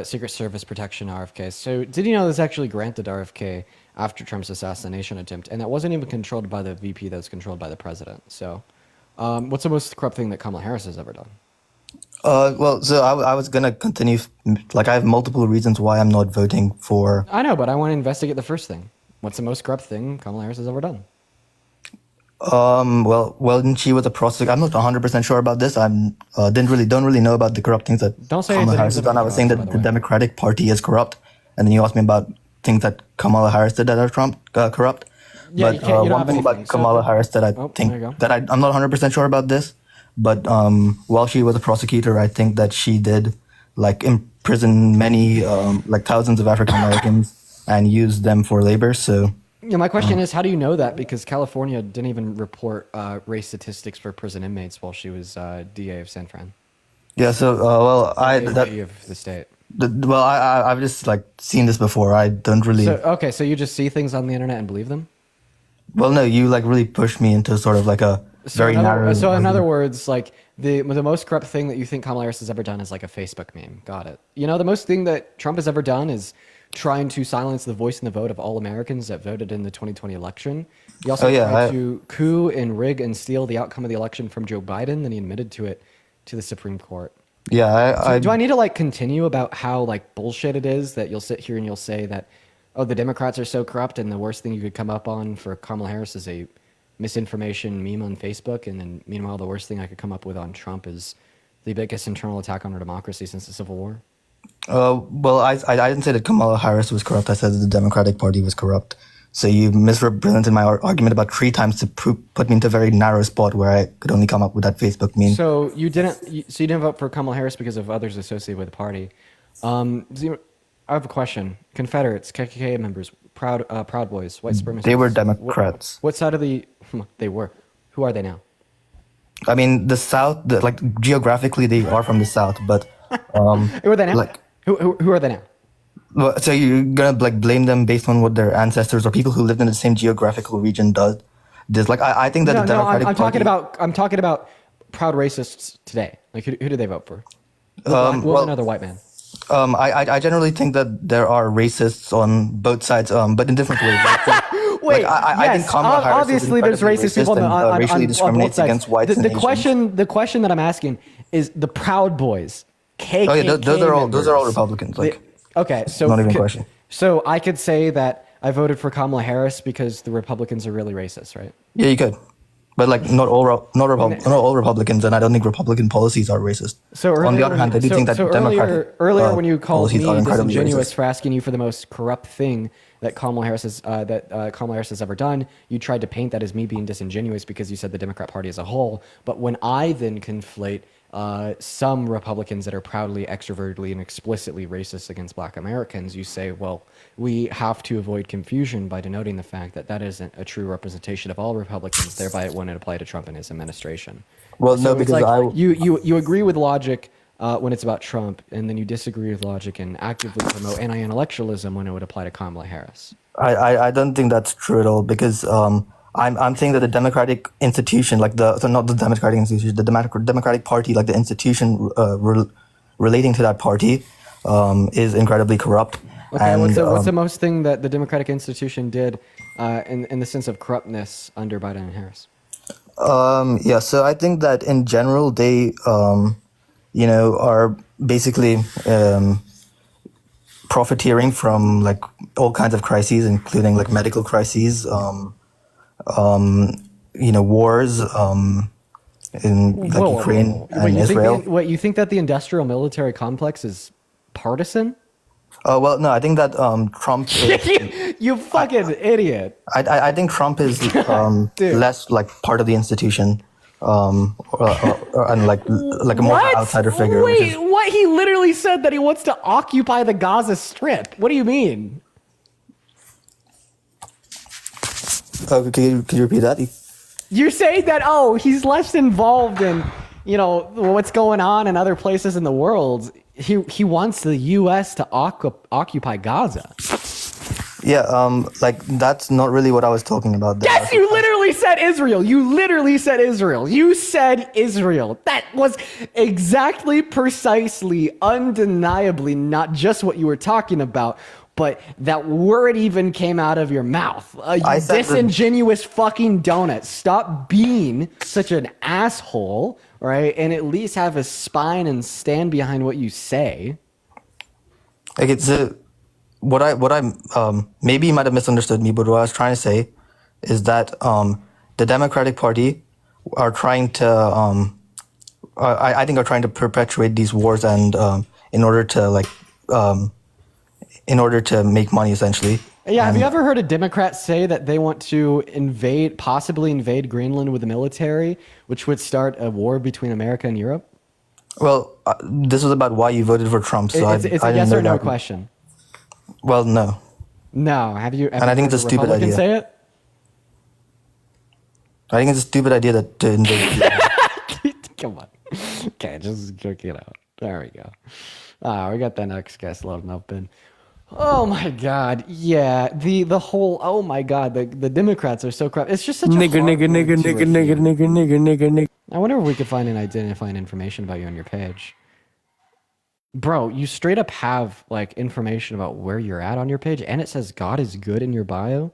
Secret Service protection RFK. So did you know this actually granted RFK after Trump's assassination attempt, and that wasn't even controlled by the VP, that was controlled by the president. So what's the most corrupt thing that Kamala Harris has ever done? So I was going to continue, like I have multiple reasons why I'm not voting for... I know, but I want to investigate the first thing. What's the most corrupt thing Kamala Harris has ever done? When she was a prosecutor, I'm not 100% sure about this. Don't really know about the corrupt things that Kamala Harris has done. I was saying that the Democratic Party is corrupt, and then you asked me about things that Kamala Harris did that are corrupt. Yeah, but one thing about Kamala Harris that I think that I'm not 100% sure about this, But while she was a prosecutor, I think that she did like imprison many, like thousands of African Americans and used them for labor. So Yeah, my question is, how do you know that? Because California didn't even report race statistics for prison inmates while she was DA of San Fran. yeah, so DA of the state. I've just like seen this before. I don't really. So you just see things on the internet and believe them? Well, no, you like really pushed me into sort of like a very narrow. So in other words, like the most corrupt thing that you think Kamala Harris has ever done is like a Facebook meme. Got it. You know, the most thing that Trump has ever done is trying to silence the voice and the vote of all Americans that voted in the 2020 election. He also tried to coup and rig and steal the outcome of the election from Joe Biden. Then he admitted to it to the Supreme Court. Yeah, do I need to like continue about how like bullshit it is that you'll sit here and you'll say that, oh, the Democrats are so corrupt and the worst thing you could come up on for Kamala Harris is a misinformation meme on Facebook, and then meanwhile the worst thing I could come up with on Trump is the biggest internal attack on our democracy since the Civil War? Well, I didn't say that Kamala Harris was corrupt. I said that the Democratic Party was corrupt. So you misrepresented my argument about 3 times to put me into a very narrow spot where I could only come up with that Facebook meme. So you didn't vote for Kamala Harris because of others associated with the party. I have a question. Confederates, KKK members, Proud Boys, white supremacists. They were Democrats. What side of the? They were. Who are they now? I mean, the South. Like geographically, they are from the South, but who are they now? Like who are they now? So you're gonna like blame them based on what their ancestors or people who lived in the same geographical region does? Like I think that the Democratic Party. I'm talking about proud racists today. Like who do they vote for? Another white man. I generally think that there are racists on both sides, but in different ways. Wait, I think Kamala Harris obviously there's racist people on racially discriminates against whites. The question that I'm asking is the Proud Boys, KKK. Oh yeah, those are all Republicans. Okay, so not even a question. So I could say that I voted for Kamala Harris because the Republicans are really racist, right? Yeah, you could. But like not all Republicans, and I don't think Republican policies are racist. So on the other hand, I do think that Democratic earlier when you called me disingenuous racist. for asking you for the most corrupt thing that Kamala Harris has ever done, you tried to paint that as me being disingenuous because you said the Democrat Party as a whole. But when I then conflate some Republicans that are proudly, extrovertedly, and explicitly racist against Black Americans, you say, well, we have to avoid confusion by denoting the fact that that isn't a true representation of all Republicans, thereby it wouldn't apply to Trump and his administration. Well, so no, because you agree with logic when it's about Trump, and then you disagree with logic and actively promote anti-intellectualism when it would apply to Kamala Harris. I don't think that's true at all, because I'm saying that the democratic institution, like not the democratic institution, the Democratic Party, like the institution relating to that party, is incredibly corrupt. Okay, and, what's the most thing that the Democratic institution did in the sense of corruptness under Biden and Harris? Yeah, so I think that in general they, are basically profiteering from like all kinds of crises, including like medical crises, wars in like Ukraine and Israel. You think that the industrial military complex is partisan? Well, no, I think that Trump is, you fucking idiot. I think Trump is less like part of the institution, and like a more outsider figure. Wait, what? He literally said that he wants to occupy the Gaza Strip. What do you mean? Could you repeat that? You're saying that he's less involved in what's going on in other places in the world. He wants the U.S. to occupy Gaza. Yeah, like that's not really what I was talking about. Yes, you literally said Israel. You said Israel. That was exactly, precisely, undeniably not just what you were talking about, but that word even came out of your mouth. You disingenuous fucking donut. Stop being such an asshole, right? And at least have a spine and stand behind what you say. Okay, so what I maybe you might have misunderstood me, but what I was trying to say is that the Democratic Party are trying to I think are trying to perpetuate these wars and in order to make money, essentially. Yeah, have you ever heard a Democrat say that they want to possibly invade Greenland with the military, which would start a war between America and Europe? Well, this was about why you voted for Trump, so It's a yes or no question. Well, no. No, have you ever And I think heard it's a a stupid Republican idea. say it? I think it's a stupid idea that to invade. Come on. Okay, just jerk it out. There we go. We got the next guest loading up in. Oh my God. Yeah. The whole, oh my God, the Democrats are so crap. It's just such a hard word to refute. I wonder if we could find and identifying information about you on your page. Bro, you straight up have like information about where you're at on your page, and it says God is good in your bio.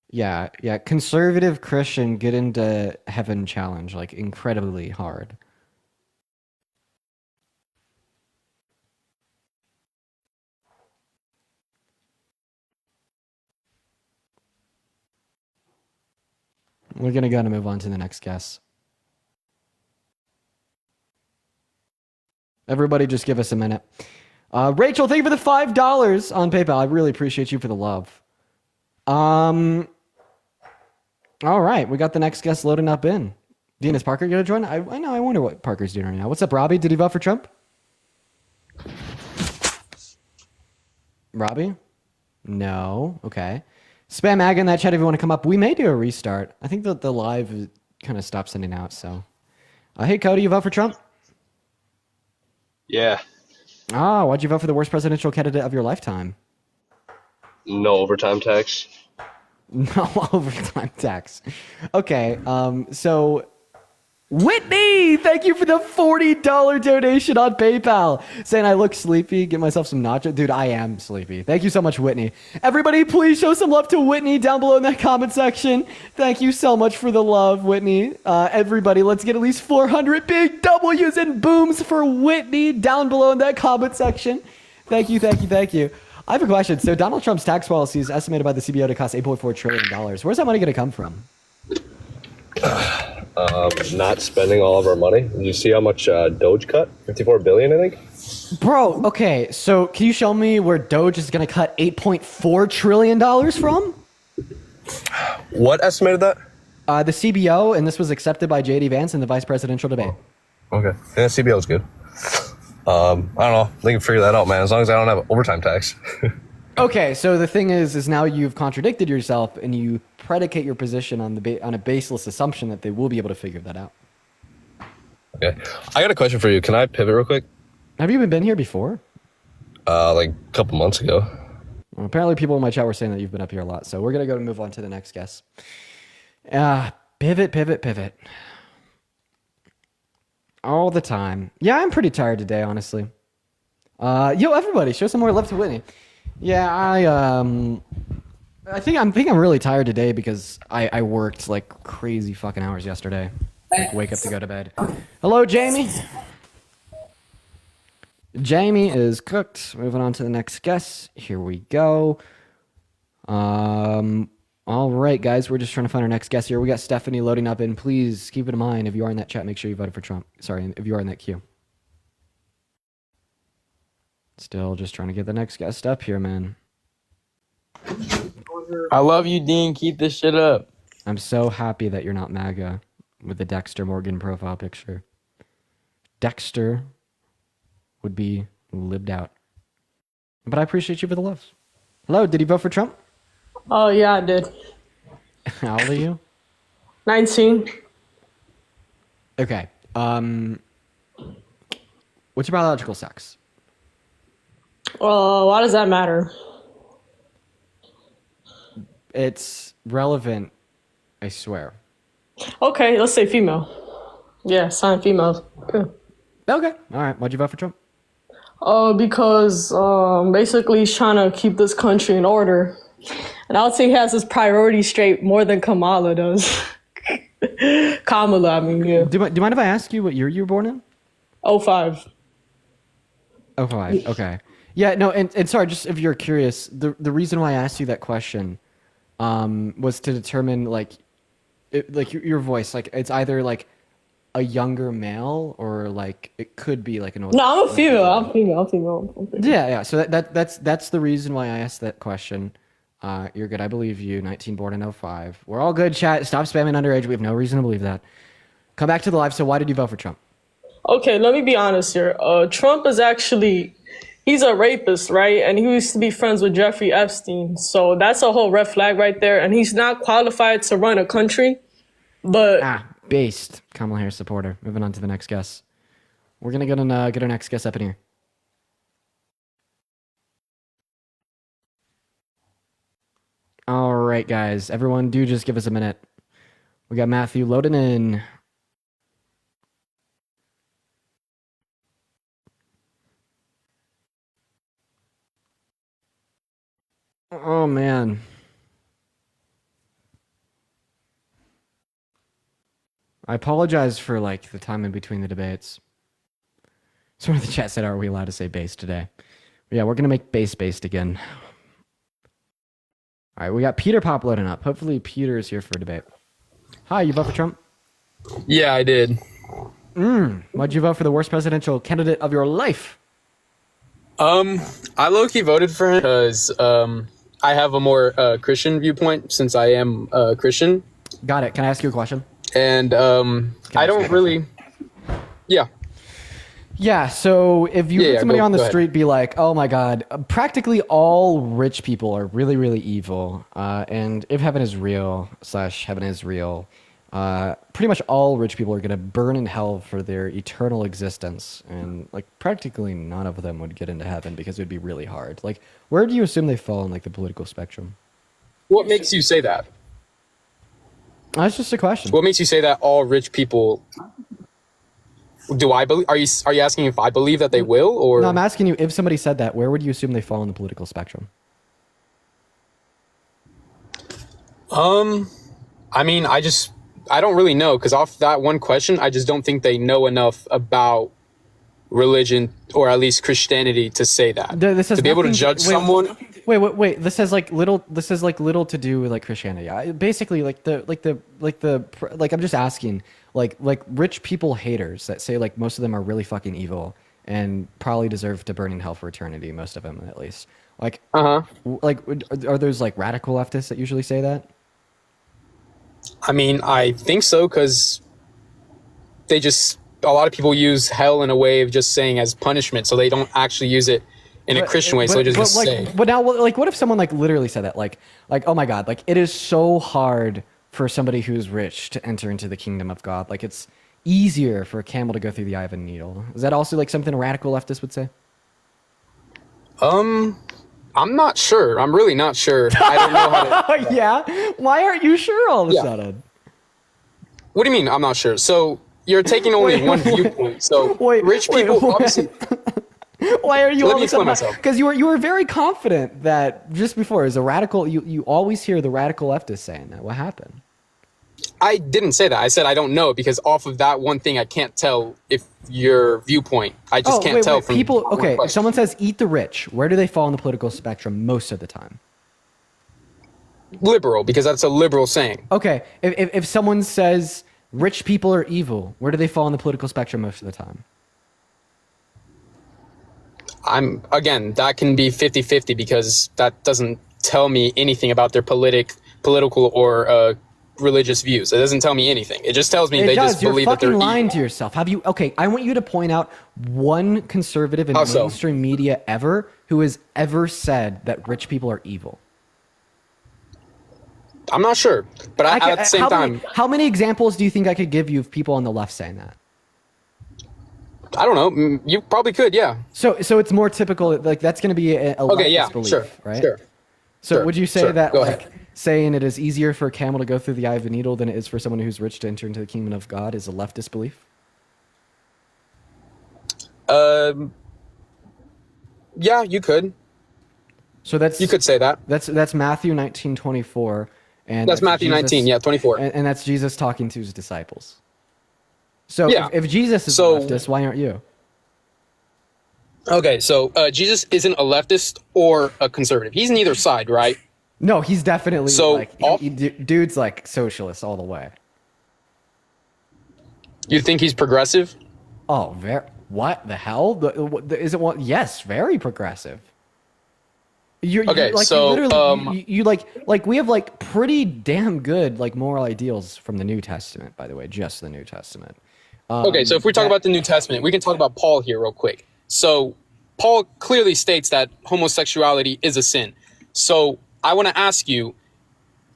Yeah. Conservative Christian get into heaven challenge, like incredibly hard. We're going to move on to the next guest. Everybody just give us a minute. Rachel, thank you for the $5 on PayPal. I really appreciate you for the love. All right, we got the next guest loading up in. Dean, is Parker going to join? I know. I wonder what Parker's doing right now. What's up, Robbie? Did he vote for Trump? Robbie? No. Okay. Spam Ag in that chat if you want to come up. We may do a restart. I think that the live kind of stopped sending out. So, hey, Cody, you vote for Trump? Yeah. Why'd you vote for the worst presidential candidate of your lifetime? No overtime tax. No overtime tax. Okay, so Whitney, thank you for the $40 donation on PayPal. Saying I look sleepy, get myself some nacho. Dude, I am sleepy. Thank you so much, Whitney. Everybody, please show some love to Whitney down below in that comment section. Thank you so much for the love, Whitney. Everybody, let's get at least 400 big W's and booms for Whitney down below in that comment section. Thank you. I have a question. So Donald Trump's tax policy is estimated by the CBO to cost $8.4 trillion. Where's that money going to come from? Not spending all of our money. Did you see how much Doge cut? 54 billion, I think. Bro, okay. So can you show me where Doge is going to cut $8.4 trillion from? What estimated that? The CBO, and this was accepted by J.D. Vance in the vice presidential debate. Okay. Yeah, CBO is good. I don't know. They can figure that out, man. As long as I don't have overtime tax. Okay, so the thing is now you've contradicted yourself and you predicate your position on on a baseless assumption that they will be able to figure that out. Okay. I got a question for you. Can I pivot real quick? Have you even been here before? Like a couple months ago. Well, apparently people in my chat were saying that you've been up here a lot, so we're going to move on to the next guest. Pivot. All the time. Yeah, I'm pretty tired today, honestly. Everybody, show some more love to Whitney. Yeah, I think I'm really tired today because I worked like crazy fucking hours yesterday. Like wake up to go to bed. Hello, Jamie. Jamie is cooked. Moving on to the next guest. Here we go. All right, guys, we're just trying to find our next guest here. We got Stephanie loading up, and please keep it in mind if you are in that chat, make sure you voted for Trump. Sorry, if you are in that queue. Still just trying to get the next guest up here, man. I love you, Dean. Keep this shit up. I'm so happy that you're not MAGA with the Dexter Morgan profile picture. Dexter would be lived out. But I appreciate you for the love. Hello, did you vote for Trump? Oh, yeah, I did. How old are you? 19. Okay. What's your biological sex? Why does that matter? It's relevant, I swear. Okay, let's say female. Yeah, sign female. Yeah. Okay. All right. Why'd you vote for Trump? Because basically he's trying to keep this country in order. And I would say he has his priorities straight more than Kamala does. Kamala, I mean, yeah. Do you mind if I ask you what year you were born in? 05. 05, okay. Yeah, no, and sorry, just if you're curious, the reason why I asked you that question was to determine, like your voice. Like, it's either, like, a younger male or, like, it could be, like, an older... No, I'm a female. I'm female. Yeah. So that's the reason why I asked that question. You're good. I believe you. 19 born in 05. We're all good, chat. Stop spamming underage. We have no reason to believe that. Come back to the live. So why did you vote for Trump? Okay, let me be honest here. Trump is actually, he's a rapist, right? And he used to be friends with Jeffrey Epstein. So that's a whole red flag right there. And he's not qualified to run a country. But based Kamala Harris supporter. Moving on to the next guest. We're gonna get our next guest up in here. All right, guys. Everyone, do just give us a minute. We got Matthew loading in. Oh man. I apologize for like the time in between the debates. Someone in the chat said, "Are we allowed to say base today?" Yeah, we're gonna make base based again. All right, we got Peter Pop loading up. Hopefully, Peter is here for a debate. Hi, you vote for Trump? Yeah, I did. Why'd you vote for the worst presidential candidate of your life? I low-key voted for him because I have a more Christian viewpoint since I am Christian. Got it. Can I ask you a question? And I don't really. Yeah. Yeah, so if you heard somebody on the street be like, oh my God, practically all rich people are really, really evil. And if heaven is real / heaven is real, pretty much all rich people are going to burn in hell for their eternal existence. And like practically none of them would get into heaven because it would be really hard. Like, where do you assume they fall in like the political spectrum? What makes you say that? That's just a question. What makes you say that all rich people... Do I believe? Are you asking if I believe that they will, or? No, I'm asking you if somebody said that, where would you assume they fall in the political spectrum? I mean, I don't really know, because off that one question, I just don't think they know enough about religion, or at least Christianity, to say that. To be able to judge someone. Wait. This has like little to do with like Christianity. Basically, I'm just asking, like rich people haters that say like most of them are really fucking evil and probably deserve to burn in hell for eternity. Most of them, at least. Like, like are those like radical leftists that usually say that? I mean, I think so, because a lot of people use hell in a way of just saying as punishment, so they don't actually use it in a Christian way. So they just say. But now, like, what if someone like literally said that? Like, oh my God, like it is so hard for somebody who's rich to enter into the kingdom of God. Like, it's easier for a camel to go through the eye of a needle. Is that also like something a radical leftist would say? I'm not sure. I'm really not sure. I don't know how to. Yeah? Why aren't you sure all of a sudden? What do you mean, I'm not sure? So you're taking only one viewpoint. So rich people, obviously. Why are you Let all me of a explain sudden? myself. Because you were very confident that just before, as a radical, you always hear the radical leftist saying that. What happened? I didn't say that. I said I don't know, because off of that one thing, I can't tell if your viewpoint. I just can't tell from people. Okay, if someone says eat the rich, where do they fall in the political spectrum most of the time? Liberal, because that's a liberal saying. Okay, if someone says rich people are evil, where do they fall in the political spectrum most of the time? Again, that can be 50-50, because that doesn't tell me anything about their political or religious views. It doesn't tell me anything. It just tells me they just believe that they're You're fucking lying evil. to yourself. Okay, I want you to point out one conservative in mainstream media ever who has ever said that rich people are evil. I'm not sure, but at the same time... How many examples do you think I could give you of people on the left saying that? I don't know. You probably could, yeah. So it's more typical, like that's going to be a leftist belief, right? Sure. So would you say that, Go like, ahead. saying it is easier for a camel to go through the eye of a needle than it is for someone who's rich to enter into the kingdom of God is a leftist belief? Yeah, you could. So you could say that. That's Matthew 19:24, and that's Matthew 19, 24, and that's Jesus talking to his disciples. So if Jesus is a leftist, why aren't you? Okay, so Jesus isn't a leftist or a conservative. He's neither side, right? No, he's definitely dude's like socialist all the way. You think he's progressive? Oh, what the hell? Is it what? Yes, very progressive. You're like, so literally, you like we have like pretty damn good like moral ideals from the New Testament, by the way, just the New Testament. Okay, so if we talk about the New Testament, we can talk about Paul here real quick. So Paul clearly states that homosexuality is a sin. So I want to ask you,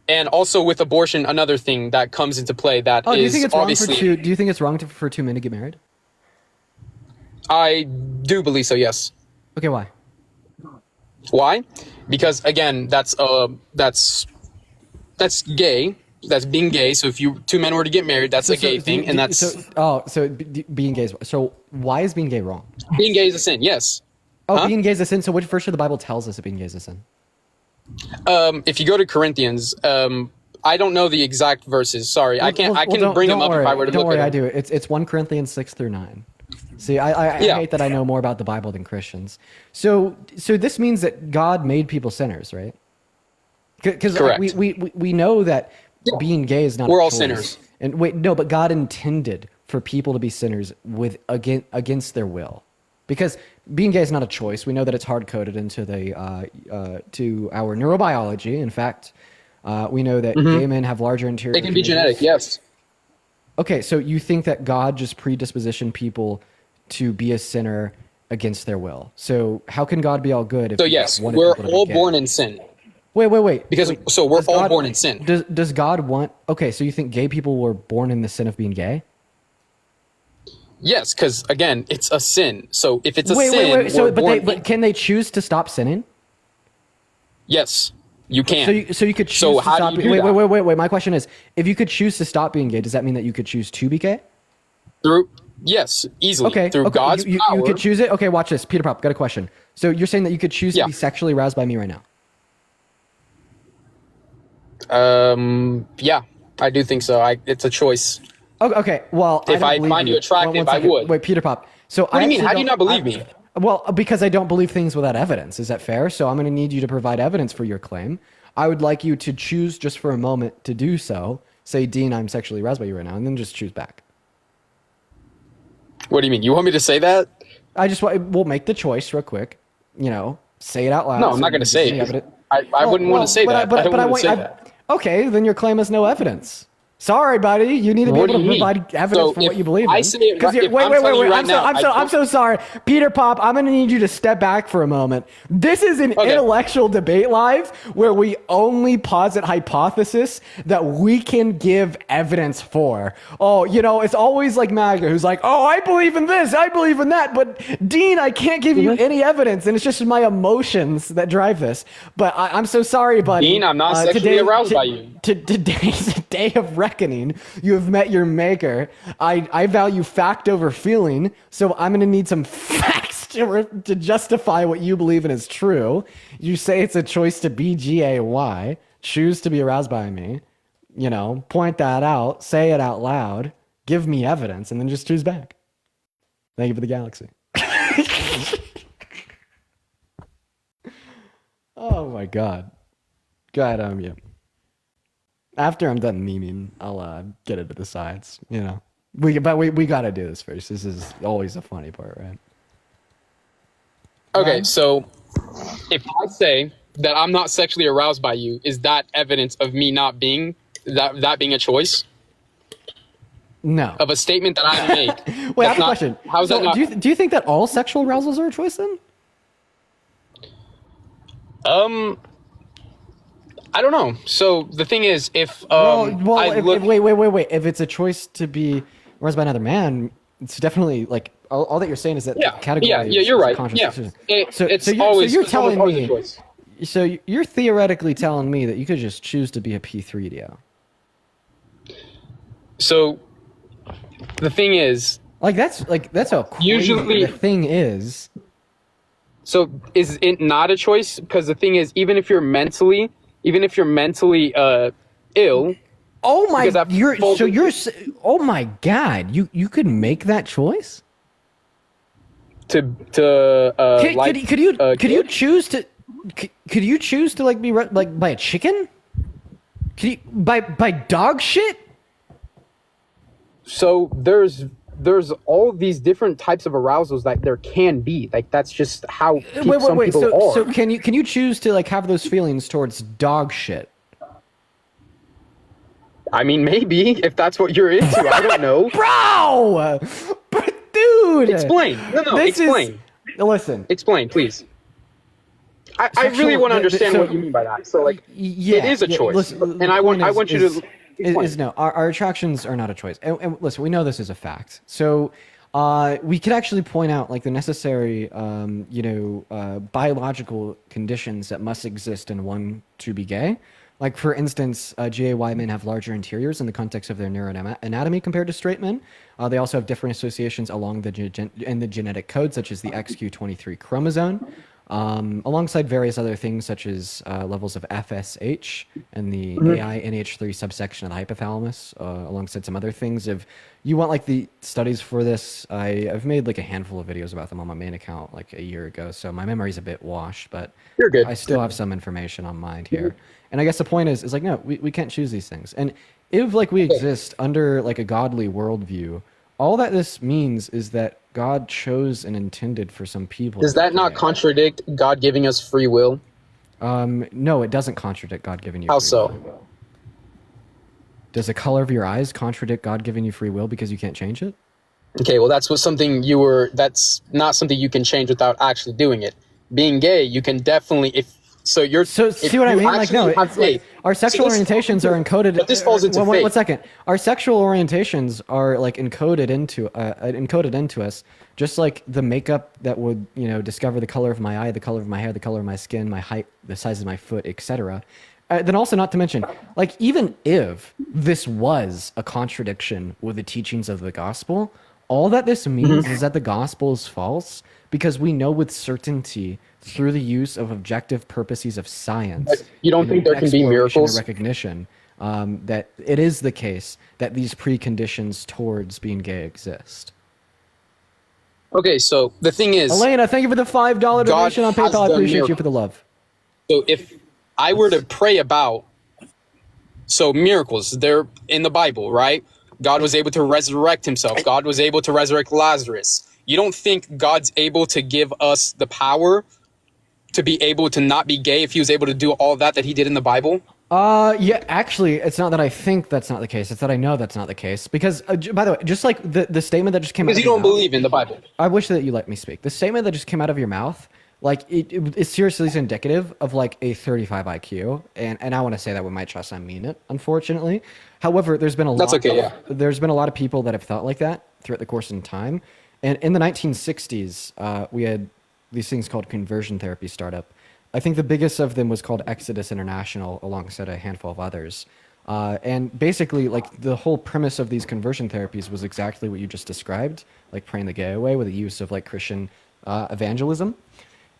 and also with abortion, another thing that comes into play that do you is think it's obviously... do you think it's wrong for two men to get married? I do believe so, yes. Okay, why? Why? Because again, that's gay. That's being gay. So if two men were to get married, that's a gay thing, and that's being gay. So why is being gay wrong? Being gay is a sin. Yes. Being gay is a sin. So which verse of the Bible tells us that being gay is a sin? If you go to Corinthians, I don't know the exact verses. Sorry, I can bring them up if I were to don't look worry, at I them. do. It's 1 Corinthians 6-9. See, I hate that I know more about the Bible than Christians. So this means that God made people sinners, right? Because we know that being gay is not. We're a all choice. sinners. And but God intended for people to be sinners against their will, because being gay is not a choice. We know that it's hard coded into to our neurobiology. In fact, we know that gay men have larger interior. It can be genetic. Yes. Okay, so you think that God just predispositioned people to be a sinner against their will? So how can God be all good? If So yes, we're all born in sin. Wait. Because we're all born in sin. Does God want? Okay, so you think gay people were born in the sin of being gay? Yes, because again, it's a sin. So if it's a sin, but can they choose to stop sinning? Yes, you can. So you could choose. So to how stop do you do that? Wait. My question is, if you could choose to stop being gay, does that mean that you could choose to be gay? Yes, easily. Okay. Through God's power. You could choose it. Okay, watch this, Peter Pop. Got a question. So you're saying that you could choose to be sexually aroused by me right now? Yeah, I do think so. It's a choice. Okay. Well, if I find you attractive, I would. Wait, Peter Pop. So what do you mean? How do you not believe me? Well, because I don't believe things without evidence. Is that fair? So I'm going to need you to provide evidence for your claim. I would like you to choose just for a moment to do so. Say, Dean, I'm sexually aroused by you right now, and then just choose back. What do you mean? You want me to say that? We'll make the choice real quick. Say it out loud. No, I'm not going to say it. I wouldn't want to say that. I don't want to say that. Okay, then your claim has no evidence. Sorry, buddy. You need to be able to provide evidence for what you believe in. I say it, wait. I'm so sorry. Peter Pop, I'm going to need you to step back for a moment. This is an intellectual debate live where we only posit hypothesis that we can give evidence for. It's always like MAGA who's like, I believe in this, I believe in that, but Dean, I can't give you any evidence, and it's just my emotions that drive this. But I'm so sorry, buddy. Dean, I'm not sexually aroused by you. Today's a day of reckoning. You have met your maker. I value fact over feeling, so I'm going to need some facts to justify what you believe in is true. You say it's a choice to be gay. Choose to be aroused by me. Point that out. Say it out loud. Give me evidence, and then just choose back. Thank you for the galaxy. Oh my God. Go ahead, yeah. After I'm done memeing, I'll get it to the sides. We got to do this first. This is always the funny part, right? Okay, so if I say that I'm not sexually aroused by you, is that evidence of me not being that being a choice? No. Of a statement that I made. Wait, I have a question. How's that not? Do you think that all sexual arousals are a choice then? I don't know. So the thing is, if wait. If it's a choice to be aroused by another man, it's definitely like all that you're saying is that the category. Yeah, you're right. Yeah. You're telling me. So you're theoretically telling me that you could just choose to be a P3DO. So the thing is, that's a crazy, usually the thing is. So is it not a choice? Because the thing is, even if you're mentally ill. Oh my! Oh my God! You could make that choice. Could you choose to like be like by a chicken? Could you by dog shit? So there's there's all these different types of arousals that there can be. Like that's just how some people are. So can you choose to like have those feelings towards dog shit? I mean, maybe if that's what you're into. I don't know, bro. But dude, explain. No, explain. Listen, explain, please. I really want to understand what you mean by that. So, like, yeah, it is a choice, listen, and I want you to. No, our attractions are not a choice. And listen, we know this is a fact. So we could actually point out like the necessary, biological conditions that must exist in one to be gay. Like, for instance, gay men have larger interiors in the context of their neuroanatomy compared to straight men. They also have different associations along the genetic code, such as the XQ23 chromosome. Alongside various other things such as levels of FSH and the AINH3 subsection of the hypothalamus, alongside some other things. If you want like the studies for this, I've made like a handful of videos about them on my main account like a year ago, so my memory's a bit washed, but you're good. I still have some information on mind here. And I guess the point is like, no, we can't choose these things. And if like we exist under like a godly worldview, all that this means is that God chose and intended for some people. Does that not contradict God giving us free will? No, it doesn't contradict God giving you. How free so? will. Does the color of your eyes contradict God giving you free will because you can't change it? Okay, well that's that's not something you can change without actually doing it. Being gay, you can definitely see what I mean? Like, no, it's like our sexual orientations are encoded. But this falls into faith. One second. Our sexual orientations are like encoded into us, just like the makeup that would, discover the color of my eye, the color of my hair, the color of my skin, my height, the size of my foot, etc. Then also, not to mention, like, even if this was a contradiction with the teachings of the gospel, all that this means is that the gospel is false, because we know with certainty through the use of objective purposes of science. You don't think there can be miracles? Recognition that it is the case that these preconditions towards being gay exist. Okay, so the thing is, Elena, thank you for the $5 donation on PayPal. I appreciate you for the love. So if I were to pray about, miracles, they're in the Bible, right? God was able to resurrect himself. God was able to resurrect Lazarus. You don't think God's able to give us the power to be able to not be gay if he was able to do all that he did in the Bible? Yeah, actually, it's not that I think that's not the case. It's that I know that's not the case. Because, by the way, just like the statement that just came out of your mouth. Because you don't believe in the Bible. I wish that you let me speak. The statement that just came out of your mouth, like, it seriously is indicative of, like, a 35 IQ. And I want to say that with my chest, I mean it, unfortunately. However, there's been there's been a lot of people that have thought like that throughout the course of time. And in the 1960s, we had these things called conversion therapy startup. I think the biggest of them was called Exodus International, alongside a handful of others. And basically, like, the whole premise of these conversion therapies was exactly what you just described, like praying the gay away with the use of like Christian evangelism.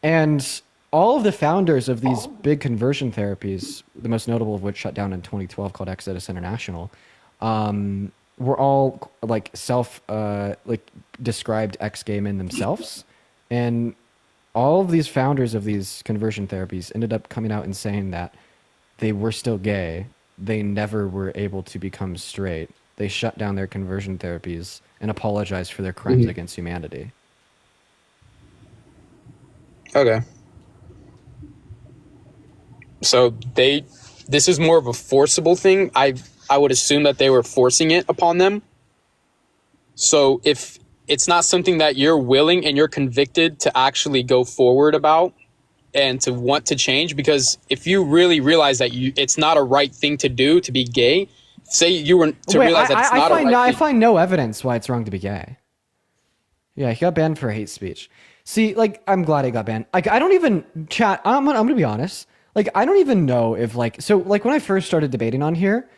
And all of the founders of these big conversion therapies, the most notable of which shut down in 2012, called Exodus International, were all like described ex-gay men themselves. And all of these founders of these conversion therapies ended up coming out and saying that they were still gay. They never were able to become straight. They shut down their conversion therapies and apologized for their crimes against humanity. Okay. So this is more of a forcible thing. I would assume that they were forcing it upon them. So if it's not something that you're willing and you're convicted to actually go forward about and to want to change, because if you really realize that it's not a right thing to do to be gay, say you were to realize that it's not a right thing. I find no evidence why it's wrong to be gay. Yeah, he got banned for hate speech. See, like, I'm glad he got banned. Like, I don't even chat. I'm gonna be honest. Like, I don't even know if when I first started debating on here,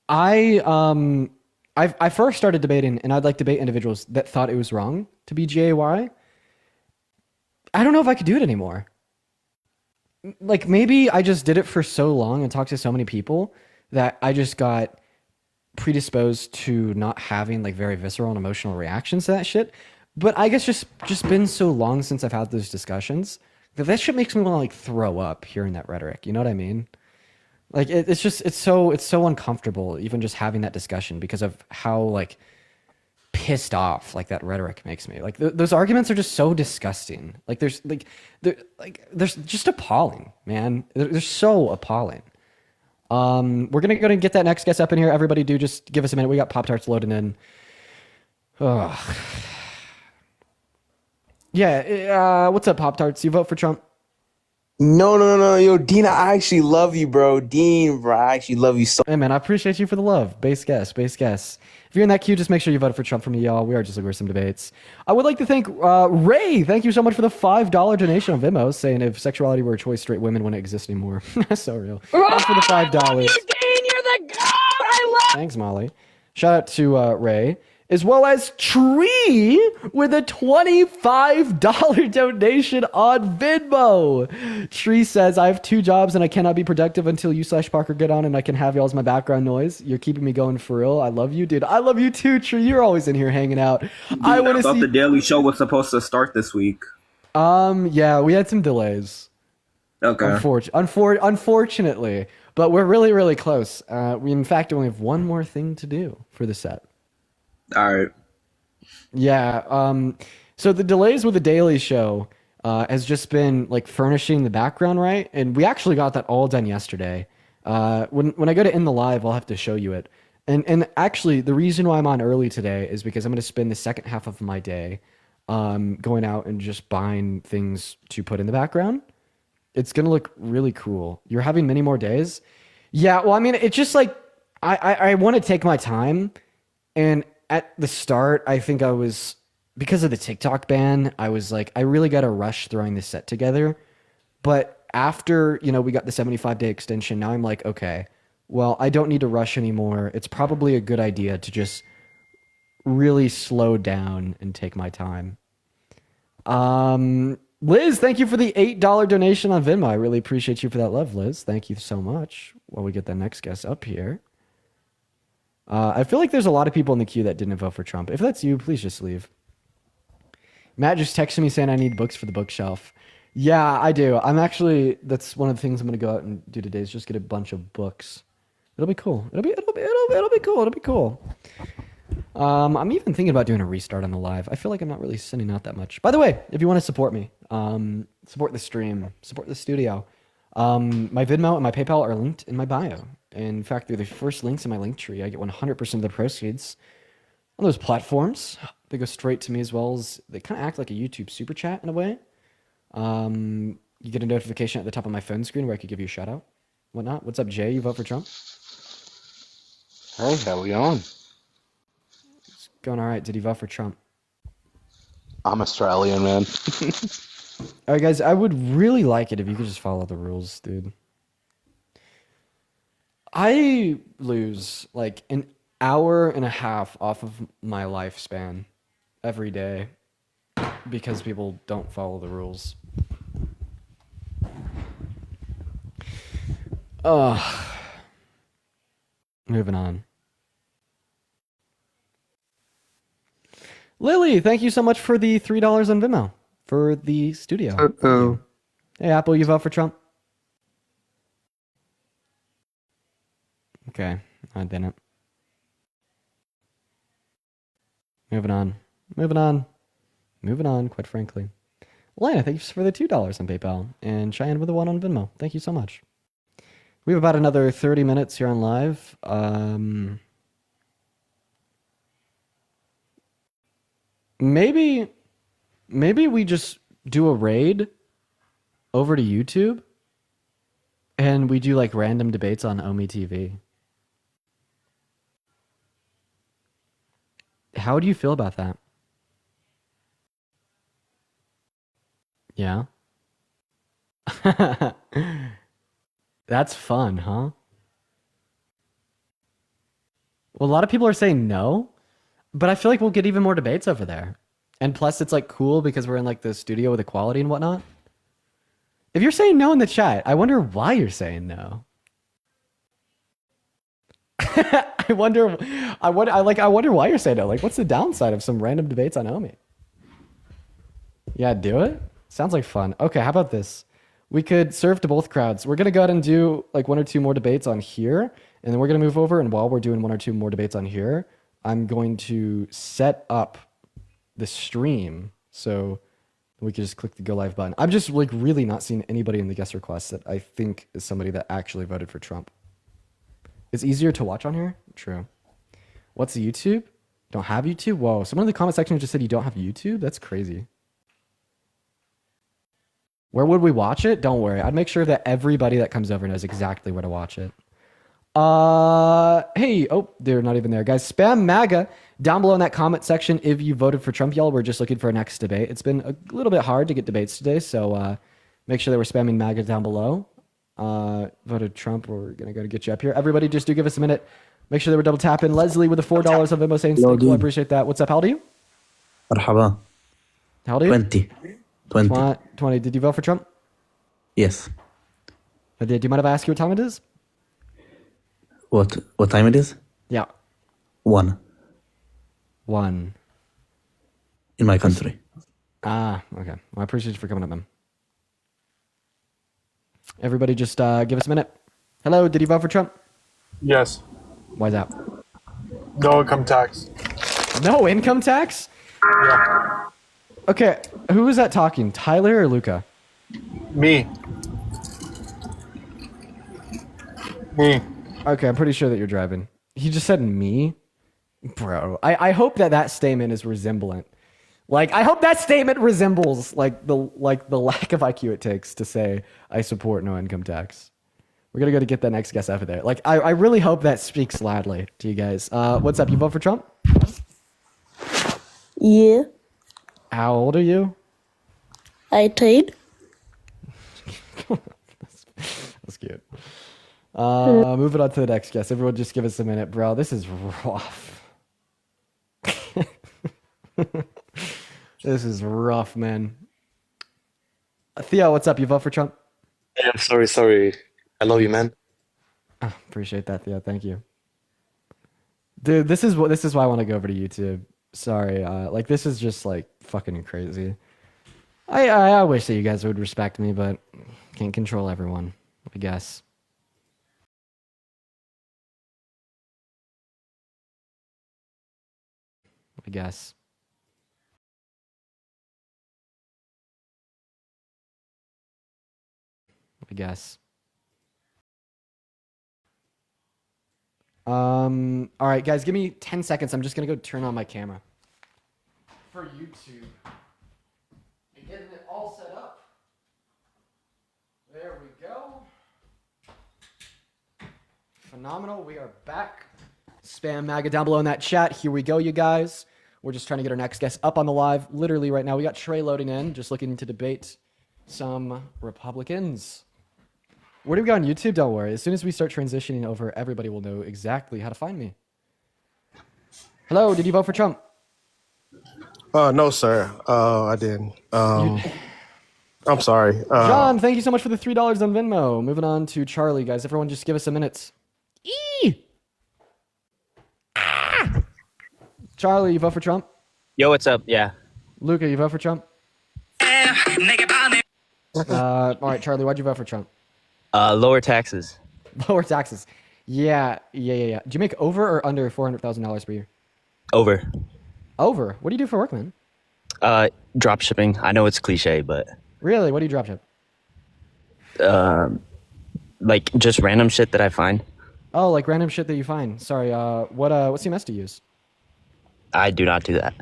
I first started debating, and I'd like debate individuals that thought it was wrong to be gay. I don't know if I could do it anymore. Like, maybe I just did it for so long and talked to so many people that I just got predisposed to not having like very visceral and emotional reactions to that shit. But I guess just been so long since I've had those discussions that shit makes me want to like throw up hearing that rhetoric. You know what I mean? Like, it's so uncomfortable even just having that discussion because of how like pissed off like that rhetoric makes me. Like those arguments are just so disgusting. Like they're just appalling, man. They're so appalling. We're gonna go and get that next guest up in here. Everybody, do just give us a minute. We got Pop-Tarts loading in. Ugh. Yeah. What's up, Pop-Tarts? You vote for Trump? No. Yo, Dean, I actually love you, bro. Dean, bro, I actually love you so. Hey, man, I appreciate you for the love. Base guess. If you're in that queue, just make sure you vote for Trump for me, y'all. We are just looking for some debates. I would like to thank Ray. Thank you so much for the $5 donation on Venmo, saying if sexuality were a choice, straight women wouldn't exist anymore. So real. Thanks for the $5. Dean, you're the god. I love. Thanks, Molly. Shout out to Ray. As well as Tree with a $25 donation on Venmo. Tree says, I have 2 jobs and I cannot be productive until you/Parker get on and I can have y'all as my background noise. You're keeping me going for real. I love you, dude. I love you too, Tree. You're always in here hanging out. Dude, I want to thought see. the Daily Show was supposed to start this week. Yeah, we had some delays. Okay. Unfortunately, but we're really, really close. We in fact only have one more thing to do for the set. All right. Yeah. So the delays with the Daily Show has just been like furnishing the background, right? And we actually got that all done yesterday. When I go to end the live, I'll have to show you it. And actually, the reason why I'm on early today is because I'm going to spend the second half of my day going out and just buying things to put in the background. It's going to look really cool. You're having many more days? Yeah, well, I mean, it's just like I want to take my time. And at the start, I think I was, because of the TikTok ban, I was like, I really got to rush throwing this set together. But after, we got the 75-day extension, now I'm like, okay, well, I don't need to rush anymore. It's probably a good idea to just really slow down and take my time. Liz, thank you for the $8 donation on Venmo. I really appreciate you for that love, Liz. Thank you so much. While we get the next guest up here. I feel like there's a lot of people in the queue that didn't vote for Trump. If that's you, please just leave. Matt just texted me saying I need books for the bookshelf. Yeah, I do. That's one of the things I'm going to go out and do today is just get a bunch of books. It'll be cool. It'll be cool. I'm even thinking about doing a restart on the live. I feel like I'm not really sending out that much. By the way, if you want to support me, support the stream, support the studio, my Venmo and my PayPal are linked in my bio. In fact, they're the first links in my link tree. I get 100% of the proceeds on those platforms. They go straight to me as well as they kind of act like a YouTube super chat in a way. You get a notification at the top of my phone screen where I could give you a shout out. Whatnot. What's up, Jay? You vote for Trump? Hey, how we going? It's going all right. Did you vote for Trump? I'm Australian, man. All right, guys. I would really like it if you could just follow the rules, dude. I lose like an hour and a half off of my lifespan every day because people don't follow the rules. Moving on. Lily, thank you so much for the $3 on Venmo for the studio. Uh-oh. Hey, Apple, you vote for Trump? Okay, I didn't. Moving on, quite frankly. Lana, thank you for the $2 on PayPal. And Cheyenne with the 1 on Venmo. Thank you so much. We have about another 30 minutes here on live. Maybe we just do a raid over to YouTube and we do like random debates on Omi TV. How do you feel about that? Yeah. That's fun, huh? Well, a lot of people are saying no, but I feel like we'll get even more debates over there. And plus, it's like cool because we're in like the studio with equality and whatnot. If you're saying no in the chat, I wonder why you're saying no. I wonder why you're saying no. Like, what's the downside of some random debates on Omi? Yeah, do it. Sounds like fun. Okay, how about this? We could serve to both crowds. We're gonna go ahead and do like 1 or 2 more debates on here, and then we're gonna move over. And while we're doing 1 or 2 more debates on here, I'm going to set up the stream so we can just click the go live button. I'm just like really not seeing anybody in the guest requests that I think is somebody that actually voted for Trump. It's easier to watch on here? True. What's YouTube? Don't have YouTube? Whoa, someone in the comment section just said you don't have YouTube? That's crazy. Where would we watch it? Don't worry. I'd make sure that everybody that comes over knows exactly where to watch it. Hey, oh, they're not even there. Guys, spam MAGA down below in that comment section if you voted for Trump, y'all. We're just looking for a next debate. It's been a little bit hard to get debates today, so make sure that we're spamming MAGA down below. Voted Trump, we're going to go to get you up here. Everybody, just do give us a minute. Make sure that we're double tapping. Leslie with the $4 of Venmo saying thank you. I appreciate that. What's up? How old are you? Marhaba. How old are you? 20. 20. Did you vote for Trump? Yes. Do you mind if I ask you what time it is? What time it is? Yeah. 1. 1. In my country. Ah, okay. Well, I appreciate you for coming up, man. Everybody just give us a minute. Hello, did you vote for Trump? Yes. Why is that? No income tax. No income tax? Yeah. Okay, who is that talking? Tyler or Luca? Me. Me. Okay, I'm pretty sure that you're driving. He just said me? Bro, I hope that statement is resemblant. Like, I hope that statement resembles like the lack of IQ it takes to say I support no income tax. We're gonna go to get that next guest out of there. Like, I really hope that speaks loudly to you guys. What's up? You vote for Trump? Yeah. How old are you? 18. That's cute. Moving on to the next guest. Everyone just give us a minute, bro. This is rough. This is rough, man. Theo, what's up? You vote for Trump? Yeah, sorry. I love you, man. Oh, appreciate that, Theo. Thank you. Dude, this is why I want to go over to YouTube. Sorry. Like, this is just like fucking crazy. I wish that you guys would respect me, but can't control everyone, I guess. I guess. All right, guys, give me 10 seconds. I'm just gonna go turn on my camera for YouTube and getting it all set up. There we go. Phenomenal. We are back. Spam MAGA down below in that chat. Here we go, you guys. We're just trying to get our next guest up on the live. Literally right now, we got Trey loading in, just looking to debate some Republicans. Where do we go on YouTube? Don't worry. As soon as we start transitioning over, everybody will know exactly how to find me. Hello, did you vote for Trump? No, sir. I didn't. I'm sorry. John, thank you so much for the $3 on Venmo. Moving on to Charlie, guys. Everyone just give us a minute. Charlie, you vote for Trump? Yo, what's up? Yeah. Luca, you vote for Trump? All right, Charlie, why'd you vote for Trump? Lower taxes. Lower taxes. Yeah. Do you make over or under $400,000 per year? Over. Over? What do you do for work, man? Drop shipping. I know it's cliche, but Really? What do you drop ship? like just random shit that I find. Oh, like random shit that you find. Sorry, what CMS do you use? I do not do that.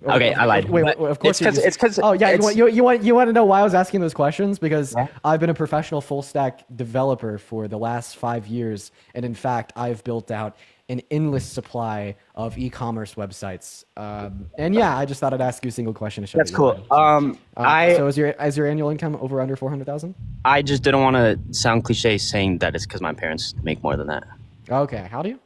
Okay, I lied. Wait, of course it's because. Oh yeah, you want to know why I was asking those questions? Because I've been a professional full stack developer for the last 5 years, and in fact, I've built out an endless supply of e-commerce websites. And yeah, I just thought I'd ask you a single question to show. That's cool. So is your annual income over under 400,000? I just didn't want to sound cliche saying that it's because my parents make more than that. Okay, how do you?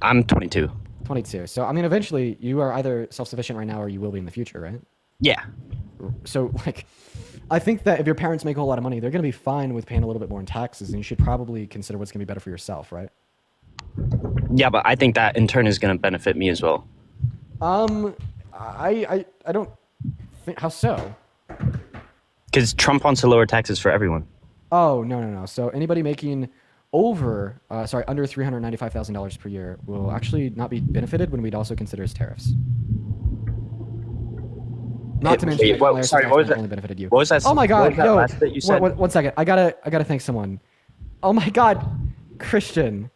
I'm 22. 22. So I mean, eventually, you are either self-sufficient right now, or you will be in the future, right? Yeah. So like, I think that if your parents make a whole lot of money, they're going to be fine with paying a little bit more in taxes, and you should probably consider what's going to be better for yourself, right? Yeah, but I think that in turn is going to benefit me as well. I don't think. How so? Because Trump wants to lower taxes for everyone. Oh, no. So anybody making under $395,000 per year will actually not be benefited when we'd also consider as tariffs. Not to mention, what was that? only benefited you. What was that? Oh my God! What was that Yo, last bit you said? one second. I gotta thank someone. Oh my God, Christian.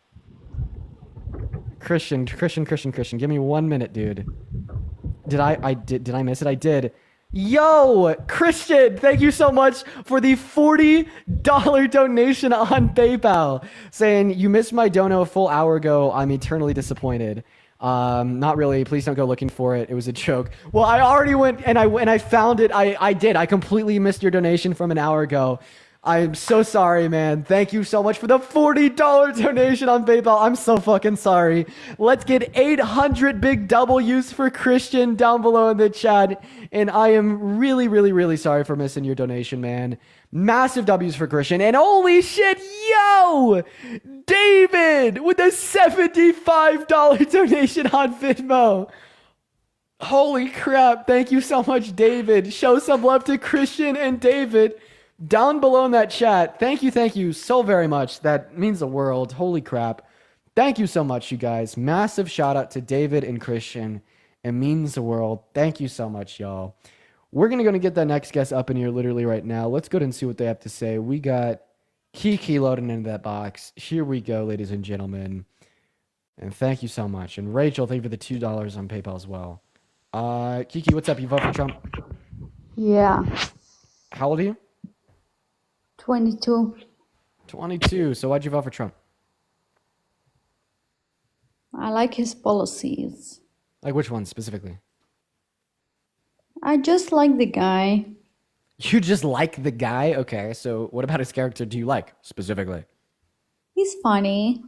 Give me 1 minute, dude. Did I miss it? I did. Yo, Christian, thank you so much for the $40 donation on PayPal. Saying, you missed my dono a full hour ago. I'm eternally disappointed. Not really. Please don't go looking for it. It was a joke. Well, I already went and I found it. I did. I completely missed your donation from an hour ago. I'm so sorry, man. Thank you so much for the $40 donation on PayPal. I'm so fucking sorry. Let's get 800 big W's for Christian down below in the chat. And I am really, really, really sorry for missing your donation, man. Massive W's for Christian. And holy shit, yo! David with a $75 donation on Venmo. Holy crap. Thank you so much, David. Show some love to Christian and David down below in that chat. Thank you so very much. That means the world. Holy crap. Thank you so much, you guys. Massive shout out to David and Christian. It means the world. Thank you so much, y'all. We're going to get that next guest up in here literally right now. Let's go ahead and see what they have to say. We got Kiki loading into that box. Here we go, ladies and gentlemen. And thank you so much. And Rachel, thank you for the $2 on PayPal as well. Kiki, what's up? You vote for Trump? Yeah. How old are you? 22. 22. So why'd you vote for Trump? I like his policies. Like which one specifically? I just like the guy. You just like the guy? Okay, so what about his character do you like specifically? He's funny.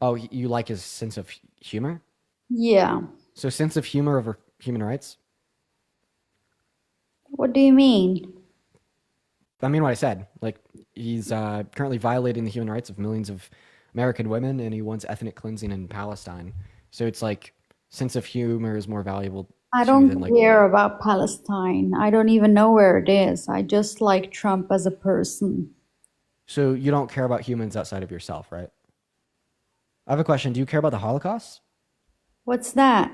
Oh, you like his sense of humor? Yeah. So sense of humor over human rights? What do you mean? I mean what I said. Like, he's currently violating the human rights of millions of American women, and he wants ethnic cleansing in Palestine. So it's like, sense of humor is more valuable. I don't care about Palestine. I don't even know where it is. I just like Trump as a person. So you don't care about humans outside of yourself, right? I have a question. Do you care about the Holocaust? What's that?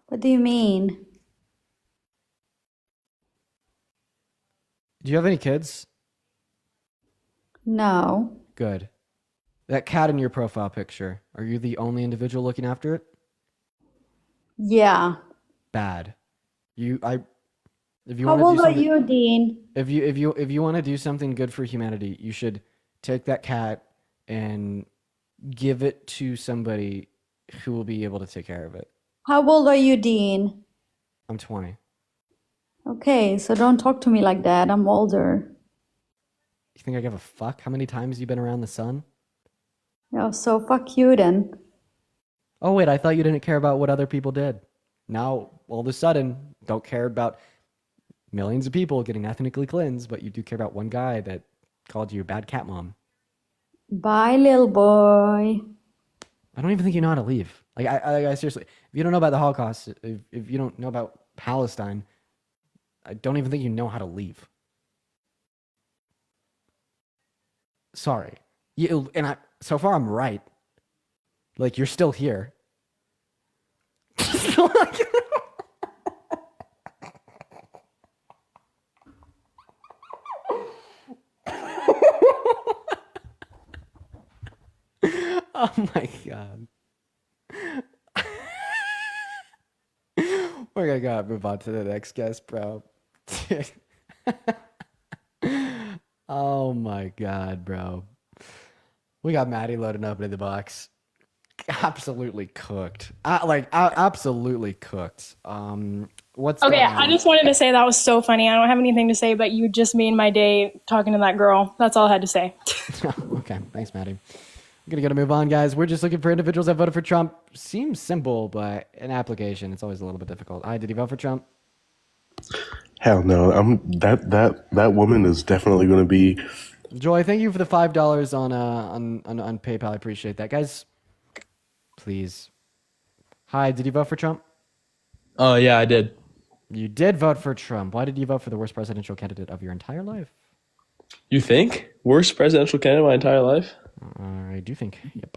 What do you mean? Do you have any kids? No. Good. That cat in your profile picture, are you the only individual looking after it? Yeah. Bad. If you How old are you, Dean? If you want to do something good for humanity, you should take that cat and give it to somebody who will be able to take care of it. How old are you, Dean? I'm 20. Okay, so don't talk to me like that. I'm older. You think I give a fuck? How many times you been around the sun? Yeah, so fuck you then. Oh wait, I thought you didn't care about what other people did. Now, all of a sudden, don't care about millions of people getting ethnically cleansed, but you do care about one guy that called you a bad cat mom. Bye, little boy. I don't even think you know how to leave. Like, I seriously, if you don't know about the Holocaust, if you don't know about Palestine, I don't even think you know how to leave. Sorry. So far I'm right. Like, you're still here. Oh my god. We're gonna move on to the next guest, bro. Dude. Oh my god, bro. We got Maddie loading up into the box. Absolutely cooked. Absolutely cooked. What's Okay, going on? I just wanted to say that was so funny. I don't have anything to say, but you just made my day talking to that girl. That's all I had to say. Okay, thanks, Maddie. I'm gonna move on, guys. We're just looking for individuals that voted for Trump. Seems simple, but in application, it's always a little bit difficult. Did you vote for Trump? Hell no. That woman is definitely going to be. Joy, thank you for the $5 on PayPal. I appreciate that, guys. Please. Hi, did you vote for Trump? Oh yeah, I did. You did vote for Trump. Why did you vote for the worst presidential candidate of your entire life? You think? Worst presidential candidate of my entire life? I do think. Yep.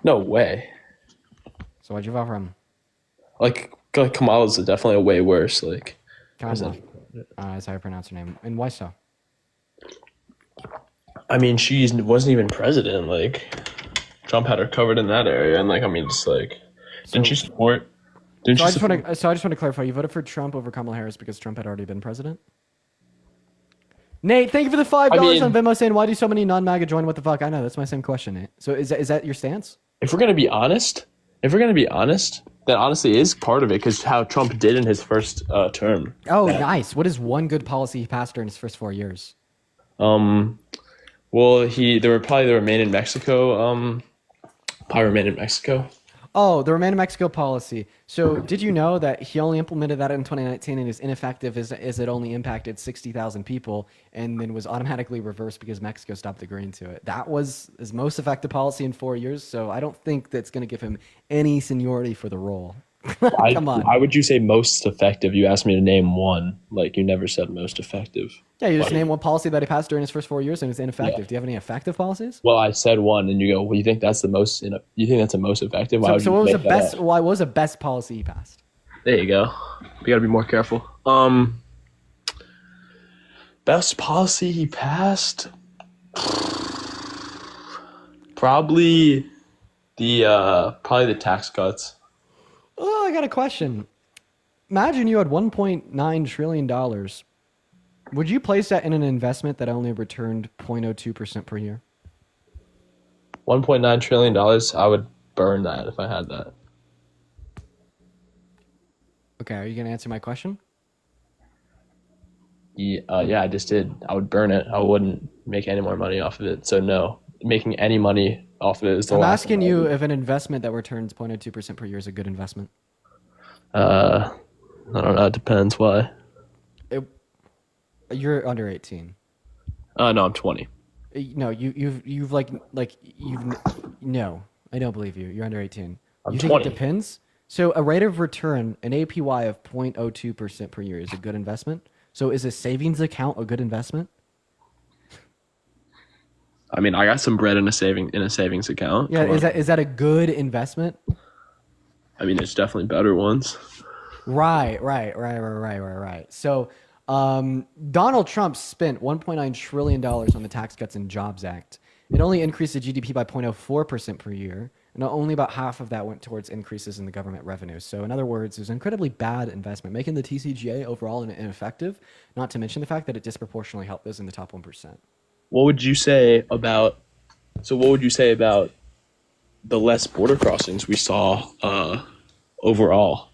No way. So why'd you vote for him? Like Kamala's definitely a way worse. Like, Kamala. That's how I pronounce her name. And why so? I mean, she wasn't even president. Like, Trump had her covered in that area, and like, I mean, just like, didn't she support? I just want to clarify. You voted for Trump over Kamala Harris because Trump had already been president. Nate, thank you for the $5 on Venmo saying, why do so many non-MAGA join? What the fuck? I know, that's my same question, Nate. So is that your stance? If we're gonna be honest, that honestly is part of it, because how Trump did in his first term. Oh, nice. What is one good policy he passed during his first 4 years? Well, there were probably the Remain in Mexico. Oh, the Remain in Mexico policy. So did you know that he only implemented that in 2019 and is ineffective as it only impacted 60,000 people and then was automatically reversed because Mexico stopped agreeing to it? That was his most effective policy in 4 years, so I don't think that's going to give him any seniority for the role. Come on. Why would you say most effective? You asked me to name one. Like, you never said most effective. Yeah, you just name one policy that he passed during his first 4 years and it's ineffective. Yeah. Do you have any effective policies? Well, I said one, and you go, well, you think that's the most? You think that's the most effective? Why so what was the best? Why was the best policy he passed? There you go. We got to be more careful. Best policy he passed? Probably the tax cuts. Oh, I got a question. Imagine you had $1.9 trillion. Would you place that in an investment that only returned 0.02% per year? $1.9 trillion, I would burn that if I had that. Okay, are you going to answer my question? Yeah, I just did. I would burn it. I wouldn't make any more money off of it. So no, making any money off of it is the last. I'm asking you if an investment that returns 0.02% per year is a good investment. I don't know. It depends. Why? You're under 18. No, I'm 20. No, no, I don't believe you. You're under 18. I'm you 20. Think it depends? So a rate of return, an APY of 0.02% per year is a good investment. So is a savings account a good investment? I mean, I got some bread in a savings account. Yeah, is that a good investment? I mean, there's definitely better ones. Right. So Donald Trump spent $1.9 trillion on the Tax Cuts and Jobs Act. It only increased the GDP by 0.04% per year, and only about half of that went towards increases in the government revenues. So in other words, it was an incredibly bad investment, making the TCGA overall ineffective, not to mention the fact that it disproportionately helped those in the top 1%. What would you say about the less border crossings we saw overall?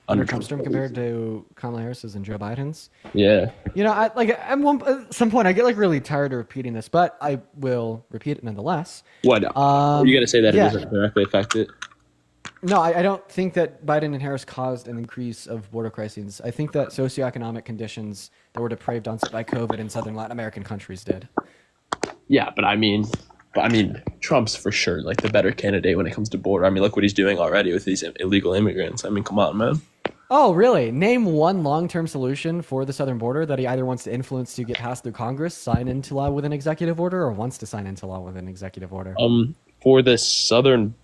Under Trump's term compared to Kamala Harris's and Joe Biden's? Yeah. You know, at some point I get really tired of repeating this, but I will repeat it nonetheless. What? Are you going to say that it doesn't directly affect it? No, I don't think that Biden and Harris caused an increase of border crises. I think that socioeconomic conditions that were depraved onset by COVID in southern Latin American countries did. Yeah, but I mean, Trump's for sure like the better candidate when it comes to border. I mean, look what he's doing already with these illegal immigrants. I mean, come on, man. Oh, really? Name one long-term solution for the southern border that he either wants to influence to get passed through Congress, sign into law with an executive order, or wants to sign into law with an executive order. For the southern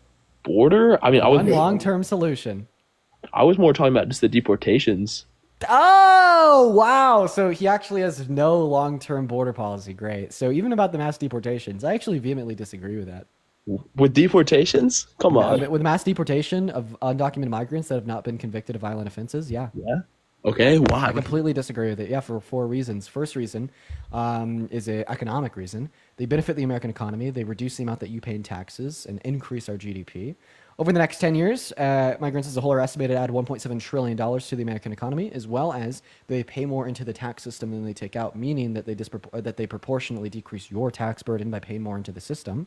border, I mean, one long-term solution. I was more talking about just the deportations. Oh, wow. So he actually has no long-term border policy. Great. So even about the mass deportations, I actually vehemently disagree with that. With deportations? Come on. With mass deportation of undocumented migrants that have not been convicted of violent offenses, yeah. Yeah? Okay, why? I completely disagree with it. Yeah, for 4 reasons. First reason is an economic reason. They benefit the American economy. They reduce the amount that you pay in taxes and increase our GDP. Over the next 10 years, migrants as a whole are estimated to add $1.7 trillion to the American economy, as well as they pay more into the tax system than they take out, meaning that they proportionally decrease your tax burden by paying more into the system.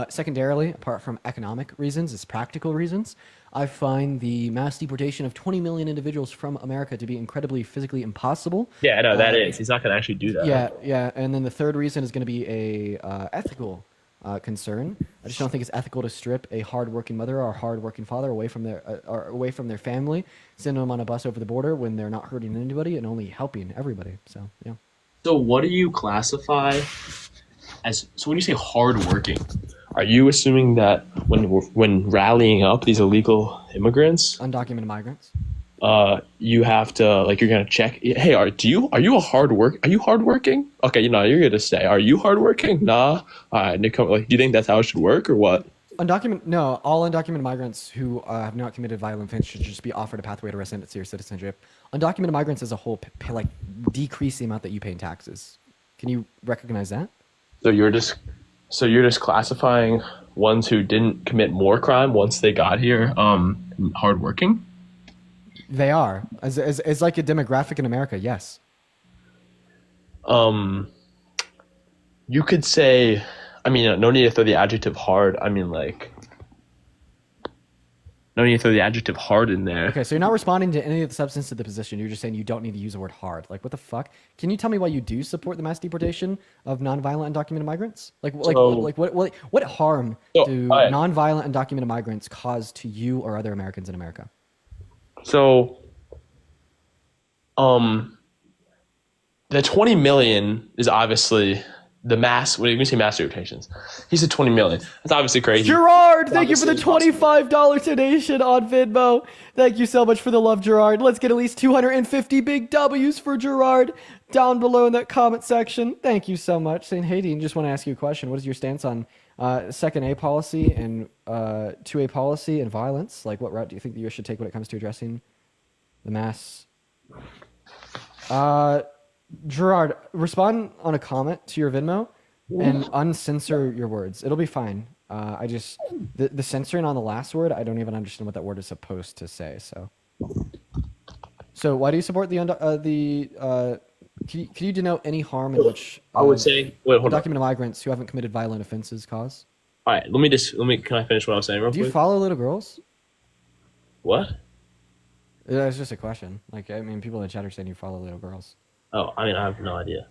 Secondarily, apart from economic reasons, is practical reasons. I find the mass deportation of 20 million individuals from America to be incredibly physically impossible. Yeah, no, that is. He's not going to actually do that. Yeah. And then the third reason is going to be a ethical concern. I just don't think it's ethical to strip a hardworking mother or a hardworking father away from their family, send them on a bus over the border when they're not hurting anybody and only helping everybody. So yeah. So what do you classify as? So when you say hardworking, are you assuming that when rallying up these illegal immigrants, undocumented migrants, you have to like you're gonna check? Hey, are you hardworking? Okay, you're gonna say, are you hardworking? Nah. All right, do you think that's how it should work or what? All undocumented migrants who have not committed violent offense should just be offered a pathway to residency or citizenship. Undocumented migrants as a whole decrease the amount that you pay in taxes. Can you recognize that? So you're just classifying ones who didn't commit more crime once they got here, hardworking? They are. As like a demographic in America, yes. You could say, no need to throw the adjective hard. No need to throw the adjective hard in there. Okay, so you're not responding to any of the substance of the position. You're just saying you don't need to use the word hard. Like, what the fuck? Can you tell me why you do support the mass deportation of nonviolent undocumented migrants? What harm do nonviolent undocumented migrants cause to you or other Americans in America? So, the 20 million is obviously the mass. When you say mass deportations, he said 20 million. That's obviously crazy. Gerard, thank you for the $25 donation on Venmo. Thank you so much for the love, Gerard. Let's get at least 250 big W's for Gerard down below in that comment section. Thank you so much. Saying, hey, Dean, just want to ask you a question. What is your stance on second A policy and 2A policy and violence? Like, what route do you think the U.S. should take when it comes to addressing the mass? Gerard, respond on a comment to your Venmo and uncensor your words. It'll be fine. The censoring on the last word, I don't even understand what that word is supposed to say. So why do you support can you denote any harm in which I would say undocumented migrants who haven't committed violent offenses cause? All right, can I finish what I was saying real quick? Do you follow little girls? What? That's just a question. People in the chat are saying you follow little girls. Oh, I have no idea.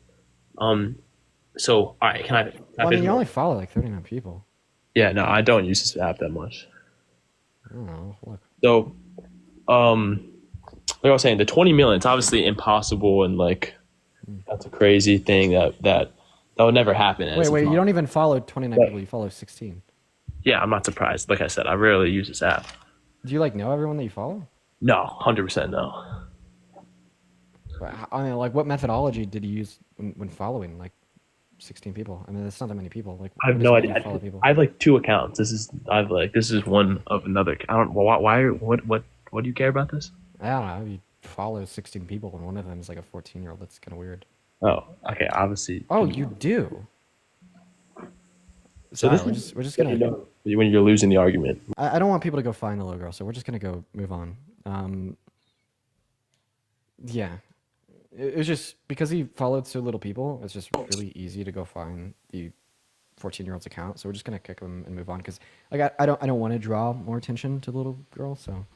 So, all right, can I you only follow like 39 people. Yeah, no, I don't use this app that much. I don't know. Look. So, like I was saying, the 20 million, it's obviously impossible and that's a crazy thing that would never happen. Wait, you don't even follow 29 people, you follow 16. Yeah, I'm not surprised. Like I said, I rarely use this app. Do you know everyone that you follow? No, 100% no. What methodology did you use when following 16 people? That's not that many people. I have no idea. I have 2 accounts. This is one of another. I don't. Why? What do you care about this? I don't know. You follow 16 people and one of them is a 14-year-old. That's kind of weird. Oh, okay. Obviously. Oh, you do. So we're just gonna when you're losing the argument. I don't want people to go find the little girl, so we're just gonna go move on. Yeah. It was just because he followed so little people, it's just really easy to go find the 14-year-old's account. So we're just gonna kick him and move on because I don't want to draw more attention to the little girl. So,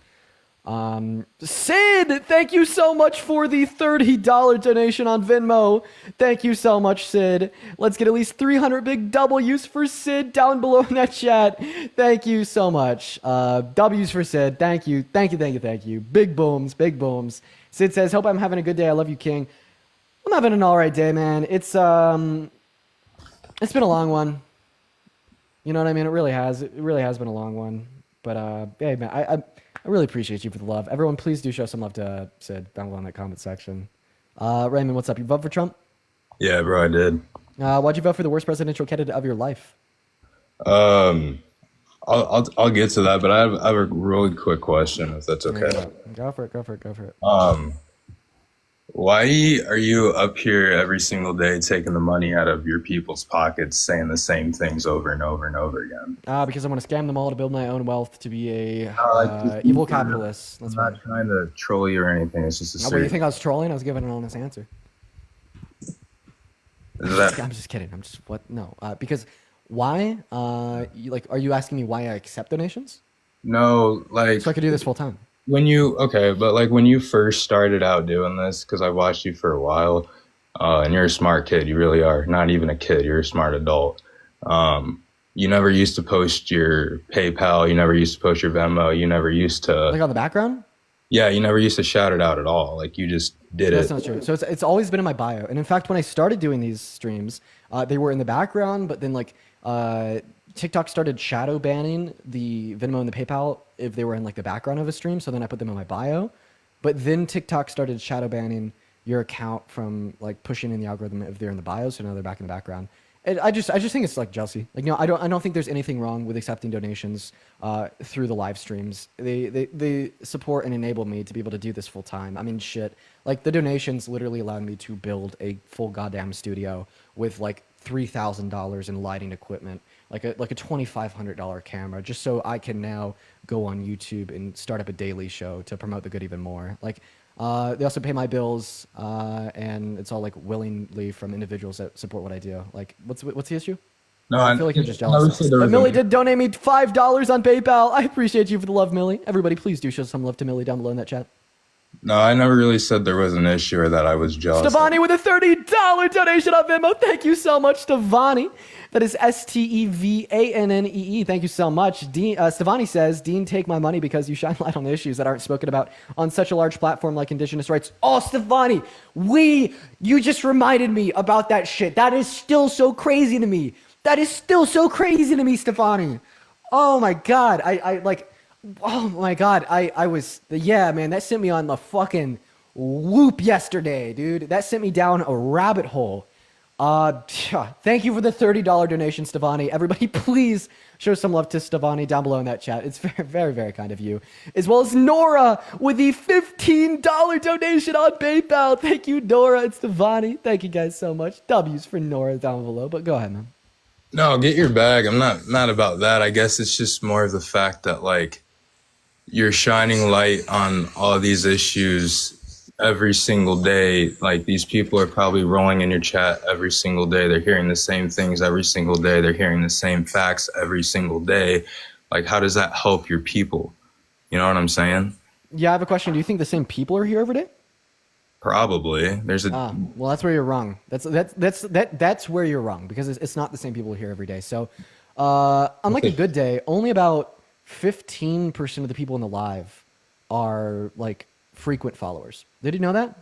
Sid, thank you so much for the $30 donation on Venmo. Thank you so much, Sid. Let's get at least 300 big W's for Sid down below in that chat. Thank you so much. W's for Sid. Thank you. Big booms. Sid says, hope I'm having a good day. I love you, King. I'm having an all right day, man. It's been a long one. You know what I mean? It really has been a long one. But hey, man, I really appreciate you for the love. Everyone, please do show some love to Sid down below in that comment section. Raymond, what's up? You vote for Trump? Yeah, bro, I did. Why'd you vote for the worst presidential candidate of your life? I'll get to that, but I have a really quick question, if that's okay. Go for it. Why are you up here every single day taking the money out of your people's pockets, saying the same things over and over and over again? Because I want to scam them all to build my own wealth, to be a evil capitalist. That's I'm not trying to troll you or anything. It's just a serious... you think I was trolling? I was giving an honest answer. I'm just kidding. No. Because why? Are you asking me why I accept donations? No, so I could do this full time. When you first started out doing this, because I watched you for a while, and you're a smart kid, you really are. Not even a kid, you're a smart adult. you never used to post your PayPal. You never used to post your Venmo. You never used to. Like on the background? Yeah, you never used to shout it out at all. Like you just did That's it. not true. So it's always been in my bio. And in fact, when I started doing these streams, they were in the background, but then like TikTok started shadow banning the Venmo and the PayPal if they were in like the background of a stream. So then I put them in my bio. But then TikTok started shadow banning your account from like pushing in the algorithm if they're in the bio. So now they're back in the background. And I just think it's like jealousy. Like, I don't think there's anything wrong with accepting donations through the live streams. They support and enable me to be able to do this full time. I mean, shit. Like the donations literally allowed me to build a full goddamn studio with like $3,000 in lighting equipment, like a $2,500 camera, just so I can now go on YouTube and start up a daily show to promote the good even more. Like, they also pay my bills, and it's all like willingly from individuals that support what I do. Like, what's the issue? No, I feel like you're just jealous. But Millie did donate me $5 on PayPal. I appreciate you for the love, Millie. Everybody, please do show some love to Millie down below in that chat. No, I never really said there was an issue or that I was jealous. Stevani with a $30 donation on Venmo. Thank you so much, Stevani. That is Stevannee. Thank you so much. Stevani says, Dean, take my money because you shine light on the issues that aren't spoken about on such a large platform like Indigenous rights. Oh, Stevani, you just reminded me about that shit. That is still so crazy to me. Stefani. Oh my God. Yeah, man, that sent me on the fucking loop yesterday, dude. That sent me down a rabbit hole. Thank you for the $30 donation, Stefani. Everybody, please show some love to Stefani down below in that chat. It's very, very, very kind of you. As well as Nora with the $15 donation on PayPal. Thank you, Nora and Stefani. Thank you guys so much. W's for Nora down below, but go ahead, man. No, get your bag. I'm not about that. I guess it's just more of the fact that like you're shining light on all these issues every single day. Like these people are probably rolling in your chat every single day. They're hearing the same things every single day. They're hearing the same facts every single day. Like, how does that help your people? You know what I'm saying? Yeah, I have a question. Do you think the same people are here every day? Probably. Well, that's where you're wrong. That's where you're wrong because it's not the same people here every day. So, on like a good day, only about 15% of the people in the live are like frequent followers. Did you know that?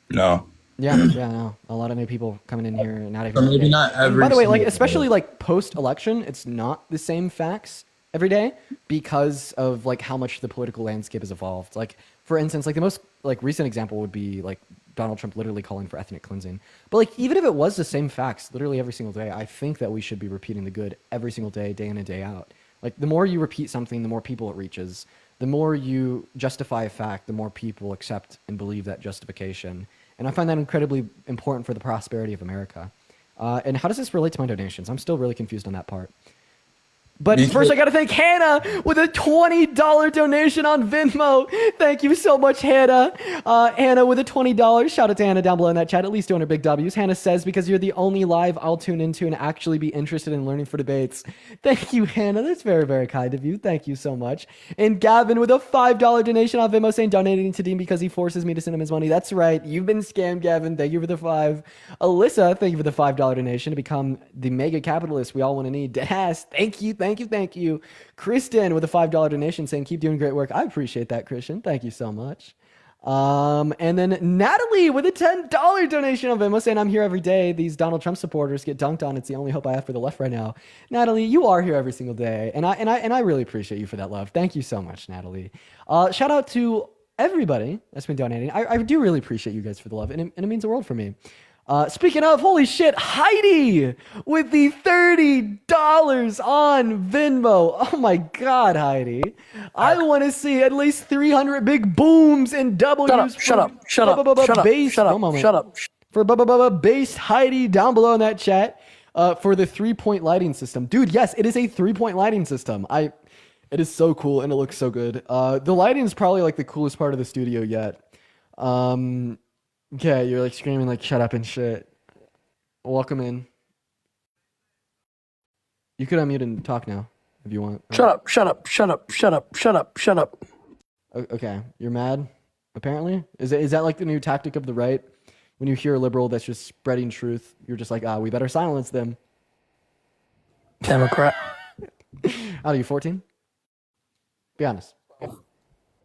No. Yeah, no. A lot of new people coming in here and not even. Maybe not every. And by the way, like especially like post-election, it's not the same facts every day because of like how much the political landscape has evolved. Like for instance, like the most like recent example would be like Donald Trump literally calling for ethnic cleansing. But like even if it was the same facts literally every single day, I think that we should be repeating the good every single day, day in and day out. Like the more you repeat something, the more people it reaches. The more you justify a fact, the more people accept and believe that justification. And I find that incredibly important for the prosperity of America. And how does this relate to my donations? I'm still really confused on that part. But first, I got to thank Hannah with a $20 donation on Venmo. Thank you so much, Hannah. Hannah with a $20. Shout out to Hannah down below in that chat, at least doing her big W's. Hannah says, because you're the only live I'll tune into and actually be interested in learning for debates. Thank you, Hannah. That's very, very kind of you. Thank you so much. And Gavin with a $5 donation on Venmo saying donating to Dean because he forces me to send him his money. That's right. You've been scammed, Gavin. Thank you for the $5. Alyssa, thank you for the $5 donation to become the mega capitalist we all want to need. Das, thank you. Thank you. Kristen with a $5 donation saying, keep doing great work. I appreciate that, Christian. Thank you so much. And then Natalie with a $10 donation on Venmo saying, I'm here every day. These Donald Trump supporters get dunked on. It's the only hope I have for the left right now. Natalie, you are here every single day. And I really appreciate you for that love. Thank you so much, Natalie. Shout out to everybody that's been donating. I do really appreciate you guys for the love. And it means the world for me. Speaking of, holy shit, Heidi with the $30 on Venmo. Oh my God, Heidi. I want to see at least 300 big booms and W's. Shut up. For based Heidi down below in that chat for the 3-point lighting system. Dude, yes, it is a 3-point lighting system. It is so cool and it looks so good. The lighting is probably like the coolest part of the studio yet. Okay, you're like screaming like shut up and shit. Welcome in. You could unmute and talk now if you want. Shut up. Okay, you're mad apparently? Is that like the new tactic of the right? When you hear a liberal that's just spreading truth, you're just like, we better silence them. Democrat. How are you, 14? Be honest.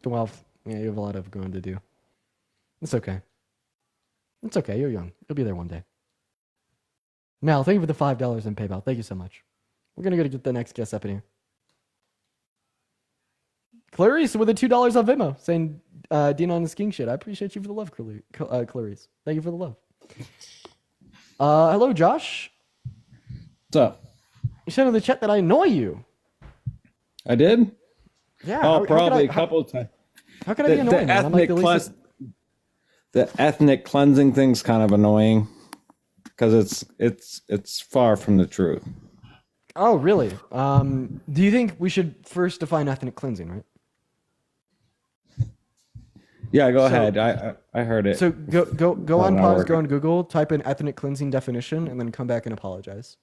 12. Yeah, you have a lot of growing to do. It's okay. It's okay. You're young. You'll be there one day. Mel, thank you for the $5 in PayPal. Thank you so much. We're going to go get the next guest up in here. Clarice with the $2 on Venmo saying, Dean on the skiing shit. I appreciate you for the love, Clarice. Thank you for the love. Hello, Josh. What's up? You said in the chat that I annoy you. I did? Yeah. Oh, probably a couple of times. How could I be annoying? The ethnic cleansing thing's kind of annoying because it's far from the truth. Oh, really? Do you think we should first define ethnic cleansing, right? Yeah, go ahead. I heard it. So go on pause, go on Google, type in ethnic cleansing definition, and then come back and apologize.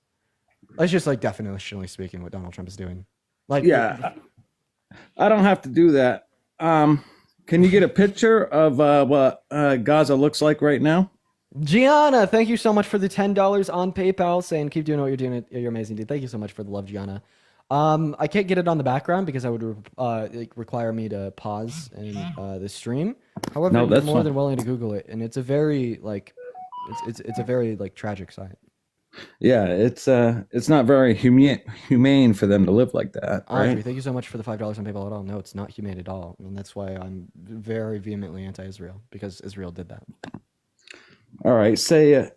That's just like definitionally speaking what Donald Trump is doing. Like, yeah, I don't have to do that. Can you get a picture of what Gaza looks like right now? Gianna, thank you so much for the $10 on PayPal, saying keep doing what you're doing. You're amazing, dude. Thank you so much for the love, Gianna. I can't get it on the background because I would require me to pause in the stream. However, No, I'm that's more fine. than willing to Google it, and it's a very it's a very tragic sight. Yeah, it's not very humane for them to live like that, Audrey, right? thank you so much for the $5 on PayPal at all. No, it's not humane at all, and that's why I'm very vehemently anti-Israel because Israel did that. All right, say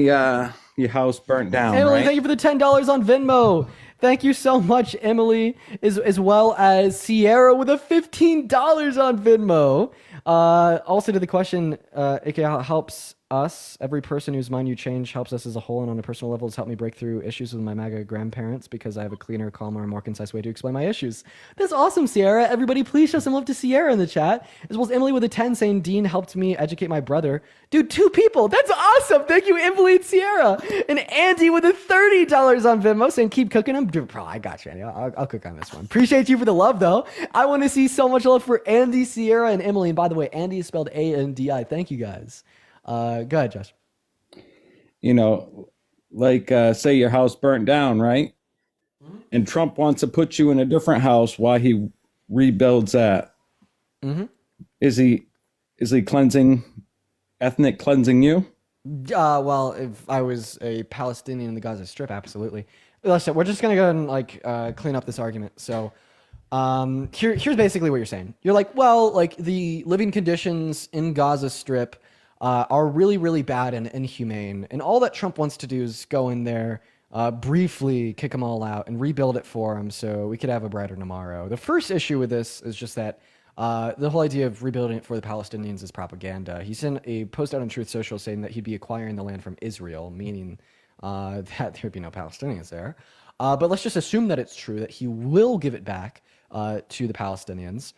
your house burnt down, Emily, right? thank you for the $10 on Venmo. Thank you so much, Emily, as well as Sierra with a $15 on Venmo. Also to the question, aka helps us. Every person whose mind you change helps us as a whole, and on a personal level has helped me break through issues with my MAGA grandparents because I have a cleaner, calmer, and more concise way to explain my issues. That's awesome, Sierra. Everybody, please show some love to Sierra in the chat, as well as Emily with a 10 saying Dean helped me educate my brother. Dude, 2 people. That's awesome. Thank you, Emily and Sierra. And Andy with a $30 on Venmo saying keep cooking them. Dude, bro, I got you, Andy. I'll cook on this one. Appreciate you for the love, though. I want to see so much love for Andy, Sierra, and Emily. And by the way, Andy is spelled A-N-D-I. Thank you, guys. Go ahead, Josh. You know, like say your house burnt down, right? And Trump wants to put you in a different house while he rebuilds that. Mm-hmm. Is he ethnic cleansing you? Well, if I was a Palestinian in the Gaza Strip, absolutely. Listen, we're just gonna go and clean up this argument. So, here's basically what you're saying. You're like, well, like the living conditions in Gaza Strip are really, really bad and inhumane, and all that Trump wants to do is go in there, briefly kick them all out and rebuild it for them, so we could have a brighter tomorrow. The first issue with this is just that the whole idea of rebuilding it for the Palestinians is propaganda. He sent a post out on Truth Social saying that he'd be acquiring the land from Israel, meaning that there'd be no Palestinians there. But let's just assume that it's true, that he will give it back to the Palestinians.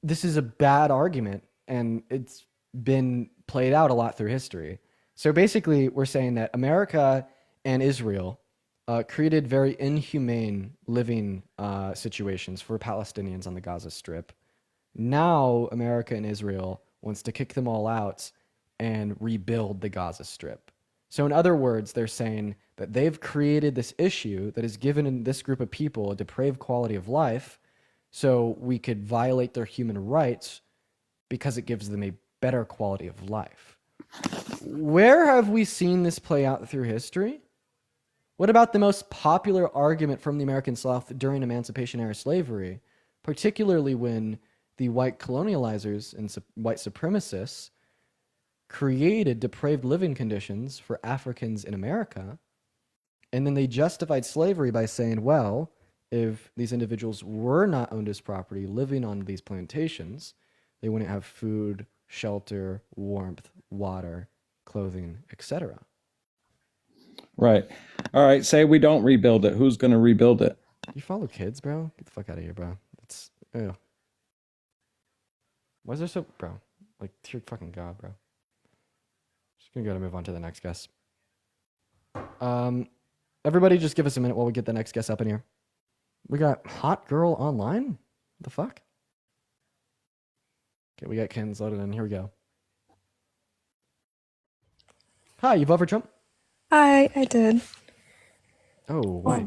This is a bad argument, and it's been played out a lot through history. So basically, we're saying that America and Israel created very inhumane living situations for Palestinians on the Gaza Strip. Now, America and Israel wants to kick them all out and rebuild the Gaza Strip. So in other words, they're saying that they've created this issue that has given this group of people a depraved quality of life, so we could violate their human rights because it gives them a better quality of life. Where have we seen this play out through history? What about the most popular argument from the American South during Emancipation-era slavery, particularly when the white colonializers and white supremacists created depraved living conditions for Africans in America, and then they justified slavery by saying, well, if these individuals were not owned as property living on these plantations, they wouldn't have food, shelter, warmth, water, clothing, etc. Right. All right. Say we don't rebuild it. Who's going to rebuild it? You follow kids, bro? Get the fuck out of here, bro. It's ew. Why is there so, bro? Like, dear fucking god, bro. Just gonna go to move on to the next guest. Everybody, just give us a minute while we get the next guest up in here. We got Hot Girl Online. What the fuck? Okay, we got Ken's loaded in. Here we go. Hi, you vote for Trump? Hi, I did. Oh, why?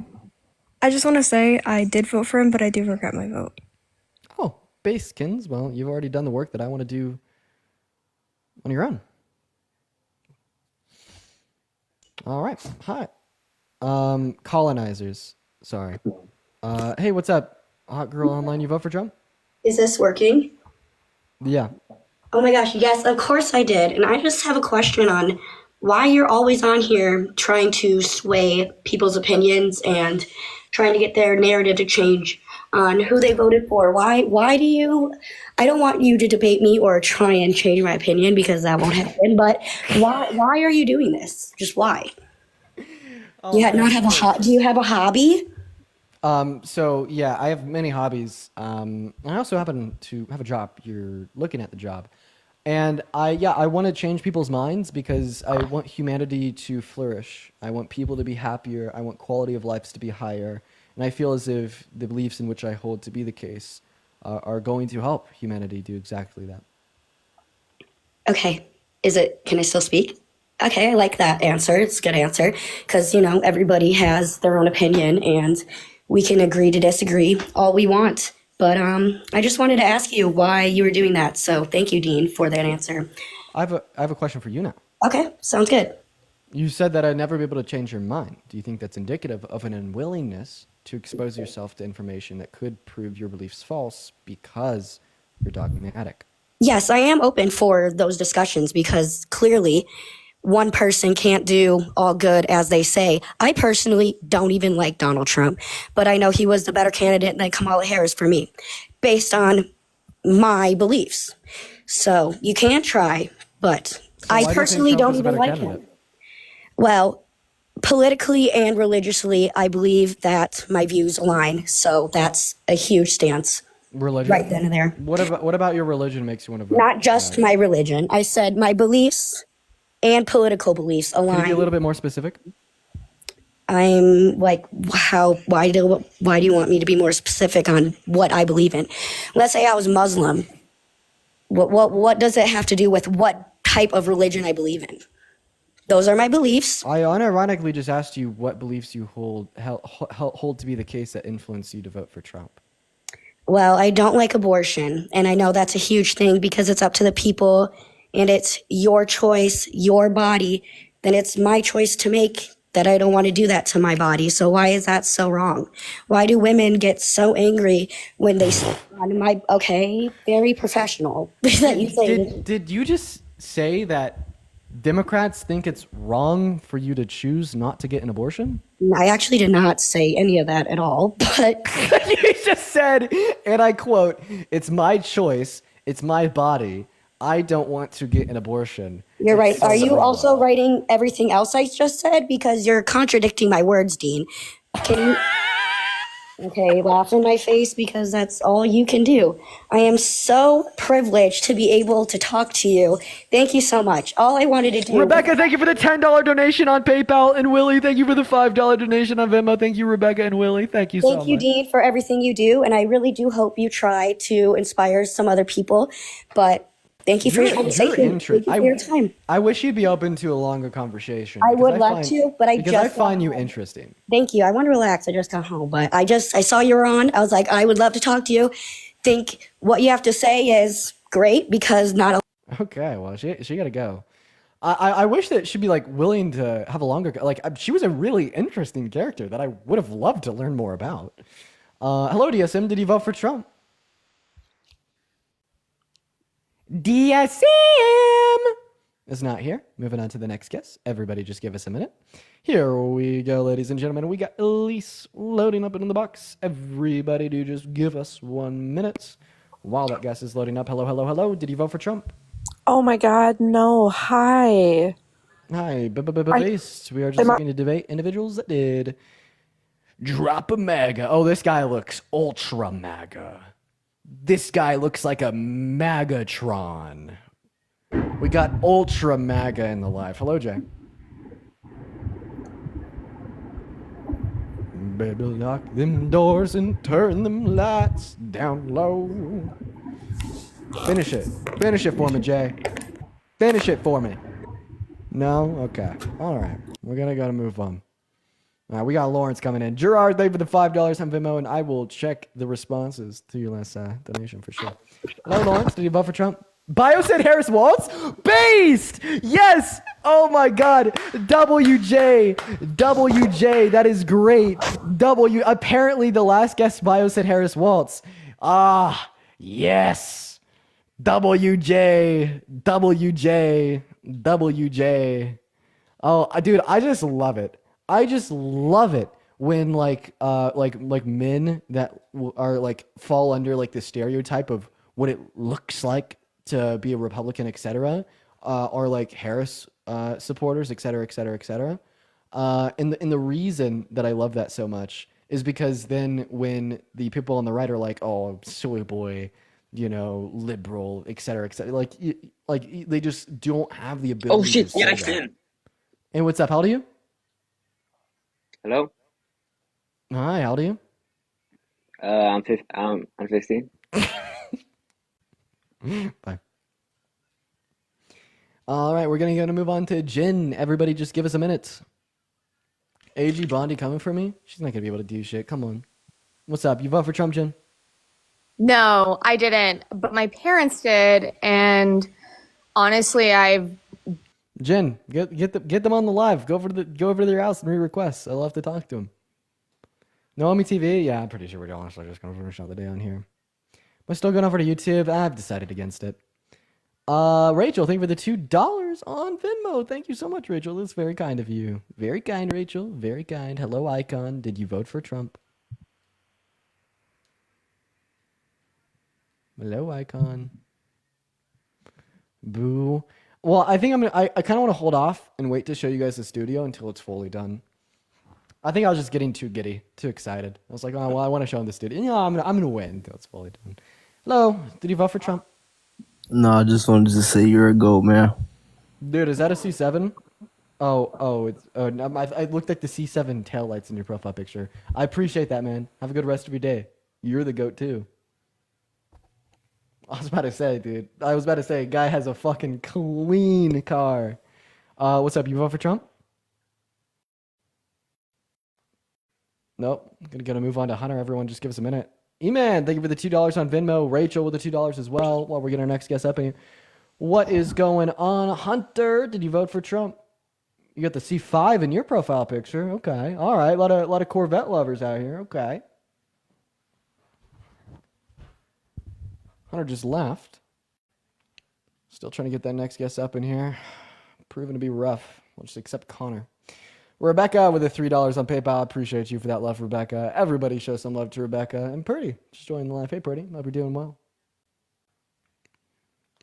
I just want to say I did vote for him, but I do regret my vote. Oh, Basekins. Well, you've already done the work that I want to do on your own. All right. Hi. Colonizers. Sorry. Hey, what's up? Hot girl online, you vote for Trump? Is this working? Yeah. Oh my gosh, yes, of course I did. And I just have a question on why you're always on here trying to sway people's opinions and trying to get their narrative to change on who they voted for. Why do you I don't want you to debate me or try and change my opinion because that won't happen, but why are you doing this? Just why? Do you have a hobby? So yeah, I have many hobbies. I also happen to have a job. You're looking at the job. And I want to change people's minds because I want humanity to flourish. I want people to be happier. I want quality of lives to be higher. And I feel as if the beliefs in which I hold to be the case are going to help humanity do exactly that. Okay. Can I still speak? Okay, I like that answer. It's a good answer because, everybody has their own opinion and we can agree to disagree all we want. But I just wanted to ask you why you were doing that. So thank you, Dean, for that answer. I have a question for you now. Okay, sounds good. You said that I'd never be able to change your mind. Do you think that's indicative of an unwillingness to expose yourself to information that could prove your beliefs false because you're dogmatic? Yes, I am open for those discussions because clearly one person can't do all good as they say. I personally don't even like Donald Trump, but I know he was the better candidate than Kamala Harris for me based on my beliefs. So you can try, but I personally don't even like him. Well, politically and religiously, I believe that my views align. So that's a huge stance. Religion? Right then and there. What about your religion makes you want to vote? Not just my religion. I said my beliefs and political beliefs align. Can you be a little bit more specific? I'm like, why do you want me to be more specific on what I believe in? Let's say I was Muslim. What does it have to do with what type of religion I believe in? Those are my beliefs. I unironically just asked you what beliefs you hold to be the case that influenced you to vote for Trump. Well, I don't like abortion, and I know that's a huge thing because it's up to the people, and it's your choice, your body. Then it's my choice to make that I don't want to do that to my body. So why is that so wrong? Why do women get so angry when they say on my, okay, very professional. that you say did you just say that Democrats think it's wrong for you to choose not to get an abortion? I actually did not say any of that at all, but you just said, and I quote, "It's my choice, it's my body. I don't want to get an abortion." You're right. Are you also writing everything else I just said? Because you're contradicting my words, Dean. Can you? Okay, laugh in my face because that's all you can do. I am so privileged to be able to talk to you. Thank you so much. All I wanted to do. Rebecca, thank you for the $10 donation on PayPal, and Willie, thank you for the $5 donation on Venmo. Thank you, Rebecca and Willie. Thank you so much. Thank you, Dean, for everything you do, and I really do hope you try to inspire some other people. But thank you for your conversation. Thank you for your time. I wish you'd be open to a longer conversation. I would love to, but I find you interesting. Thank you. I want to relax. I just got home, but I saw you were on. I was like, I would love to talk to you. Think what you have to say is great because not a. Okay, well, she got to go. I wish that she'd be like willing to have a longer, like she was a really interesting character that I would have loved to learn more about. Hello, DSM. Did you vote for Trump? DSM is not here. Moving on to the next guest. Everybody just give us a minute. Here we go, ladies and gentlemen. We got Elise loading up in the box. Everybody do just give us 1 minute while that guest is loading up. Hello, hello, hello. Did you vote for Trump? Oh my God, no. Hi. Hi, based. We are just looking to debate individuals that did. Drop a MAGA. Oh, this guy looks ultra MAGA. This guy looks like a Magatron. We got ultra MAGA in the live. Hello, Jay. Baby, lock them doors and turn them lights down low. Finish it. Finish it for me, Jay. Finish it for me. No? Okay. All right. We're going to move on. We got Lawrence coming in. Gerard, thank you for the $5 on Venmo, and I will check the responses to your last donation for sure. Hello, Lawrence. Did you vote for Trump? Bio said Harris Waltz? Based! Yes! Oh my God. WJ. WJ. That is great. Apparently the last guest bio said Harris Waltz. Ah, yes. WJ. WJ. WJ. Oh, dude, I just love it. I just love it when like men that are like fall under like the stereotype of what it looks like to be a Republican, etc., or like Harris supporters, etc., etc., etc. And the reason that I love that so much is because then when the people on the right are like, oh, soy boy, liberal, etc., etc., like they just don't have the ability. Oh shit! to Yeah, say next that. in. Hey, what's up? How old are you? Hello. Hi, how old are you? I'm 15. Bye. All right, we're gonna move on to Jin. Everybody, just give us a minute. AG Bondi coming for me? She's not gonna be able to do shit. Come on. What's up? You vote for Trump, Jin? No, I didn't, but my parents did, and honestly, Jen, get them on the live. Go over to their house and re-request. I love to talk to them. Naomi TV? Yeah, I'm pretty sure we're honestly just gonna finish out the day on here. Am I still going over to YouTube? I've decided against it. Rachel, thank you for the $2 on Venmo. Thank you so much, Rachel. That's very kind of you. Very kind, Rachel. Very kind. Hello, Icon. Did you vote for Trump? Hello, Icon. Boo. Well, I think I kind of want to hold off and wait to show you guys the studio until it's fully done. I think I was just getting too giddy, too excited. I was like, oh, well, I want to show them the studio. I'm gonna wait until it's fully done. Hello, did you vote for Trump? No, I just wanted to say you're a goat, man. Dude, is that a C7? I looked at the C7 taillights in your profile picture. I appreciate that, man. Have a good rest of your day. You're the goat too. I was about to say, dude. Guy has a fucking clean car. What's up? You vote for Trump? Nope. Gonna move on to Hunter. Everyone, just give us a minute. E-Man, thank you for the $2 on Venmo. Rachel with the $2 as well. While we're getting our next guest up here. What is going on, Hunter? Did you vote for Trump? You got the C5 in your profile picture. Okay. All right. A lot of Corvette lovers out here. Okay. Hunter just left. Still trying to get that next guest up in here. Proven to be rough. We'll just accept Connor. Rebecca with the $3 on PayPal. Appreciate you for that love, Rebecca. Everybody show some love to Rebecca. And Purdy, just joined the live. Hey, Purdy. Hope you're doing well.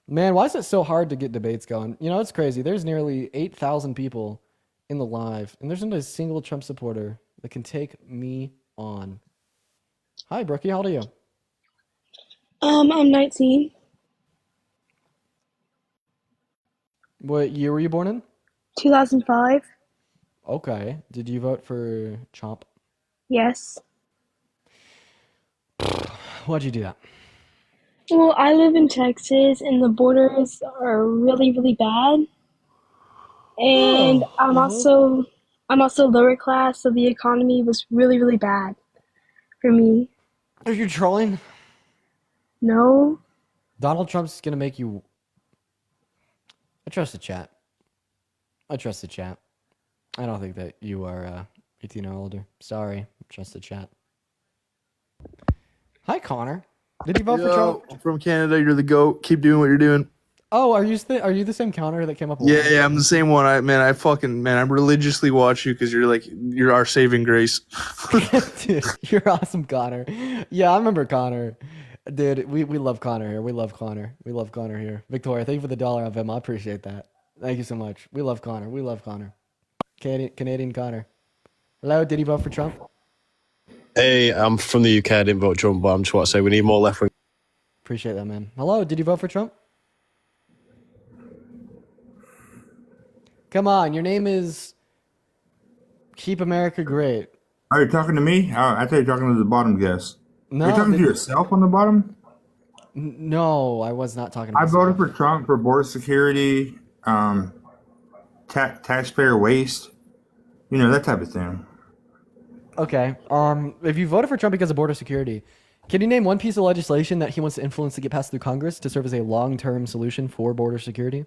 Man, why is it so hard to get debates going? It's crazy. There's nearly 8,000 people in the live, and there's not a single Trump supporter that can take me on. Hi, Brookie. How old are you? I'm 19. What year were you born in? 2005. Okay. Did you vote for Trump? Yes. Why'd you do that? Well, I live in Texas, and the borders are really, really bad. And I'm also lower class, so the economy was really, really bad for me. Are you trolling? No. Donald Trump's gonna make you. I trust the chat. I don't think that you are 18 or older. Sorry. Trust the chat. Hi, Connor. Did you vote for Trump? I'm from Canada. You're the GOAT. Keep doing what you're doing. Oh, are you the same Connor that came up? Yeah, I'm the same one. I religiously watch you because you're our saving grace. Dude, you're awesome, Connor. Yeah, I remember Connor. Dude, we love Connor here. We love Connor here. Victoria, thank you for the $1 of him. I appreciate that. Thank you so much. We love Connor. Canadian Connor. Hello, did you vote for Trump? Hey, I'm from the UK. I didn't vote Trump, but I'm just want to say we need more left wing. Appreciate that, man. Hello, did you vote for Trump? Come on, your name is Keep America Great. Are you talking to me? I thought you were talking to the bottom guest. No, Are you talking to yourself on the bottom? No, I was not talking to I myself. voted for Trump for border security, taxpayer waste, that type of thing. Okay. If you voted for Trump because of border security, can you name one piece of legislation that he wants to influence to get passed through Congress to serve as a long-term solution for border security?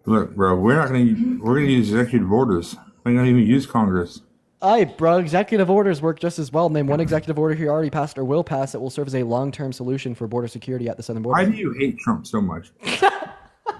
Look, bro, we're gonna use executive orders. We're not even use Congress. Alright, bro, executive orders work just as well. Name one executive order he already passed or will pass that will serve as a long-term solution for border security at the southern border. Why do you hate Trump so much?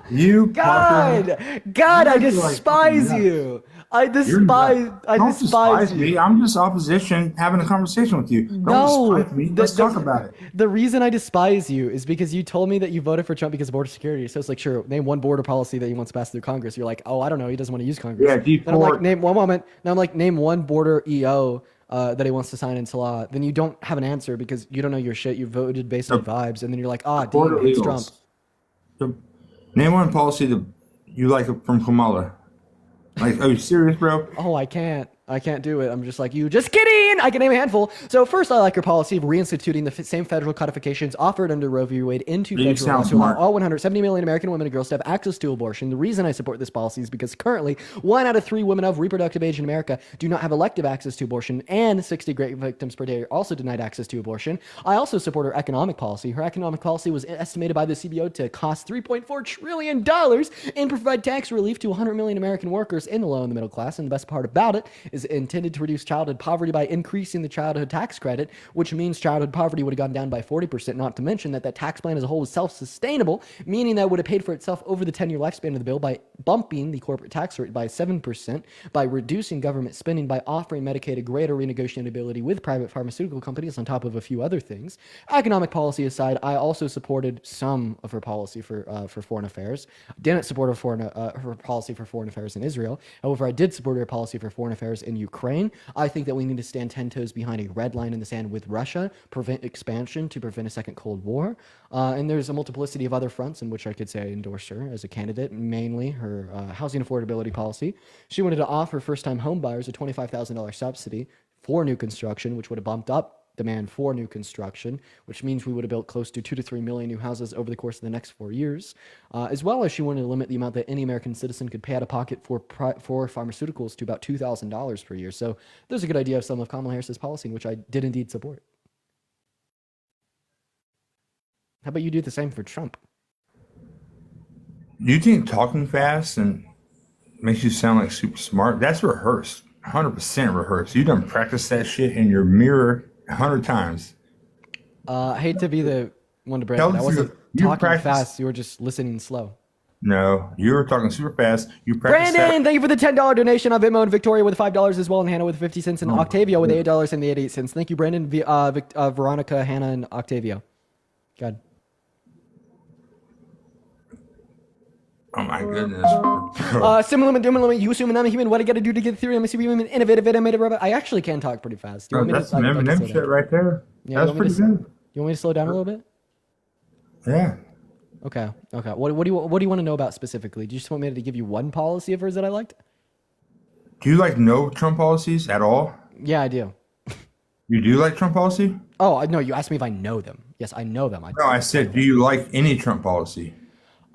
You God, I despise you. I despise you. me. I'm just opposition having a conversation with you. Don't despise me. Let's talk about it. The reason I despise you is because you told me that you voted for Trump because of border security. So it's like, sure, name one border policy that he wants to pass through Congress. You're like, oh, I don't know. He doesn't want to use Congress. Yeah, Then I'm like, name one moment. Now I'm like, name one border EO that he wants to sign into law. Then you don't have an answer because you don't know your shit. You voted based on vibes. And then you're like, Dean hates Trump. Name one policy that you like from Kamala. Like, are you serious, bro? Oh, I can't do it. I'm just like you. Just kidding. I can name a handful. So first, I like your policy of reinstituting the same federal codifications offered under Roe v. Wade into federal law to allow all 170 million American women and girls to have access to abortion. The reason I support this policy is because currently 1 out of 3 women of reproductive age in America do not have elective access to abortion, and 60 rape victims per day are also denied access to abortion. I also support her economic policy. Her economic policy was estimated by the CBO to cost $3.4 trillion and provide tax relief to 100 million American workers in the low and the middle class. And the best part about it is intended to reduce childhood poverty by increasing the childhood tax credit, which means childhood poverty would have gone down by 40%, not to mention that tax plan as a whole was self-sustainable, meaning that it would have paid for itself over the 10-year lifespan of the bill by bumping the corporate tax rate by 7%, by reducing government spending, by offering Medicaid a greater renegotiability with private pharmaceutical companies, on top of a few other things. Economic policy aside, I also supported some of her policy for foreign affairs. Didn't support her policy for foreign affairs in Israel. However, I did support her policy for foreign affairs in Ukraine. I think that we need to stand 10 toes behind a red line in the sand with Russia, prevent expansion to prevent a second Cold War. And there's a multiplicity of other fronts in which I could say I endorse her as a candidate, mainly her housing affordability policy. She wanted to offer first-time home buyers a $25,000 subsidy for new construction, which would have bumped up demand for new construction, which means we would have built close to 2 to 3 million new houses over the course of the next 4 years, as well as she wanted to limit the amount that any American citizen could pay out of pocket for pharmaceuticals to about $2,000 per year. So there's a good idea of some of Kamala Harris's policy, which I did indeed support. How about you do the same for Trump? You think talking fast and makes you sound like super smart? That's rehearsed. 100% rehearsed. You done practiced that shit in your mirror 100 times. I hate to be the one to break it. I wasn't talking fast. You were just listening slow. No, you were talking super fast. You practiced Brandon, thank you for the $10 donation on Venmo, and Victoria with $5 as well, and Hannah with 50 cents, and Octavia with $8 and 88 cents. Thank you, Brandon, Veronica, Hannah, and Octavia. God. Oh my goodness. Similar, you assume I'm a human. What I gotta do to get through? I'm a superhuman, innovative, animated robot. I actually can talk pretty fast. Do you want me that's some Eminem shit right there. Yeah, that's pretty good. You want me to slow down a little bit? Yeah. Okay. What do you want to know about specifically? Do you just want me to give you one policy of hers that I liked? Do you like no Trump policies at all? Yeah, I do. You do like Trump policy? Oh, no, you asked me if I know them. Yes, I know them. No, I said, do you like any Trump policy?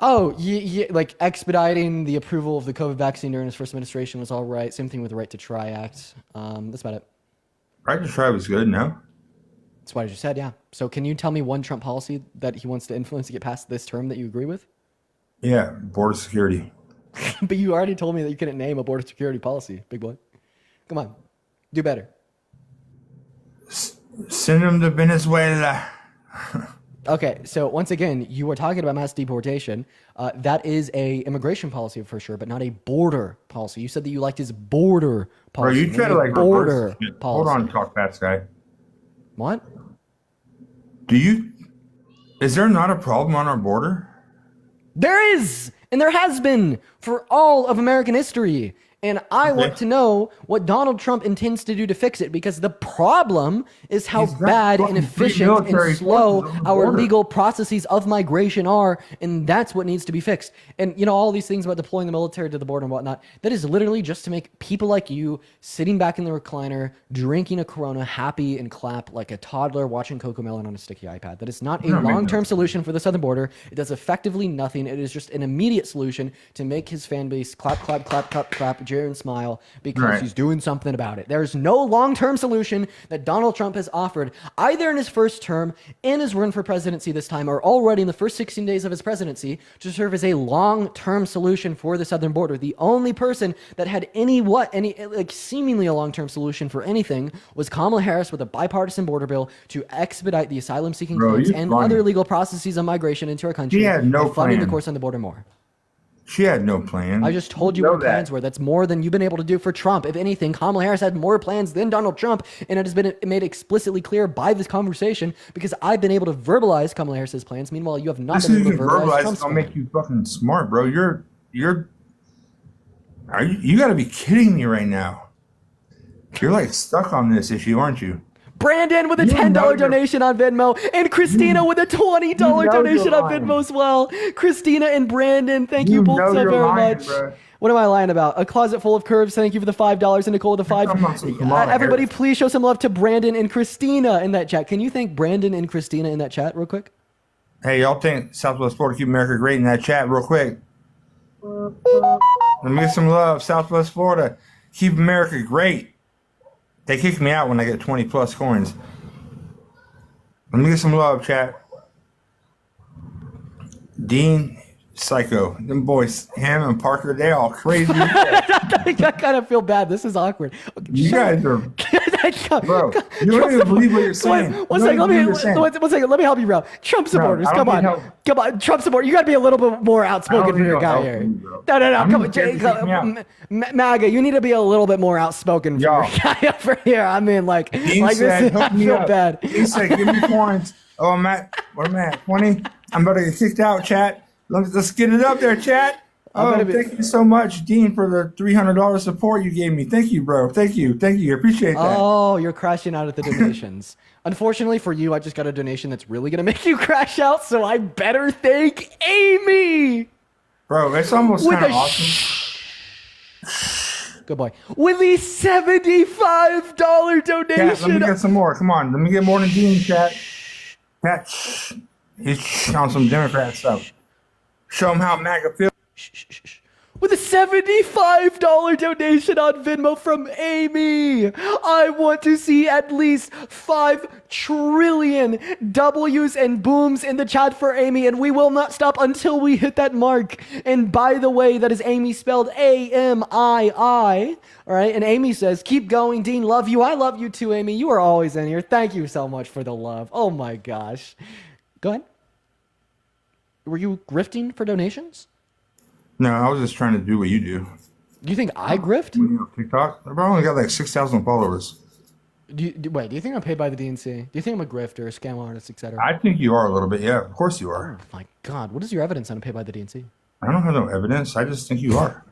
Oh, yeah, like expediting the approval of the COVID vaccine during his first administration was all right. Same thing with the Right to Try Act. That's about it. Right to Try was good, no? That's what I just said, yeah. So can you tell me one Trump policy that he wants to influence to get past this term that you agree with? Yeah, border security. But you already told me that you couldn't name a border security policy, big boy. Come on, do better. Send them to Venezuela. Okay, so once again, you were talking about mass deportation. That is a immigration policy for sure, but not a border policy. You said that you liked his border policy. Bro, you try to like border Hold policy. on, talk fast guy. What? Is there not a problem on our border? There is, and there has been for all of American history. And I want to know what Donald Trump intends to do to fix it, because the problem is how bad and efficient and slow our legal processes of migration are, and that's what needs to be fixed. And, you know, all these things about deploying the military to the border and whatnot, that is literally just to make people like you sitting back in the recliner, drinking a Corona, happy and clap like a toddler watching Cocomelon on a sticky iPad. That is not a long-term solution for the southern border. It does effectively nothing. It is just an immediate solution to make his fan base clap, clap, clap, clap, clap, jeer and smile because Right. he's doing something about it. There's no long-term solution that Donald Trump has offered either in his first term, in his run for presidency this time, or already in the first 16 days of his presidency to serve as a long-term solution for the southern border. The only person that had any seemingly a long-term solution for anything was Kamala Harris with a bipartisan border bill to expedite the asylum-seeking Bro, claims you're and funny. other legal processes of migration into our country. She had no and funding the plan. course on the border more. She had no plan. I just told you know what her plans that. were. That's more than you've been able to do for Trump. If anything, Kamala Harris had more plans than Donald Trump, and it has been made explicitly clear by this conversation because I've been able to verbalize Kamala Harris's plans. Meanwhile, you have not This been is able to verbalize verbalize. Trump's It's gonna plan. make you fucking smart, bro. You got to be kidding me right now. You're like stuck on this issue, aren't you? Brandon with a You $10 know you're- donation on Venmo, and Christina with a $20 you know donation you're on lying. Venmo as well. Christina and Brandon, thank you You both know so you're very lying, much. bro. What am I lying about? A closet full of curves. Thank you for the $5. And Nicole with the $5. talking about some Kamala Everybody, Harris. please show some love to Brandon and Christina in that chat. Can you thank Brandon and Christina in that chat real quick? Hey, y'all think Southwest Florida keep America great in that chat real quick? Let me get some love, Southwest Florida. Keep America great. They kick me out when I get 20 plus coins. Let me get some love, chat. Dean, psycho. Them boys, him and Parker, they all crazy. I kind of feel bad. This is awkward. You guys are, bro. You don't even believe what you're saying. One second. Let me help you out. Trump supporters, I don't come need on. help. Come on. Trump supporters. You got to be a little bit more outspoken for need your no guy help here. from you, bro. No. I'm Come on. just scared to kick me out. MAGA, you need to be a little bit more outspoken for your guy over here. I mean, Dean like said, this. I help me feel up. bad. He said, give me coins. Oh, I'm at, what am I at? 20? I'm about to get kicked out, chat. Let's get it up there, chat. Oh, thank you so much, Dean, for the $300 support you gave me. Thank you, bro. Thank you. I appreciate that. Oh, you're crashing out at the donations. Unfortunately for you, I just got a donation that's really going to make you crash out, so I better thank Amy. Bro, it's almost With kind of a awesome. Good boy. With the $75 donation. Chat, let me get some more. Come on. Let me get more than Dean, chat. Chat, shh. He's on some Democrat stuff. Show him how MAGA feels. With a $75 donation on Venmo from Amy. I want to see at least 5 trillion W's and booms in the chat for Amy, and we will not stop until we hit that mark. And by the way, that is Amy spelled Amii. All right, and Amy says, keep going, Dean, love you. I love you too, Amy. You are always in here. Thank you so much for the love. Oh my gosh. Go ahead. Were you grifting for donations? No, I was just trying to do what you do. Do you think I grift? TikTok? Bro, I only got like 6,000 followers. Wait, do you think I'm paid by the DNC? Do you think I'm a grifter, a scam artist, etc.? I think you are a little bit. Yeah, of course you are. Oh my God, what is your evidence that I'm paid by the DNC? I don't have no evidence. I just think you are.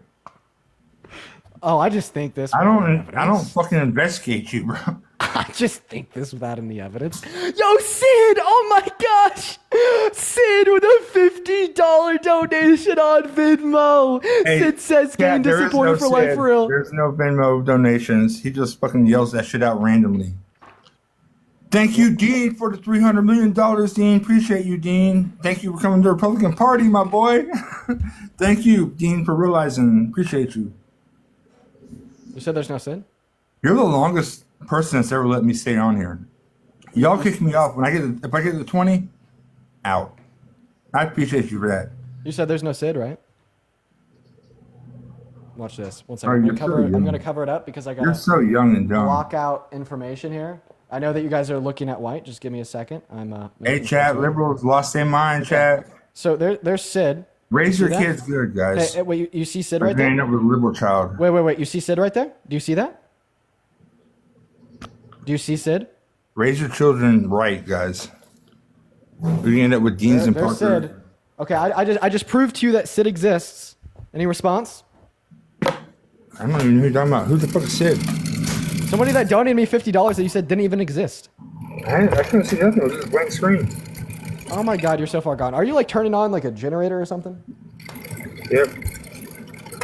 Oh, I just think this. I don't fucking investigate you, bro. I just think this without any evidence. Yo, Sid! Oh my gosh! Sid with a $50 donation on Venmo. Hey, Sid says, Cat, getting there is disappointed no for life Sid. for real. There's no Venmo donations. He just fucking yells that shit out randomly. Thank you, Dean, for the $300 million, Dean. Appreciate you, Dean. Thank you for coming to the Republican Party, my boy. Thank you, Dean, for realizing. Appreciate you. You said there's no Sid? You're the longest person that's ever let me stay on here. Y'all kick me off when if I get to 20, out. I appreciate you for that. You said there's no Sid, right? Watch this. One Sorry, second. you're so I'm young. gonna cover it up because I got. You're so young and dumb. Block out information here. I know that you guys are looking at white. Just give me a second. I'm. Hey, chat, liberals lost their mind, chat. So there's Sid. Raise You your see that? kids good, guys. Hey, wait, you see Sid I'm right there? ending up with a liberal child. Wait. You see Sid right there? Do you see that? Do you see Sid? Raise your children right, guys. We're gonna end up with Deans and There's Parker. Sid. Okay, I just proved to you that Sid exists. Any response? I don't even know who you're talking about. Who the fuck is Sid? Somebody that donated me $50 that you said didn't even exist. I couldn't see nothing. It was just a blank screen. Oh my God, you're so far gone. Are you like turning on like a generator or something? Yep.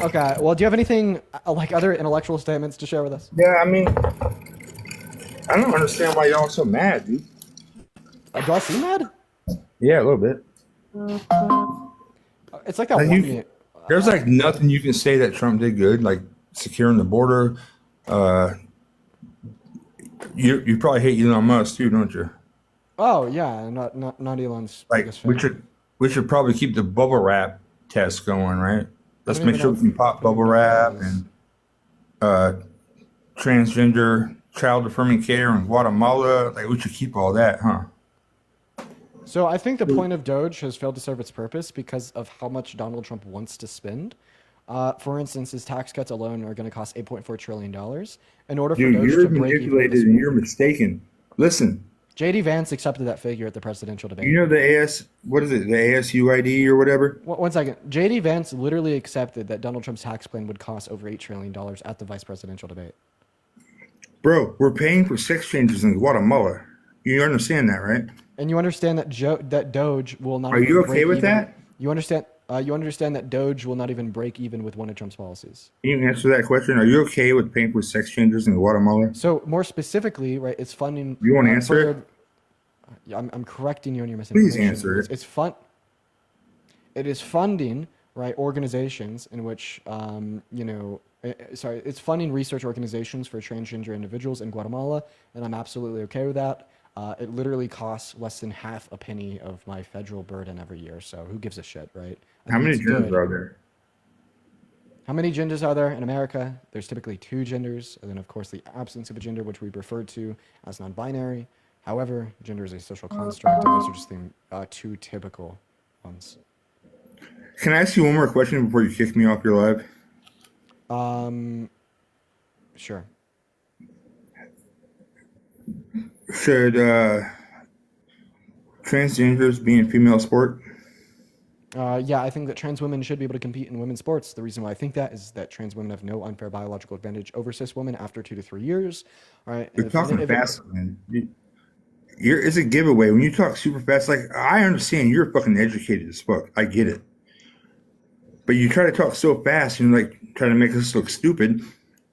Okay, well, do you have anything like other intellectual statements to share with us? Yeah, I mean, I don't understand why y'all are so mad, dude. Do I seem mad? Yeah, a little bit. It's like that Like one you- There's like nothing you can say that Trump did good. Like securing the border. You probably hate Elon Musk too, don't you? Oh yeah, not Elon's Like biggest we fan. should probably keep the bubble wrap test going, right? Let's don't make even sure know we can pop bubble wrap and transgender child affirming care in Guatemala. Like we should keep all that, huh? So I think the point of Doge has failed to serve its purpose because of how much Donald Trump wants to spend. For instance, his tax cuts alone are going to cost $8.4 trillion. In order for Dude, Doge you're to break even with manipulated this, and you're mistaken. Listen, JD Vance accepted that figure at the presidential debate. you know what is it, the ASUID or whatever? One second. JD Vance literally accepted that Donald Trump's tax plan would cost over $8 trillion at the vice presidential debate. Bro, we're paying for sex changes in Guatemala. You understand that, right? And you understand that Doge will not. Are even you okay break with even. that? You understand. You understand that Doge will not even break even with one of Trump's policies. Can you answer that question? Are you okay with paying for sex changes in Guatemala? So more specifically, right? It's funding. You want to answer it? Yeah, I'm correcting you on your misinformation. Please answer it. It's fun. It is funding, right, organizations in which, it's funding research organizations for transgender individuals in Guatemala, and I'm absolutely okay with that. It literally costs less than half a penny of my federal burden every year, so who gives a shit, right? How many genders are there? How many genders are there in America? There's typically 2 genders, and then of course the absence of a gender, which we refer to as non-binary. However, gender is a social construct, and those are just the 2 typical ones. Can I ask you one more question before you kick me off your live? Sure. Should transgenders be in female sport? Yeah, I think that trans women should be able to compete in women's sports. The reason why I think that is that trans women have no unfair biological advantage over cis women after 2 to 3 years. All right. You're talking fast, man. It's a giveaway. When you talk super fast, like, I understand you're fucking educated as fuck. I get it. But you try to talk so fast and like try to make us look stupid.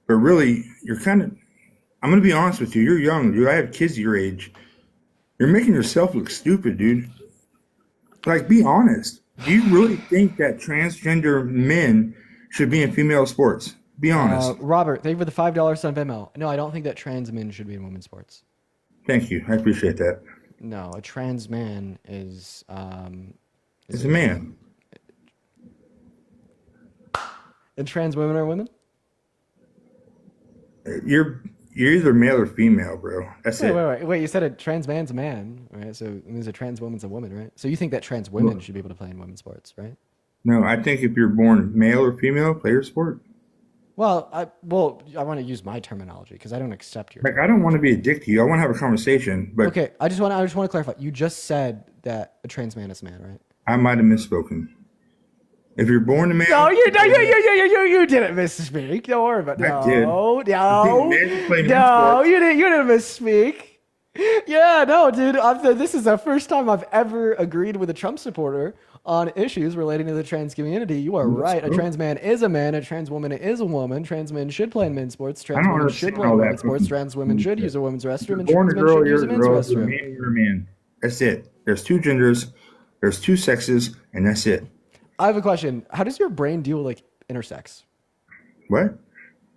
But really, you're kind of, I'm going to be honest with you. You're young, dude. I have kids your age. You're making yourself look stupid, dude. Like, be honest. Do you really think that transgender men should be in female sports? Be honest. Robert, thank you for the $5 on Venmo. No, I don't think that trans men should be in women's sports. Thank you. I appreciate that. No, a trans man is It's a man. And trans women are women? You're either male or female, bro. That's it. Wait. You said a trans man's a man, right? So it means a trans woman's a woman, right? So you think that trans women should be able to play in women's sports, right? No, I think if you're born male or female, play your sport. Well, I want to use my terminology because I don't accept your. Like, I don't want to be a dick to you. I want to have a conversation, but Okay, I just want to clarify. You just said that a trans man is a man, right? I might have misspoken. If you're born a male, No, you didn't misspeak. Don't worry about it. I did. No, sports. you didn't misspeak. Yeah, no, dude. This is the first time I've ever agreed with a Trump supporter on issues relating to the trans community. You are right. A trans man is a man. A trans woman is a woman. Trans men should play in men's sports. Trans women should play in women's sports. Trans women should use a women's restroom. And born trans a men girl, should use you're a a men's girl. You're a restroom. man, you're a man. That's it. There's 2 genders. There's 2 sexes, and that's it. I have a question. How does your brain deal with like intersex? What?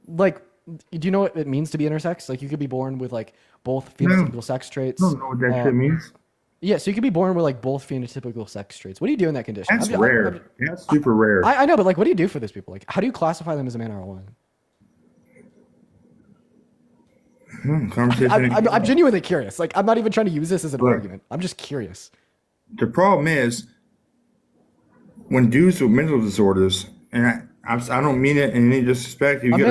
Like, do you know what it means to be intersex? Like, you could be born with like both phenotypical sex traits. I don't know what that shit means. Yeah, so you could be born with like both phenotypical sex traits. What do you do in that condition? That's rare. That's super rare. I know, but like, what do you do for those people? Like, how do you classify them as a man or a woman? I'm genuinely curious. Like, I'm not even trying to use this as an argument. I'm just curious. The problem is when dudes with mental disorders, and I don't mean it in any disrespect. You get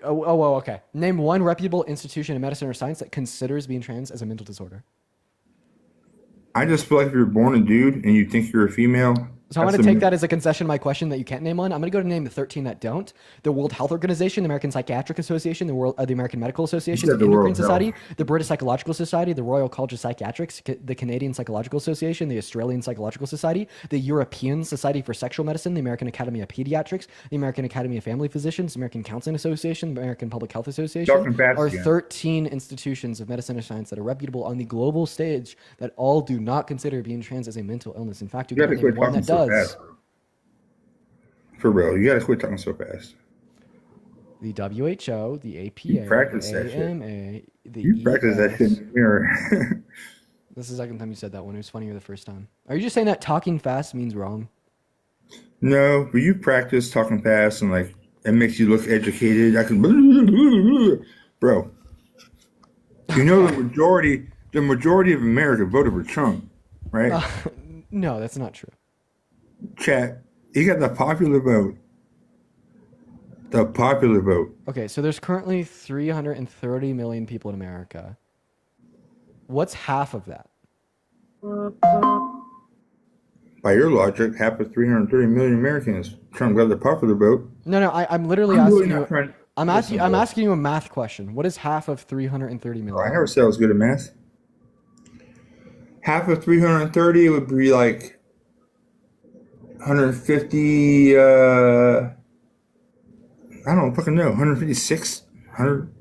Okay. Name one reputable institution in medicine or science that considers being trans as a mental disorder. I just feel like if you're born a dude and you think you're a female. So I'm going to take that as a concession to my question that you can't name one. I'm going to go to name the 13 that don't. The World Health Organization, the American Psychiatric Association, the American Medical Association, the Endocrine Society, the British Psychological Society, the Royal College of Psychiatrics, the Canadian Psychological Association, the Australian Psychological Society, the European Society for Sexual Medicine, the American Academy of Pediatrics, the American Academy of Family Physicians, the American Counseling Association, the American Public Health Association are 13 institutions of medicine or science that are reputable on the global stage that all do not consider being trans as a mental illness. In fact, you got to name one that does. For real, you gotta quit talking so fast. the WHO, the You APA, practice the that shit. AMA, the You practice that shit in ES. the mirror. This is the second time you said that one. It was funnier the first time. Are you just saying that talking fast means wrong? No, but you practice talking fast and like it makes you look educated. I can, bro. You know the majority of America voted for Trump, right? No, that's not true. Chat. He got the popular vote. The popular vote. Okay, so there's currently 330 million people in America. What's half of that? By your logic, half of 330 million Americans, Trump got the popular vote. No, I'm literally I'm really asking not you. trying- I'm Listen, asking you a math question. What is half of 330 million? Oh, I never said I was good at math. Half of 330 would be like 150. I don't fucking know. 156. 100.